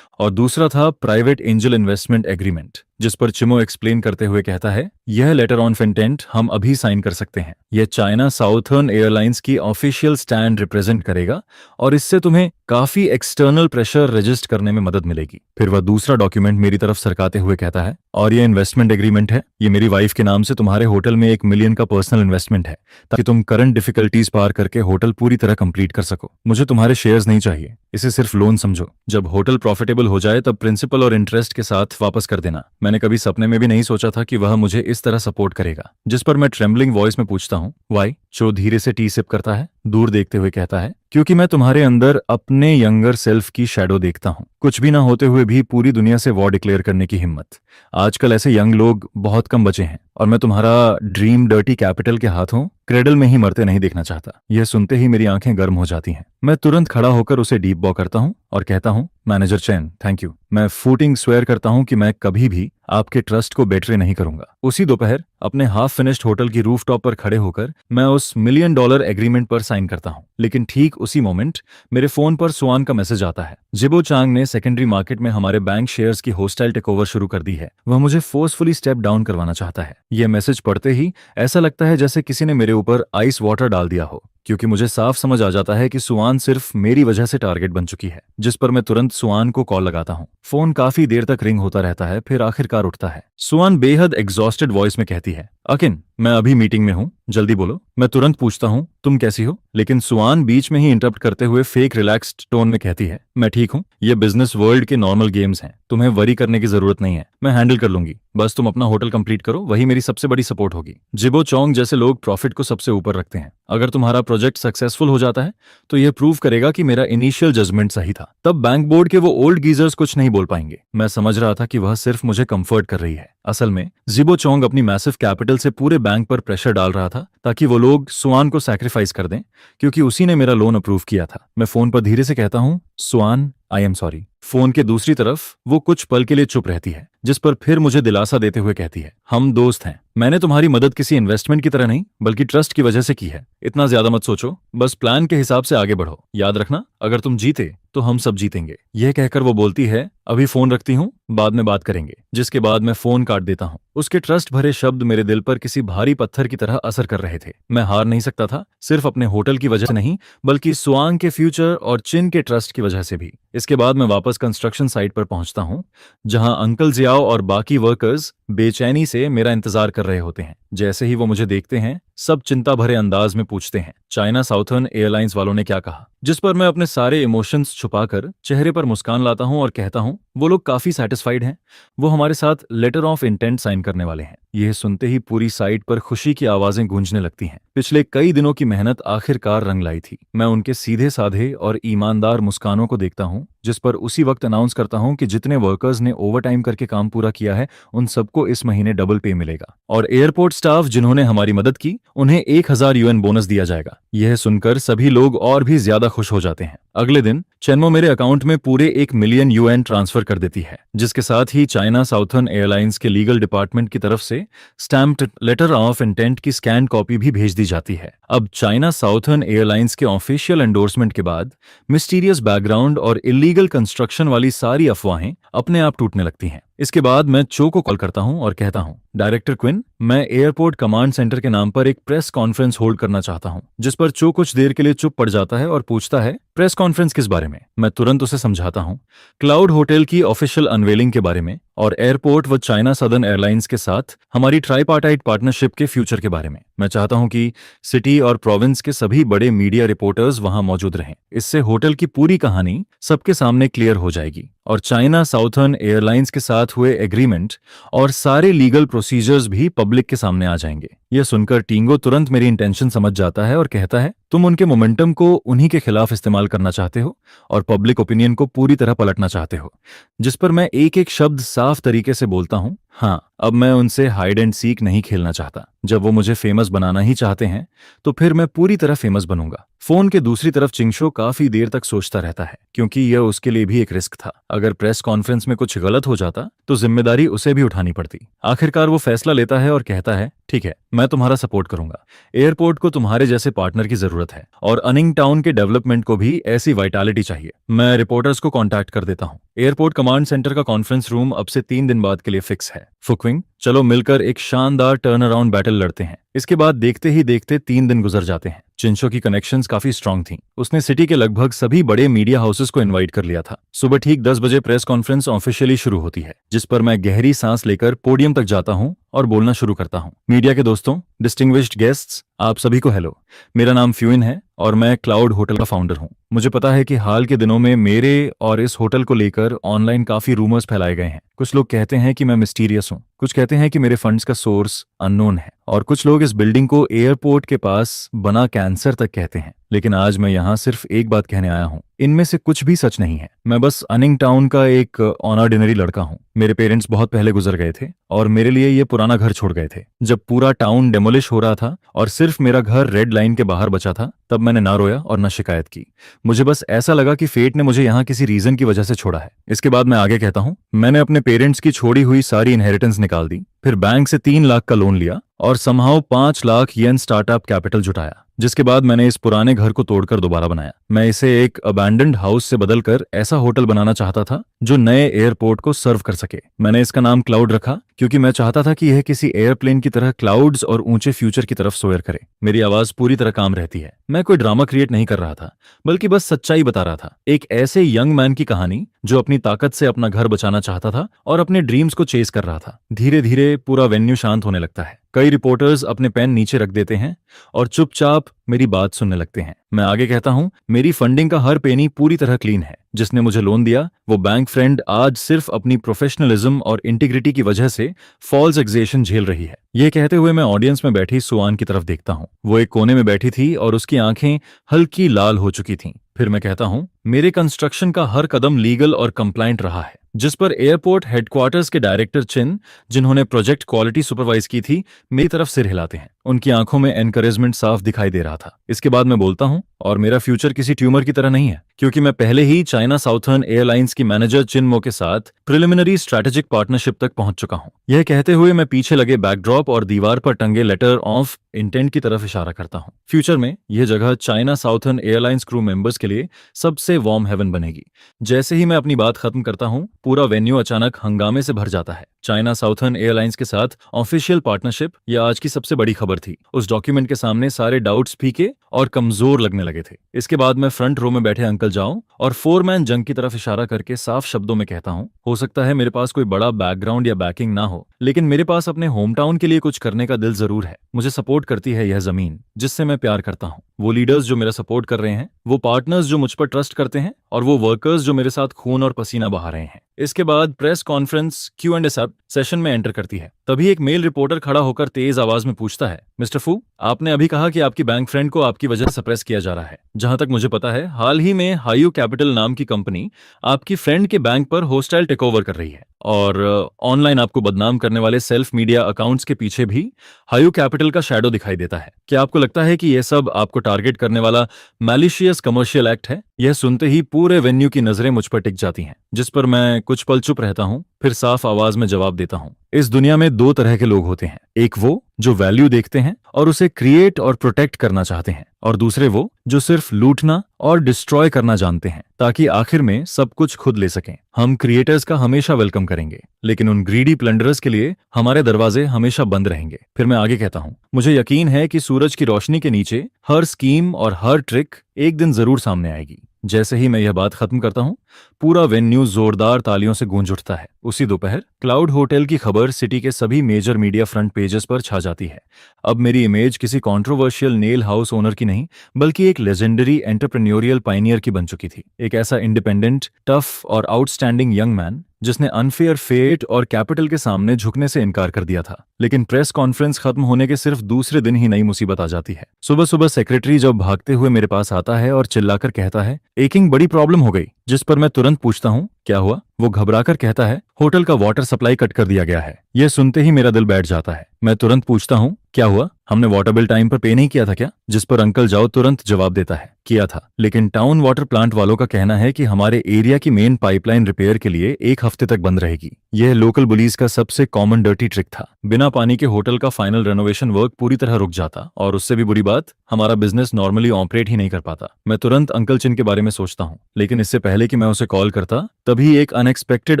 और दूसरा था प्राइवेट एंजल इन्वेस्टमेंट एग्रीमेंट, जिस पर चिमो एक्सप्लेन करते हुए कहता है, यह लेटर ऑन इंटेंट हम अभी साइन कर सकते हैं। यह चाइना साउथर्न एयरलाइंस की ऑफिशियल स्टैंड रिप्रेजेंट करेगा और इससे तुम्हें काफी एक्सटर्नल प्रेशर रजिस्ट करने में मदद मिलेगी। फिर वह दूसरा डॉक्यूमेंट मेरी तरफ सरकाते हुए कहता है, और ये इन्वेस्टमेंट एग्रीमेंट है, ये मेरी वाइफ के नाम से तुम्हारे होटल में 1 मिलियन का पर्सनल इन्वेस्टमेंट है, ताकि तुम करंट डिफिकल्टीज पार करके होटल पूरी तरह कंप्लीट कर सको। मुझे तुम्हारे शेयर्स नहीं चाहिए, इसे सिर्फ लोन समझो। जब होटल प्रॉफिटेबल हो जाए तब प्रिंसिपल और इंटरेस्ट के साथ वापस कर देना। मैंने कभी सपने में भी नहीं सोचा था कि वह मुझे इस तरह सपोर्ट करेगा। जिस पर मैं ट्रेम्बलिंग वॉइस में पूछता हूँ, वाई? चो धीरे से टी सिप करता है, दूर देखते हुए कहता है, क्योंकि मैं तुम्हारे अंदर अपने यंगर सेल्फ की शैडो देखता हूँ। कुछ भी ना होते हुए भी पूरी दुनिया से वॉर डिक्लेयर करने की हिम्मत। आजकल ऐसे यंग लोग बहुत कम बचे हैं और मैं तुम्हारा ड्रीम डर्टी कैपिटल के हाथों क्रेडल में ही मरते नहीं देखना चाहता। यह सुनते ही मेरी आंखें गर्म हो जाती हैं। मैं तुरंत खड़ा होकर उसे डीप बॉ करता हूँ और कहता हूँ, मैनेजर चैन, थैंक यू। मैं फूटिंग स्वेयर करता हूँ कि मैं कभी भी आपके ट्रस्ट को बेट्रे नहीं करूंगा। उसी दोपहर अपने हाफ फिनिश्ड होटल की रूफटॉप पर खड़े होकर मैं उस $1 मिलियन एग्रीमेंट पर साइन करता हूँ। लेकिन ठीक उसी मोमेंट मेरे फोन पर सुआन का मैसेज आता है। जिबो चांग ने सेकेंडरी मार्केट में हमारे बैंक शेयर्स की होस्टाइल टेकओवर शुरू कर दी है। वह मुझे फोर्सफुली स्टेप डाउन करवाना चाहता है। यह मैसेज पढ़ते ही ऐसा लगता है जैसे किसी ने मेरे ऊपर आइस वाटर डाल दिया हो, क्योंकि मुझे साफ समझ आ जाता है कि सुआन सिर्फ मेरी वजह से टारगेट बन चुकी है। जिस पर मैं तुरंत सुआन को कॉल लगाता हूँ। फोन काफी देर तक रिंग होता रहता है, फिर आखिरकार उठता है। सुआन बेहद एग्जॉस्टेड वॉइस में कहती है, अकिन, मैं अभी मीटिंग में हूँ, जल्दी बोलो। मैं तुरंत पूछता हूँ, तुम कैसी हो? लेकिन सुआन बीच में ही इंटरप्ट करते हुए फेक रिलैक्स्ड टोन में कहती है, मैं ठीक हूँ, ये बिजनेस वर्ल्ड के नॉर्मल गेम्स हैं, तुम्हें वरी करने की जरूरत नहीं है, मैं हैंडल कर लूंगी, बस तुम अपना होटल कंप्लीट करो, वही मेरी सबसे बड़ी सपोर्ट होगी। जिबो चोंग जैसे लोग प्रॉफिट को सबसे ऊपर रखते हैं। अगर तुम्हारा प्रोजेक्ट सक्सेसफुल हो जाता है तो यह प्रूव करेगा कि मेरा इनिशियल जजमेंट सही था। तब बैंक बोर्ड के वो ओल्ड गीजर्स कुछ नहीं बोल पाएंगे। मैं समझ रहा था कि वह सिर्फ मुझे कंफर्ट कर रही है। असल में जिबो चोंग अपनी मैसिव कैपिटल से पूरे बैंक पर प्रेशर डाल रहा था ताकि वो लोग सुआन को सैक्रिफाइस कर दें, क्योंकि उसी ने मेरा लोन अप्रूव किया था। मैं फोन पर धीरे से कहता हूँ, सुआन, आई एम सॉरी। फोन के दूसरी तरफ वो कुछ पल के लिए चुप रहती है, जिस पर फिर मुझे दिलासा देते हुए कहती है, हम दोस्त हैं। मैंने तुम्हारी मदद किसी इन्वेस्टमेंट की तरह नहीं बल्कि ट्रस्ट की वजह से की है। इतना ज्यादा मत सोचो, बस प्लान के हिसाब से आगे बढ़ो। याद रखना, अगर तुम जीते तो हम सब जीतेंगे। यह कहकर वो बोलती है, अभी फोन रखती हूँ, बाद में बात करेंगे। जिसके बाद मैं फोन काट देता हूँ। उसके ट्रस्ट भरे शब्द मेरे दिल पर किसी भारी पत्थर की तरह असर कर रहे थे। मैं हार नहीं सकता था, सिर्फ अपने होटल की वजह से नहीं बल्कि सुआंग के फ्यूचर और चिन के ट्रस्ट की वजह से भी। इसके बाद मैं वापस कंस्ट्रक्शन साइट पर पहुंचता हूं, जहां अंकल जियाओ और बाकी वर्कर्स बेचैनी से मेरा इंतजार कर रहे होते हैं। जैसे ही वो मुझे देखते हैं, सब चिंता भरे अंदाज में पूछते हैं, चाइना साउथर्न एयरलाइंस वालों ने क्या कहा? जिस पर मैं अपने सारे इमोशंस छुपाकर चेहरे पर मुस्कान लाता हूं और कहता हूं, वो लोग काफी सेटिस्फाइड हैं, वो हमारे साथ लेटर ऑफ इंटेंट साइन करने वाले हैं। यह सुनते ही पूरी साइट पर खुशी की आवाजें गूंजने लगती हैं। पिछले कई दिनों की मेहनत आखिरकार रंग लाई थी। मैं उनके सीधे साधे और ईमानदार मुस्कानों को देखता हूं, जिस पर उसी वक्त अनाउंस करता हूं कि जितने वर्कर्स ने ओवरटाइम करके काम पूरा किया है उन सबको इस महीने डबल पे मिलेगा, और एयरपोर्ट स्टाफ जिन्होंने हमारी मदद की उन्हें 1000 UN बोनस दिया जाएगा। यह सुनकर सभी लोग और भी ज्यादा खुश हो जाते हैं। अगले दिन चेनमो मेरे अकाउंट में पूरे 1 मिलियन UN ट्रांसफर कर देती है, जिसके साथ ही चाइना साउथर्न एयरलाइंस के लीगल डिपार्टमेंट की तरफ से स्टैम्प्ड लेटर ऑफ इंटेंट की स्कैन कॉपी भी भेज दी जाती है। अब चाइना साउथर्न एयरलाइंस के ऑफिशियल एंडोर्समेंट के बाद मिस्टीरियस बैकग्राउंड और इलीगल कंस्ट्रक्शन वाली सारी अफवाहें अपने आप टूटने लगती हैं। इसके बाद मैं चो को कॉल करता हूं और कहता हूं, डायरेक्टर क्विन, मैं एयरपोर्ट कमांड सेंटर के नाम पर एक प्रेस कॉन्फ्रेंस होल्ड करना चाहता हूं। जिस पर चो कुछ देर के लिए चुप पड़ जाता है और पूछता है, प्रेस कॉन्फ्रेंस किस बारे में? मैं तुरंत उसे समझाता हूँ। क्लाउड होटल की ऑफिशियल अनवेलिंग के बारे में और एयरपोर्ट व चाइना सदर्न एयरलाइंस के साथ हमारी ट्राईपार्टाइट पार्टनरशिप के फ्यूचर के बारे में। मैं चाहता हूँ कि सिटी और प्रोविंस के सभी बड़े मीडिया रिपोर्टर्स वहां मौजूद रहें। इससे होटल की पूरी कहानी सबके सामने क्लियर हो जाएगी और चाइना साउथर्न एयरलाइंस के साथ हुए एग्रीमेंट और सारे लीगल प्रोसीजर्स भी पब्लिक के सामने आ जाएंगे। यह सुनकर टिंगो तुरंत मेरी इंटेंशन समझ जाता है और कहता है, तुम उनके मोमेंटम को उन्हीं के खिलाफ इस्तेमाल करना चाहते हो और पब्लिक ओपिनियन को पूरी तरह पलटना चाहते हो। जिस पर मैं एक एक शब्द साफ तरीके से बोलता हूं, हाँ, अब मैं उनसे हाइड एंड सीक नहीं खेलना चाहता। जब वो मुझे फेमस बनाना ही चाहते हैं तो फिर मैं पूरी तरह फेमस बनूंगा। फोन के दूसरी तरफ चिंगशो काफी देर तक सोचता रहता है, क्योंकि यह उसके लिए भी एक रिस्क था। अगर प्रेस कॉन्फ्रेंस में कुछ गलत हो जाता तो जिम्मेदारी उसे भी उठानी पड़ती। आखिरकार वो फैसला लेता है और कहता है, ठीक है, मैं तुम्हारा सपोर्ट करूंगा। एयरपोर्ट को तुम्हारे जैसे पार्टनर की जरूरत है और अनिंग टाउन के डेवलपमेंट को भी ऐसी वाइटैलिटी चाहिए। मैं रिपोर्टर्स को कांटेक्ट कर देता हूं। एयरपोर्ट कमांड सेंटर का कॉन्फ्रेंस रूम अब से 3 दिन बाद के लिए फिक्स है। फुकविंग, चलो मिलकर एक शानदार टर्न अराउंड बैटल लड़ते हैं। इसके बाद देखते ही देखते 3 दिन गुजर जाते हैं। चिंशो की कनेक्शंस काफी स्ट्रांग थीं। उसने सिटी के लगभग सभी बड़े मीडिया हाउसेस को इनवाइट कर लिया था। सुबह ठीक 10 बजे प्रेस कॉन्फ्रेंस ऑफिशियली शुरू होती है, जिस पर मैं गहरी सांस लेकर पोडियम तक जाता हूं और बोलना शुरू करता हूं। मीडिया के दोस्तों, डिस्टिंग्विश्ड गेस्ट्स, आप सभी को हेलो। मेरा नाम फ्यूइन है और मैं क्लाउड होटल का फाउंडर हूं। मुझे पता है कि हाल के दिनों में मेरे और इस होटल को लेकर ऑनलाइन काफी रूमर्स फैलाए गए हैं। कुछ लोग कहते हैं कि मैं मिस्टीरियस हूं, कुछ कहते हैं कि मेरे फंड्स का सोर्स अननोन है और कुछ लोग इस बिल्डिंग को एयरपोर्ट के पास बना कैंसर तक कहते हैं। लेकिन आज मैं यहाँ सिर्फ एक बात कहने आया हूँ, इनमें से कुछ भी सच नहीं है। मैं बस अनिंग टाउन का एक ऑर्डिनरी लड़का हूँ। मेरे पेरेंट्स बहुत पहले गुजर गए थे और मेरे लिए ये पुराना घर छोड़ गए थे। जब पूरा टाउन डेमोलिश हो रहा था और सिर्फ मेरा घर रेड लाइन के बाहर बचा था, तब मैंने ना रोया और ना शिकायत की। मुझे बस ऐसा लगा कि फेट ने मुझे यहाँ किसी रीजन की वजह से छोड़ा है। इसके बाद मैं आगे कहता हूँ, मैंने अपने पेरेंट्स की छोड़ी हुई सारी इनहेरिटेंस निकाल दी, फिर बैंक से 3 लाख का लोन लिया और समहाउ 5 लाख येन स्टार्टअप कैपिटल जुटाया, जिसके बाद मैंने इस पुराने घर को तोड़कर दोबारा बनाया। मैं इसे एक अबैंडन्ड हाउस से बदलकर ऐसा होटल बनाना चाहता था जो नए एयरपोर्ट को सर्व कर सके। मैंने इसका नाम क्लाउड रखा क्योंकि मैं चाहता था कि यह किसी एयरप्लेन की तरह क्लाउड्स और ऊंचे फ्यूचर की तरफ सोयर करे। मेरी आवाज पूरी तरह काम रहती है। मैं कोई ड्रामा क्रिएट नहीं कर रहा था, बल्कि बस सच्चाई बता रहा था। एक ऐसे यंग मैन की कहानी जो अपनी ताकत से अपना घर बचाना चाहता था और अपने ड्रीम्स को चेस कर रहा था। धीरे धीरे पूरा वेन्यू शांत होने लगता है। कई रिपोर्टर्स अपने पेन नीचे रख देते हैं और चुपचाप मेरी बात सुनने लगते हैं। मैं आगे कहता हूं, मेरी फंडिंग का हर पेनी पूरी तरह क्लीन है। जिसने मुझे लोन दिया वो बैंक फ्रेंड आज सिर्फ अपनी प्रोफेशनलिज्म और इंटीग्रिटी की वजह से फॉल्स एक्सेशन झेल रही है। यह कहते हुए मैं ऑडियंस में बैठी सुआन की तरफ देखता हूं। वो एक कोने में बैठी थी और उसकी आंखें हल्की लाल हो चुकी थीं। फिर मैं कहता हूं, मेरे कंस्ट्रक्शन का हर कदम लीगल और कंप्लाइंट रहा है। जिस पर एयरपोर्ट हेडक्वार्टर्स के डायरेक्टर चिन, जिन्होंने प्रोजेक्ट क्वालिटी सुपरवाइज की थी, मेरी तरफ सिर हिलाते हैं। उनकी आंखों में एनकरेजमेंट साफ दिखाई दे रहा था। इसके बाद मैं बोलता हूं, और मेरा फ्यूचर किसी ट्यूमर की तरह नहीं है, क्योंकि मैं पहले ही चाइना साउथर्न एयरलाइंस की मैनेजर चिनमो के साथ प्रिलिमिनरी स्ट्रैटेजिक पार्टनरशिप तक पहुंच चुका हूं। यह कहते हुए मैं पीछे लगे बैकड्रॉप और दीवार पर टंगे लेटर ऑफ इंटेंट की तरफ इशारा करता हूं। फ्यूचर में यह जगह China southern airlines crew members के लिए सबसे वार्म हेवन बनेगी। जैसे ही मैं अपनी बात खत्म करता हूं, पूरा वेन्यू अचानक हंगामे से भर जाता है। चाइना साउथर्न एयरलाइंस के साथ ऑफिशियल पार्टनरशिप यह आज की सबसे बड़ी खबर थी। उस डॉक्यूमेंट के सामने सारे डाउट्स फीके और कमजोर लगने लगे थे। इसके बाद मैं फ्रंट रो में बैठे अंकल जाऊं और 4-मैन जंग की तरफ इशारा करके साफ शब्दों में कहता हूं, हो सकता है मेरे पास कोई बड़ा बैकग्राउंड या बैकिंग ना हो, लेकिन मेरे पास अपने होम टाउन के लिए कुछ करने का दिल जरूर है। मुझे सपोर्ट करती है यह जमीन जिससे मैं प्यार करता हूं, वो लीडर्स जो मेरा सपोर्ट कर रहे हैं, वो पार्टनर्स जो मुझ पर ट्रस्ट करते हैं और वो वर्कर्स जो मेरे साथ खून और पसीना बहा रहे हैं। इसके बाद प्रेस कॉन्फ्रेंस Q&A सेशन में एंटर करती है। तभी एक मेल रिपोर्टर खड़ा होकर तेज आवाज में पूछता है, मिस्टर फू, आपने अभी कहा कि आपकी बैंक फ्रेंड को आपकी वजह से सप्रेस किया जा रहा है। जहां तक मुझे पता है, हाल ही में हायू कैपिटल नाम की कंपनी आपकी फ्रेंड के बैंक पर होस्टाइल टेकओवर कर रही है और ऑनलाइन आपको बदनाम करने वाले सेल्फ मीडिया अकाउंट्स के पीछे भी हायू कैपिटल का शैडो दिखाई देता है। क्या आपको लगता है कि यह सब आपको टारगेट करने वाला मैलिशियस कमर्शियल एक्ट है? यह सुनते ही पूरे वेन्यू की नजरें मुझ पर टिक जाती हैं, जिस पर मैं कुछ पल चुप रहता हूं, फिर साफ आवाज में जवाब देता हूं। इस दुनिया में 2 तरह के लोग होते हैं, एक वो जो वैल्यू देखते हैं और उसे क्रिएट और प्रोटेक्ट करना चाहते हैं, और दूसरे वो जो सिर्फ लूटना और डिस्ट्रॉय करना जानते हैं ताकि आखिर में सब कुछ खुद ले सकें। हम क्रिएटर्स का हमेशा वेलकम करेंगे, लेकिन उन ग्रीडी प्लंडरर्स के लिए हमारे दरवाजे हमेशा बंद रहेंगे। फिर मैं आगे कहता हूं, मुझे यकीन है कि सूरज की रोशनी के नीचे हर स्कीम और हर ट्रिक एक दिन जरूर सामने आएगी। जैसे ही मैं यह बात खत्म करता हूँ, पूरा वेन्यू जोरदार तालियों से गूंज उठता है। उसी दोपहर क्लाउड होटल की खबर सिटी के सभी मेजर मीडिया फ्रंट पेजेस पर छा जाती है। अब मेरी इमेज किसी कंट्रोवर्शियल नेल हाउस ओनर की नहीं, बल्कि एक लेजेंडरी एंटरप्रेन्योरियल पायनियर की बन चुकी थी। एक ऐसा इंडिपेंडेंट, टफ और आउटस्टैंडिंग यंग मैन जिसने अनफेयर फेट और कैपिटल के सामने झुकने से इनकार कर दिया था। लेकिन प्रेस कॉन्फ्रेंस खत्म होने के सिर्फ दूसरे दिन ही नई मुसीबत आ जाती है। सुबह सुबह सेक्रेटरी जब भागते हुए मेरे पास आता है और चिल्लाकर कहता है, एकिंग बड़ी प्रॉब्लम हो गई। जिस पर मैं तुरंत पूछता हूँ, क्या हुआ? वो घबराकर कहता है, होटल का वाटर सप्लाई कट कर दिया गया है। यह सुनते ही मेरा दिल बैठ जाता है। मैं तुरंत पूछता हूँ, क्या हुआ? हमने वाटर बिल टाइम पर पे नहीं किया था क्या? जिस पर अंकल जाओ तुरंत जवाब देता है, किया था, लेकिन टाउन वाटर प्लांट वालों का कहना है कि हमारे एरिया की मेन पाइपलाइन रिपेयर के लिए 1 हफ्ते तक बंद रहेगी। यह लोकल बुलीज का सबसे कॉमन डर्टी ट्रिक था। बिना पानी के होटल का फाइनल रेनोवेशन वर्क पूरी तरह रुक जाता, और उससे भी बुरी बात, हमारा बिजनेस नॉर्मली ऑपरेट ही नहीं कर पाता। मैं तुरंत अंकल चिन के बारे में सोचता हूँ, लेकिन इससे पहले कि मैं उसे कॉल करता, तभी एक अनएक्सपेक्टेड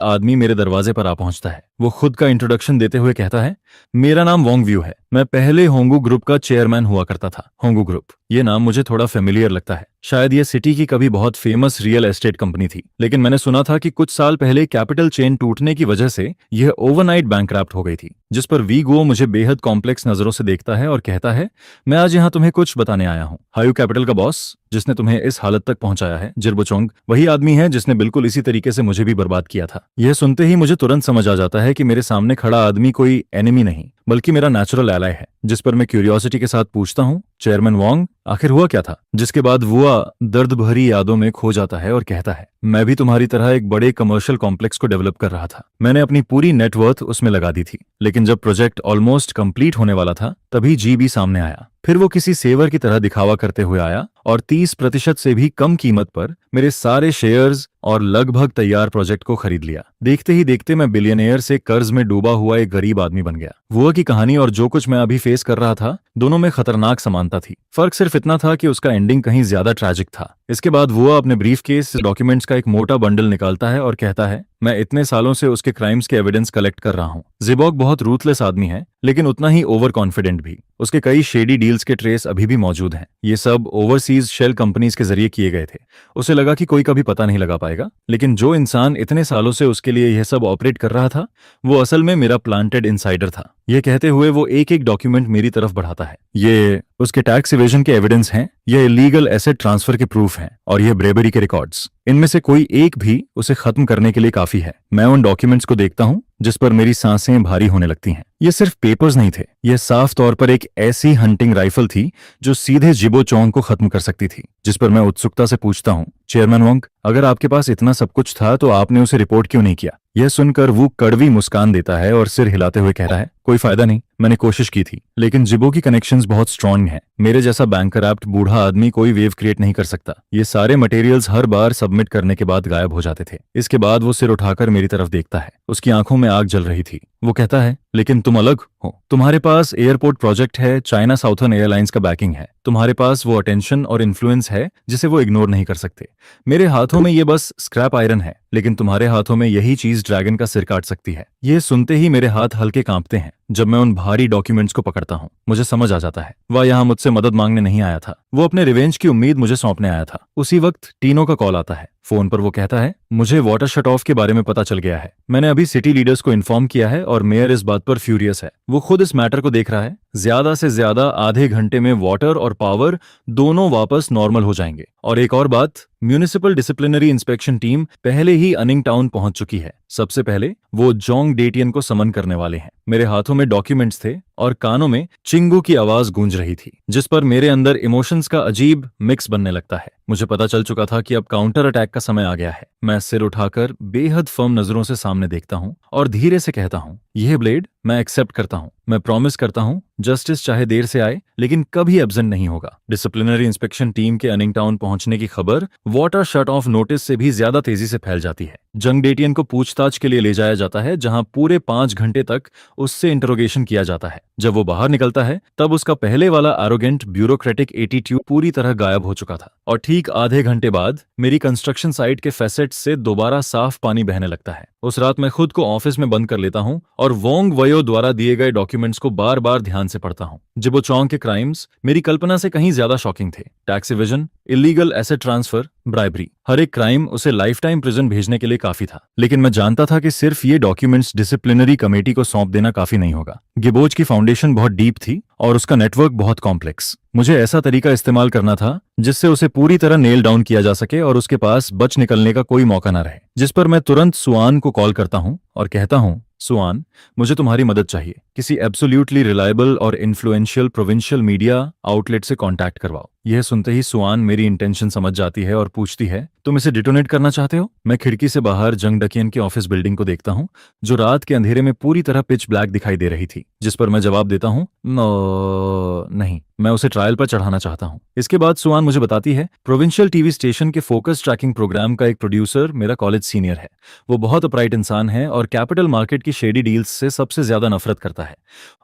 आदमी मेरे दरवाजे पर आ पहुंचता है। वो खुद का इंट्रोडक्शन देते हुए कहता है, मेरा नाम वोंग व्यू है। मैं पहले होंगू ग्रुप का चेयरमैन हुआ करता था। होंगू ग्रुप, ये नाम मुझे थोड़ा फेमिलियर लगता है। शायद ये सिटी की कभी बहुत फेमस रियल एस्टेट कंपनी थी, लेकिन मैंने सुना था कि कुछ साल पहले कैपिटल चेन टूटने की वजह से यह ओवरनाइट बैंकक्रप्ट हो गई थी। जिस पर वी गो मुझे बेहद कॉम्प्लेक्स नजरों से देखता है और कहता है, मैं आज यहाँ तुम्हें कुछ बताने आया हूँ। हायू कैपिटल का बॉस जिसने तुम्हें इस हालत तक पहुंचाया है, जिरबोचोंग, वही आदमी है जिसने बिल्कुल इसी तरीके से मुझे भी बर्बाद किया था। यह सुनते ही मुझे तुरंत समझ आ जाता है कि मेरे सामने खड़ा आदमी कोई एनिमी नहीं, बल्कि मेरा नेचुरल एलाय है। जिस पर मैं क्यूरियोसिटी के साथ पूछता हूँ, चेयरमैन वोंग, आखिर हुआ क्या था? जिसके बाद वुआ दर्द भरी यादों में खो जाता है और कहता है, मैं भी तुम्हारी तरह एक बड़े कमर्शियल कॉम्प्लेक्स को डेवलप कर रहा था। मैंने अपनी पूरी नेटवर्थ उसमें लगा दी थी, लेकिन जब प्रोजेक्ट ऑलमोस्ट कंप्लीट होने वाला था, तभी जीबी सामने आया। फिर वो किसी सेवर की तरह दिखावा करते हुए आया और 30% से भी कम कीमत पर मेरे सारे शेयर्स और लगभग तैयार प्रोजेक्ट को खरीद लिया। देखते ही देखते मैं बिलियनियर से कर्ज में डूबा हुआ एक गरीब आदमी बन गया। वुआ की कहानी और जो कुछ मैं अभी फेस कर रहा था, दोनों में खतरनाक समानता थी। फर्क सिर्फ इतना था कि उसका एंडिंग कहीं ज्यादा ट्रैजिक था। इसके बाद वुआ अपने ब्रीफकेस डॉक्यूमेंट्स का एक मोटा बंडल निकालता है और कहता है, मैं इतने सालों से उसके क्राइम्स के एविडेंस कलेक्ट कर रहा हूँ। जिबॉक बहुत रूथलेस आदमी है, लेकिन उतना ही ओवर कॉन्फिडेंट भी। उसके कई शेडी डील्स के ट्रेस अभी भी मौजूद हैं। ये सब ओवरसीज शेल कंपनीज के जरिए किए गए थे। उसे लगा कि कोई कभी पता नहीं लगा पाएगा, लेकिन जो इंसान इतने सालों से उसके लिए यह सब ऑपरेट कर रहा था, वो असल में मेरा प्लांटेड इनसाइडर था। यह कहते हुए वो एक एक डॉक्यूमेंट मेरी तरफ बढ़ाता है। ये उसके टैक्स इवेजन के एविडेंस हैं, यह इलीगल एसेट ट्रांसफर के प्रूफ हैं, और यह ब्रेबरी के रिकॉर्ड्स। इनमें से कोई एक भी उसे खत्म करने के लिए काफी है। मैं उन डॉक्यूमेंट्स को देखता हूं जिस पर मेरी सांसें भारी होने लगती हैं। ये सिर्फ पेपर्स नहीं थे, यह साफ तौर पर एक ऐसी हंटिंग राइफल थी जो सीधे जिबोचोंग को खत्म कर सकती थी। जिस पर मैं उत्सुकता से पूछता हूँ, चेयरमैन वोंग, अगर आपके पास इतना सब कुछ था तो आपने उसे रिपोर्ट क्यों नहीं किया? यह सुनकर वो कड़वी मुस्कान देता है और सिर हिलाते हुए कह रहा है, कोई फायदा नहीं, मैंने कोशिश की थी, लेकिन जिबो की कनेक्शंस बहुत स्ट्रांग हैं। मेरे जैसा बैंकरप्ट बूढ़ा आदमी कोई वेव क्रिएट नहीं कर सकता। ये सारे मटेरियल्स हर बार सबमिट करने के बाद गायब हो जाते थे। इसके बाद वो सिर उठाकर मेरी तरफ देखता है। उसकी आंखों में आग जल रही थी। वो कहता है, लेकिन तुम अलग हो। तुम्हारे पास एयरपोर्ट प्रोजेक्ट है, चाइना साउथर्न एयरलाइंस का बैकिंग है, तुम्हारे पास वो अटेंशन और इन्फ्लुएंस है जिसे वो इग्नोर नहीं कर सकते। मेरे हाथों में ये बस स्क्रैप आयरन है, लेकिन तुम्हारे हाथों में यही चीज ड्रैगन का सिर काट सकती है। ये सुनते ही मेरे हाथ हल्के कांपते हैं। जब मैं उन भारी डॉक्यूमेंट्स को पकड़ता हूँ, मुझे समझ आ जाता है वह यहाँ मुझसे मदद मांगने नहीं आया था, वो अपने रिवेंज की उम्मीद मुझे सौंपने आया था। उसी वक्त टीनो का कॉल आता है। फोन पर वो कहता है, मुझे वाटर शट ऑफ के बारे में पता चल गया है। मैंने अभी सिटी लीडर्स को इन्फॉर्म किया है और मेयर इस बात पर फ्यूरियस है। वो खुद इस मैटर को देख रहा है। ज्यादा से ज्यादा आधे घंटे में वाटर और पावर दोनों वापस नॉर्मल हो जाएंगे। और एक और बात, म्यूनिसिपल डिसिप्लिनरी इंस्पेक्शन टीम पहले ही अनिंग टाउन पहुंच चुकी है। सबसे पहले वो जोंग डेटियन को समन करने वाले हैं। मेरे हाथों में डॉक्यूमेंट्स थे और कानों में चिंगू की आवाज गूंज रही थी, जिस पर मेरे अंदर इमोशंस का अजीब मिक्स बनने लगता है। मुझे पता चल चुका था कि अब काउंटर अटैक का समय आ गया है। मैं सिर उठाकर बेहद फर्म नजरों से सामने देखता हूँ और धीरे से कहता हूँ, यह ब्लेड मैं एक्सेप्ट करता हूँ। मैं प्रॉमिस करता हूँ, जस्टिस चाहे देर से आए, लेकिन कभी एब्सेंट नहीं होगा। डिसिप्लिनरी इंस्पेक्शन टीम के अनिंग टाउन पहुंचने की खबर वाटर शट ऑफ नोटिस से भी ज्यादा तेजी से फैल जाती है। जंग डेटियन को पूछताछ के लिए ले जाया जाता है, जहां पूरे 5 घंटे तक उससे इंटरोगेशन किया जाता है। जब वो बाहर निकलता है, तब उसका पहले वाला एरोगेंट ब्यूरोक्रेटिक एटीट्यूड पूरी तरह गायब हो चुका था। और ठीक आधे घंटे बाद मेरी कंस्ट्रक्शन साइट के फैसेट्स से दोबारा साफ पानी बहने लगता है। उस रात मैं खुद को ऑफिस में बंद कर लेता हूँ और वोंग वयो द्वारा दिए गए डॉक्यूमेंट डॉक्यूमेंट्स को बार बार ध्यान से पढ़ता हूँ। जिबो चोंग के क्राइम्स मेरी कल्पना से कहीं ज्यादा शॉकिंग थे। Tax evasion, illegal asset transfer, bribery, हर एक क्राइम उसे लाइफ टाइम प्रिजन भेजने के लिए काफी था। लेकिन मैं जानता था कि सिर्फ ये डॉक्यूमेंट्स डिसिप्लिनरी कमेटी को सौंप देना काफी नहीं होगा। गिबोज की फाउंडेशन बहुत डीप थी और उसका नेटवर्क बहुत कॉम्प्लेक्स। मुझे ऐसा तरीका इस्तेमाल करना था जिससे उसे पूरी तरह नेल डाउन किया जा सके और उसके पास बच निकलने का कोई मौका न रहे। जिस पर मैं तुरंत सुआन को कॉल करता हूं और कहता हूं, सुआन, मुझे तुम्हारी मदद चाहिए। किसी एब्सोल्युटली रिलायबल और इन्फ्लुएंशियल प्रोविंशियल मीडिया आउटलेट से कांटेक्ट करवाओ। यह सुनते ही सुआन मेरी इंटेंशन समझ जाती है और पूछती है, तुम इसे डिटोनेट करना चाहते हो? मैं खिड़की से बाहर जंग डकियन की ऑफिस बिल्डिंग को देखता हूं, जो रात के अंधेरे में पूरी तरह पिच ब्लैक दिखाई दे रही थी। जिस पर मैं जवाब देता हूं, नहीं, मैं उसे ट्रायल पर चढ़ाना चाहता हूं। इसके बाद सुआन मुझे बताती है, प्रोविंशियल टीवी स्टेशन के फोकस ट्रैकिंग प्रोग्राम का एक प्रोड्यूसर मेरा कॉलेज सीनियर है। वो बहुत अपराइट इंसान है और कैपिटल मार्केट की शेडी डील्स से सबसे ज्यादा नफरत करता है।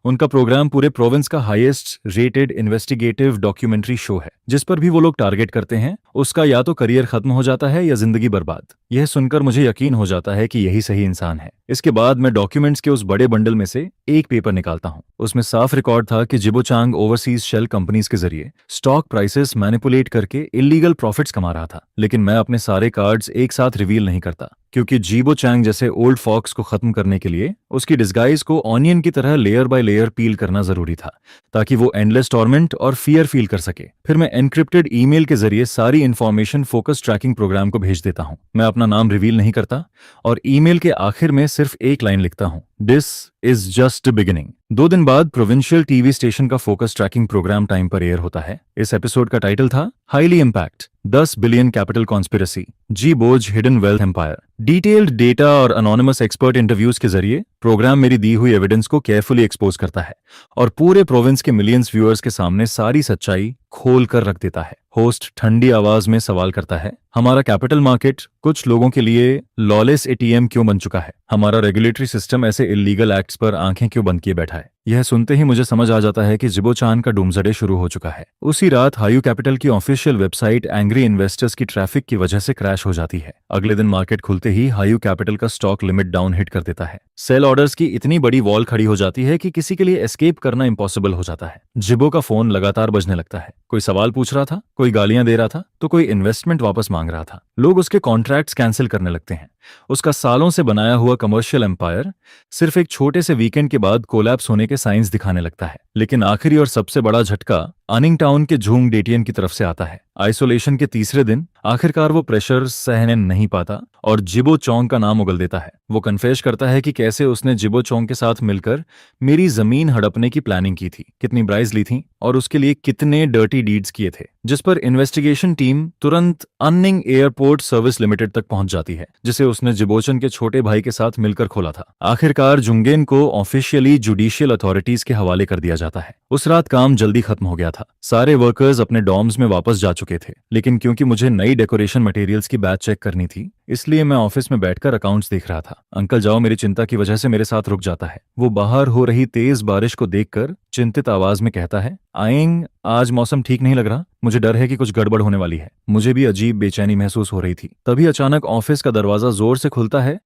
उनका प्रोग्राम पूरे प्रोविंस का highest rated investigative documentary show है। जिस पर भी वो लोग टारगेट करते हैं, उसका या तो करियर खत्म हो जाता है या जिंदगी बर्बाद। यह सुनकर मुझे यकीन हो जाता है कि यही सही इंसान है। इसके बाद मैं डॉक्यूमेंट्स के उस बड़े बंडल में से एक पेपर निकालता हूं। उसमें साफ रिकॉर्ड था कि जिबो चांग ओवरसीज शेल कंपनीज के जरिए स्टॉक प्राइसेस मैनिपुलेट करके इलीगल प्रॉफिट्स कमा रहा था। लेकिन मैं अपने सारे कार्ड्स एक साथ रिवील नहीं करता, क्योंकि जिबो चांग जैसे ओल्ड फॉक्स को खत्म करने के लिए उसकी डिस्गाइज को ऑनियन की तरह लेयर बाय लेयर पील करना जरूरी था, ताकि वो एंडलेस टॉर्मेंट और फियर फील कर सके। फिर मैं एनक्रिप्टेड ईमेल के जरिए सारी इंफॉर्मेशन फोकस ट्रैकिंग प्रोग्राम को भेज देता हूं। मैं अपना नाम रिवील नहीं करता और ईमेल के आखिर में सिर्फ एक लाइन लिखता हूं, दिस इज जस्ट बिगिनिंग। 2 दिन बाद प्रोविंशियल टीवी स्टेशन का फोकस ट्रैकिंग प्रोग्राम टाइम पर एयर होता है। इस एपिसोड का टाइटल था highly impact 10 billion capital conspiracy, Jibo's hidden wealth empire. Detailed data और अनोनिमस एक्सपर्ट इंटरव्यूज के जरिए प्रोग्राम मेरी दी हुई एविडेंस को केयरफुली एक्सपोज करता है और पूरे प्रोविंस के मिलियंस व्यूअर्स के सामने सारी सच्चाई खोल कर रख देता है। होस्ट ठंडी आवाज में सवाल करता है, हमारा कैपिटल मार्केट कुछ लोगों के लिए लॉलेस एटीएम क्यों बन चुका है? हमारा रेगुलेटरी सिस्टम ऐसे इलीगल एक्ट्स पर आंखें क्यों बंद किए बैठा है? यह सुनते ही मुझे समझ आ जाता है कि जिबो चांग का डूमसडे शुरू हो चुका है। उसी रात हायू कैपिटल की ऑफिशियल वेबसाइट एंग्री इन्वेस्टर्स की ट्रैफिक की वजह से क्रैश हो जाती है। अगले दिन मार्केट खुलते ही हायू कैपिटल का स्टॉक लिमिट डाउन हिट कर देता है। सेल ऑर्डर्स की इतनी बड़ी वॉल खड़ी हो जाती है कि किसी के लिए एस्केप करना इम्पॉसिबल हो जाता है। जिबो का फोन लगातार बजने लगता है। कोई सवाल पूछ रहा था, कोई गालियां दे रहा था, तो कोई इन्वेस्टमेंट वापस मांग रहा था। लोग उसके कॉन्ट्रैक्ट्स कैंसिल करने लगते हैं। उसका सालों से बनाया हुआ कमर्शियल एम्पायर सिर्फ एक छोटे से वीकेंड के बाद कोलैप्स होने के साइंस दिखाने लगता है। लेकिन आखिरी और सबसे बड़ा झटका अनिंग टाउन के झूंग डेटियन की तरफ से आता है। आइसोलेशन के तीसरे दिन आखिरकार वो प्रेशर सहने नहीं पाता और जिबो चोंग का नाम उगल देता है। वो कन्फेस करता है कि कैसे उसने जिबो चोंग के साथ मिलकर मेरी जमीन हड़पने की प्लानिंग की थी, कितनी ब्राइज ली थी और उसके लिए कितने डर्टी डीड्स किए थे। जिस पर इन्वेस्टिगेशन टीम तुरंत अन्निंग एयरपोर्ट सर्विस लिमिटेड तक पहुंच जाती है, जिसे उसने जिबोचन के छोटे भाई के साथ मिलकर खोला था। आखिरकार जुंगेन को ऑफिशियली जुडिशियल अथॉरिटीज के हवाले कर दिया जाता है। उस रात काम जल्दी खत्म हो गया था। सारे वर्कर्स अपने डॉर्म्स में वापस जा चुके थे, लेकिन क्योंकि मुझे नई डेकोरेशन मटेरियल्स की बैच चेक करनी थी, इसलिए मैं ऑफिस में बैठकर अकाउंट्स देख रहा था। अंकल जाओ मेरी चिंता की वजह से मेरे साथ रुक जाता है। वो बाहर हो रही तेज बारिश को देखकर चिंतित आवाज में कहता है, आइंग, आज मौसम ठीक नहीं लग रहा। मुझे डर है कि कुछ गड़बड़ होने वाली है। मुझे भी अजीब बेचैनी महसूस हो रही थी। तभी अचानक ऑफिस का दरवाजा जोर से खुलता है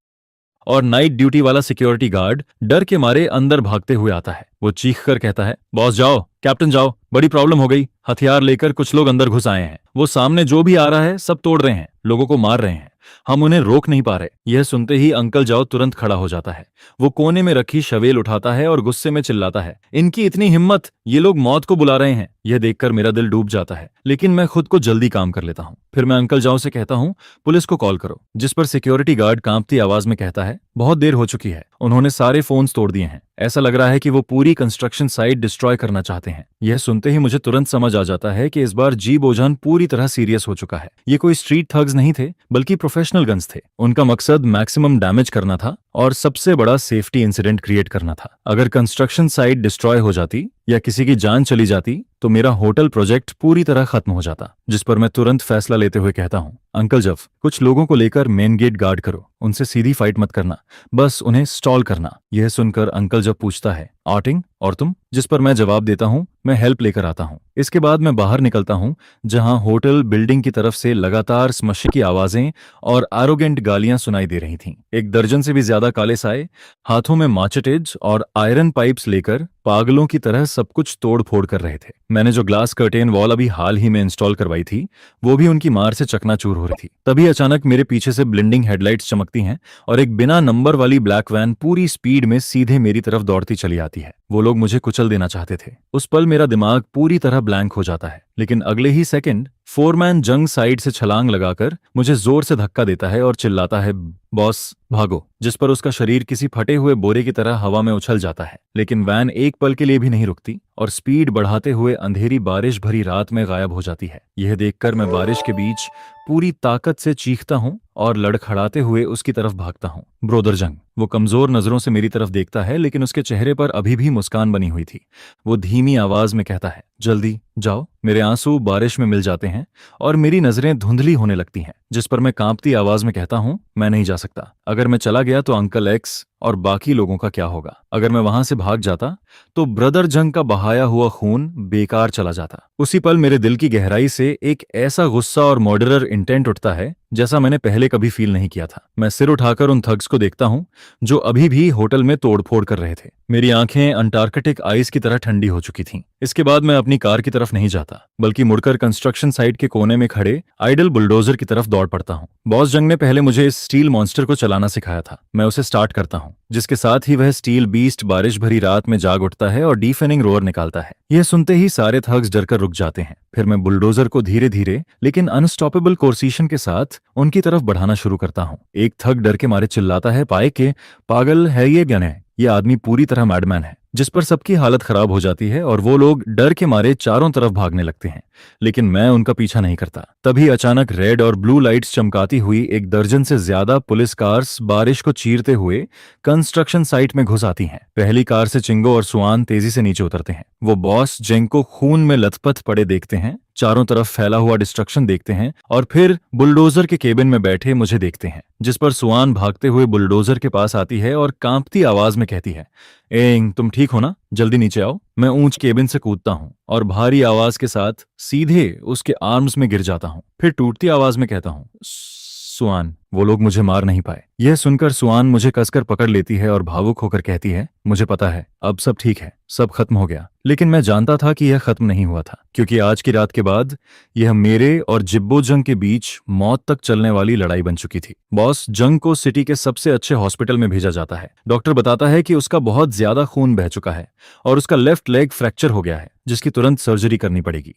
और नाइट ड्यूटी वाला सिक्योरिटी गार्ड डर के मारे अंदर भागते हुए आता है। वो चीख कर कहता है, बॉस जाओ, कैप्टन जाओ, बड़ी प्रॉब्लम हो गई। हथियार लेकर कुछ लोग अंदर घुस आए हैं। वो सामने जो भी आ रहा है सब तोड़ रहे हैं, लोगों को मार रहे हैं। हम उन्हें रोक नहीं पा रहे। यह सुनते ही अंकल जाओ तुरंत खड़ा हो जाता है। वो कोने में रखी शवेल उठाता है और गुस्से में चिल्लाता है, इनकी इतनी हिम्मत, ये लोग मौत को बुला रहे हैं। यह देखकर मेरा दिल डूब जाता है, लेकिन मैं खुद को जल्दी काम कर लेता हूँ। फिर मैं अंकल जाओ से कहता हूँ, पुलिस को कॉल करो। जिस पर सिक्योरिटी गार्ड कांपती आवाज में कहता है, बहुत देर हो चुकी है, उन्होंने सारे फोन्स तोड़ दिए हैं। ऐसा लग रहा है कि वो पूरी कंस्ट्रक्शन साइट डिस्ट्रॉय करना चाहते हैं। यह सुनते ही मुझे तुरंत समझ आ जाता है कि इस बार जी बोजान पूरी तरह सीरियस हो चुका है। ये कोई स्ट्रीट थग्स नहीं थे, बल्कि प्रोफेशनल गन्स थे। उनका मकसद मैक्सिमम डैमेज करना था और सबसे बड़ा सेफ्टी इंसिडेंट क्रिएट करना था। अगर कंस्ट्रक्शन साइट डिस्ट्रॉय हो जाती या किसी की जान चली जाती तो मेरा होटल प्रोजेक्ट पूरी तरह खत्म हो जाता। जिस पर मैं तुरंत फैसला लेते हुए कहता हूँ, अंकल जफ, कुछ लोगों को लेकर मेन गेट गार्ड करो उनसे सीधी फाइट मत करना, बस उन्हें स्टॉल करना। यह सुनकर अंकल जब पूछता है आउटिंग और तुम, जिस पर मैं जवाब देता हूँ मैं हेल्प लेकर आता हूँ। इसके बाद मैं बाहर निकलता हूँ जहां होटल बिल्डिंग की तरफ से लगातार स्मशिंग की आवाजें और आरोगेंट गालियां सुनाई दे रही थीं। एक दर्जन से भी ज्यादा काले साए हाथों में माचेटेज और आयरन पाइप्स लेकर पागलों की तरह सब कुछ तोड़ फोड़ कर रहे थे। मैंने जो ग्लास कर्टेन वॉल अभी हाल ही में इंस्टॉल करवाई थी वो भी उनकी मार से चकनाचूर हो रही थी। तभी अचानक मेरे पीछे से ब्लिंडिंग हेडलाइट्स चमकती हैं और एक बिना नंबर वाली ब्लैक वैन पूरी स्पीड में सीधे मेरी तरफ दौड़ती चली आती है। वो लोग मुझे कुचल देना चाहते थे। उस पल मेरा दिमाग पूरी तरह ब्लैंक हो जाता है, लेकिन अगले ही सेकंड फोरमैन जंग साइड से छलांग लगाकर मुझे जोर से धक्का देता है और चिल्लाता है बॉस भागो, जिस पर उसका शरीर किसी फटे हुए बोरे की तरह हवा में उछल जाता है। लेकिन वैन एक पल के लिए भी नहीं रुकती और स्पीड बढ़ाते हुए अंधेरी बारिश भरी रात में गायब हो जाती है। यह देखकर मैं बारिश के बीच पूरी ताकत से चीखता हूं और लड़खड़ाते हुए उसकी तरफ भागता हूं। ब्रोदर जंग वो कमजोर नजरों से मेरी तरफ देखता है, लेकिन उसके चेहरे पर अभी भी मुस्कान बनी हुई थी। वो धीमी आवाज में कहता है जल्दी जाओ। मेरे आंसू बारिश में मिल जाते हैं और मेरी नजरें धुंधली होने लगती हैं, जिस पर मैं कांपती आवाज में कहता हूं मैं नहीं जा सकता। अगर मैं चला गया तो अंकल एक्स और बाकी लोगों का क्या होगा? अगर मैं वहां से भाग जाता तो ब्रदर जंग का बहाया हुआ खून बेकार चला जाता। उसी पल मेरे दिल की गहराई से एक ऐसा गुस्सा और मर्डरर इंटेंट उठता है जैसा मैंने पहले कभी फील नहीं किया था। मैं सिर उठाकर उन थग्स को देखता हूं जो अभी भी होटल में तोड़फोड़ कर रहे थे। मेरी आंखें अंटार्कटिक आइस की तरह ठंडी हो चुकी थीं। इसके बाद मैं अपनी कार की तरफ नहीं जाता, बल्कि मुड़कर कंस्ट्रक्शन साइट के कोने में खड़े आइडल बुलडोजर की तरफ दौड़ पड़ता हूं। बॉस जंग ने पहले मुझे इस स्टील मॉन्स्टर को चलाना सिखाया था। मैं उसे स्टार्ट करता हूं, जिसके साथ ही वह स्टील बीस्ट बारिश भरी रात में जाग उठता है और डीफेनिंग रोअर निकालता है। यह सुनते ही सारे थग्स डरकर रुक जाते हैं। फिर मैं बुलडोजर को धीरे धीरे लेकिन अनस्टॉपेबल कोर्सिशन के साथ उनकी तरफ बढ़ाना शुरू करता हूं। एक थग डर के मारे चिल्लाता है पाए के पागल है ये क्या है? ये आदमी पूरी तरह मैडमैन है, जिस पर सबकी हालत खराब हो जाती है और वो लोग डर के मारे चारों तरफ भागने लगते हैं। लेकिन मैं उनका पीछा नहीं करता। तभी अचानक रेड और ब्लू लाइट्स चमकाती हुई एक दर्जन से ज्यादा पुलिस कार्स बारिश को चीरते हुए कंस्ट्रक्शन साइट में घुस आती हैं। पहली कार से चिंगो और सुआन तेजी से नीचे उतरते हैं। वो बॉस जेंग को खून में लथपथ पड़े देखते हैं, चारों तरफ फैला हुआ डिस्ट्रक्शन देखते हैं और फिर बुलडोजर के केबिन में बैठे मुझे देखते हैं, जिस पर सुआन भागते हुए बुलडोजर के पास आती है और कांपती आवाज में कहती है एंग तुम ठीक हो ना? जल्दी नीचे आओ। मैं ऊंच केबिन से कूदता हूँ और भारी आवाज के साथ सीधे उसके आर्म्स में गिर जाता हूँ। फिर टूटती आवाज में कहता हूँ सुआन, वो लोग मुझे मार नहीं पाए। यह सुनकर सुआन मुझे कसकर पकड़ लेती है और भावुक होकर कहती है मुझे पता है, अब सब ठीक है, सब खत्म हो गया। लेकिन मैं जानता था कि यह खत्म नहीं हुआ था, क्योंकि आज की रात के बाद यह मेरे और जिब्बो जंग के बीच मौत तक चलने वाली लड़ाई बन चुकी थी। बॉस जंग को सिटी के सबसे अच्छे हॉस्पिटल में भेजा जाता है। डॉक्टर बताता है कि उसका बहुत ज्यादा खून बह चुका है और उसका लेफ्ट लेग फ्रैक्चर हो गया है, जिसकी तुरंत सर्जरी करनी पड़ेगी।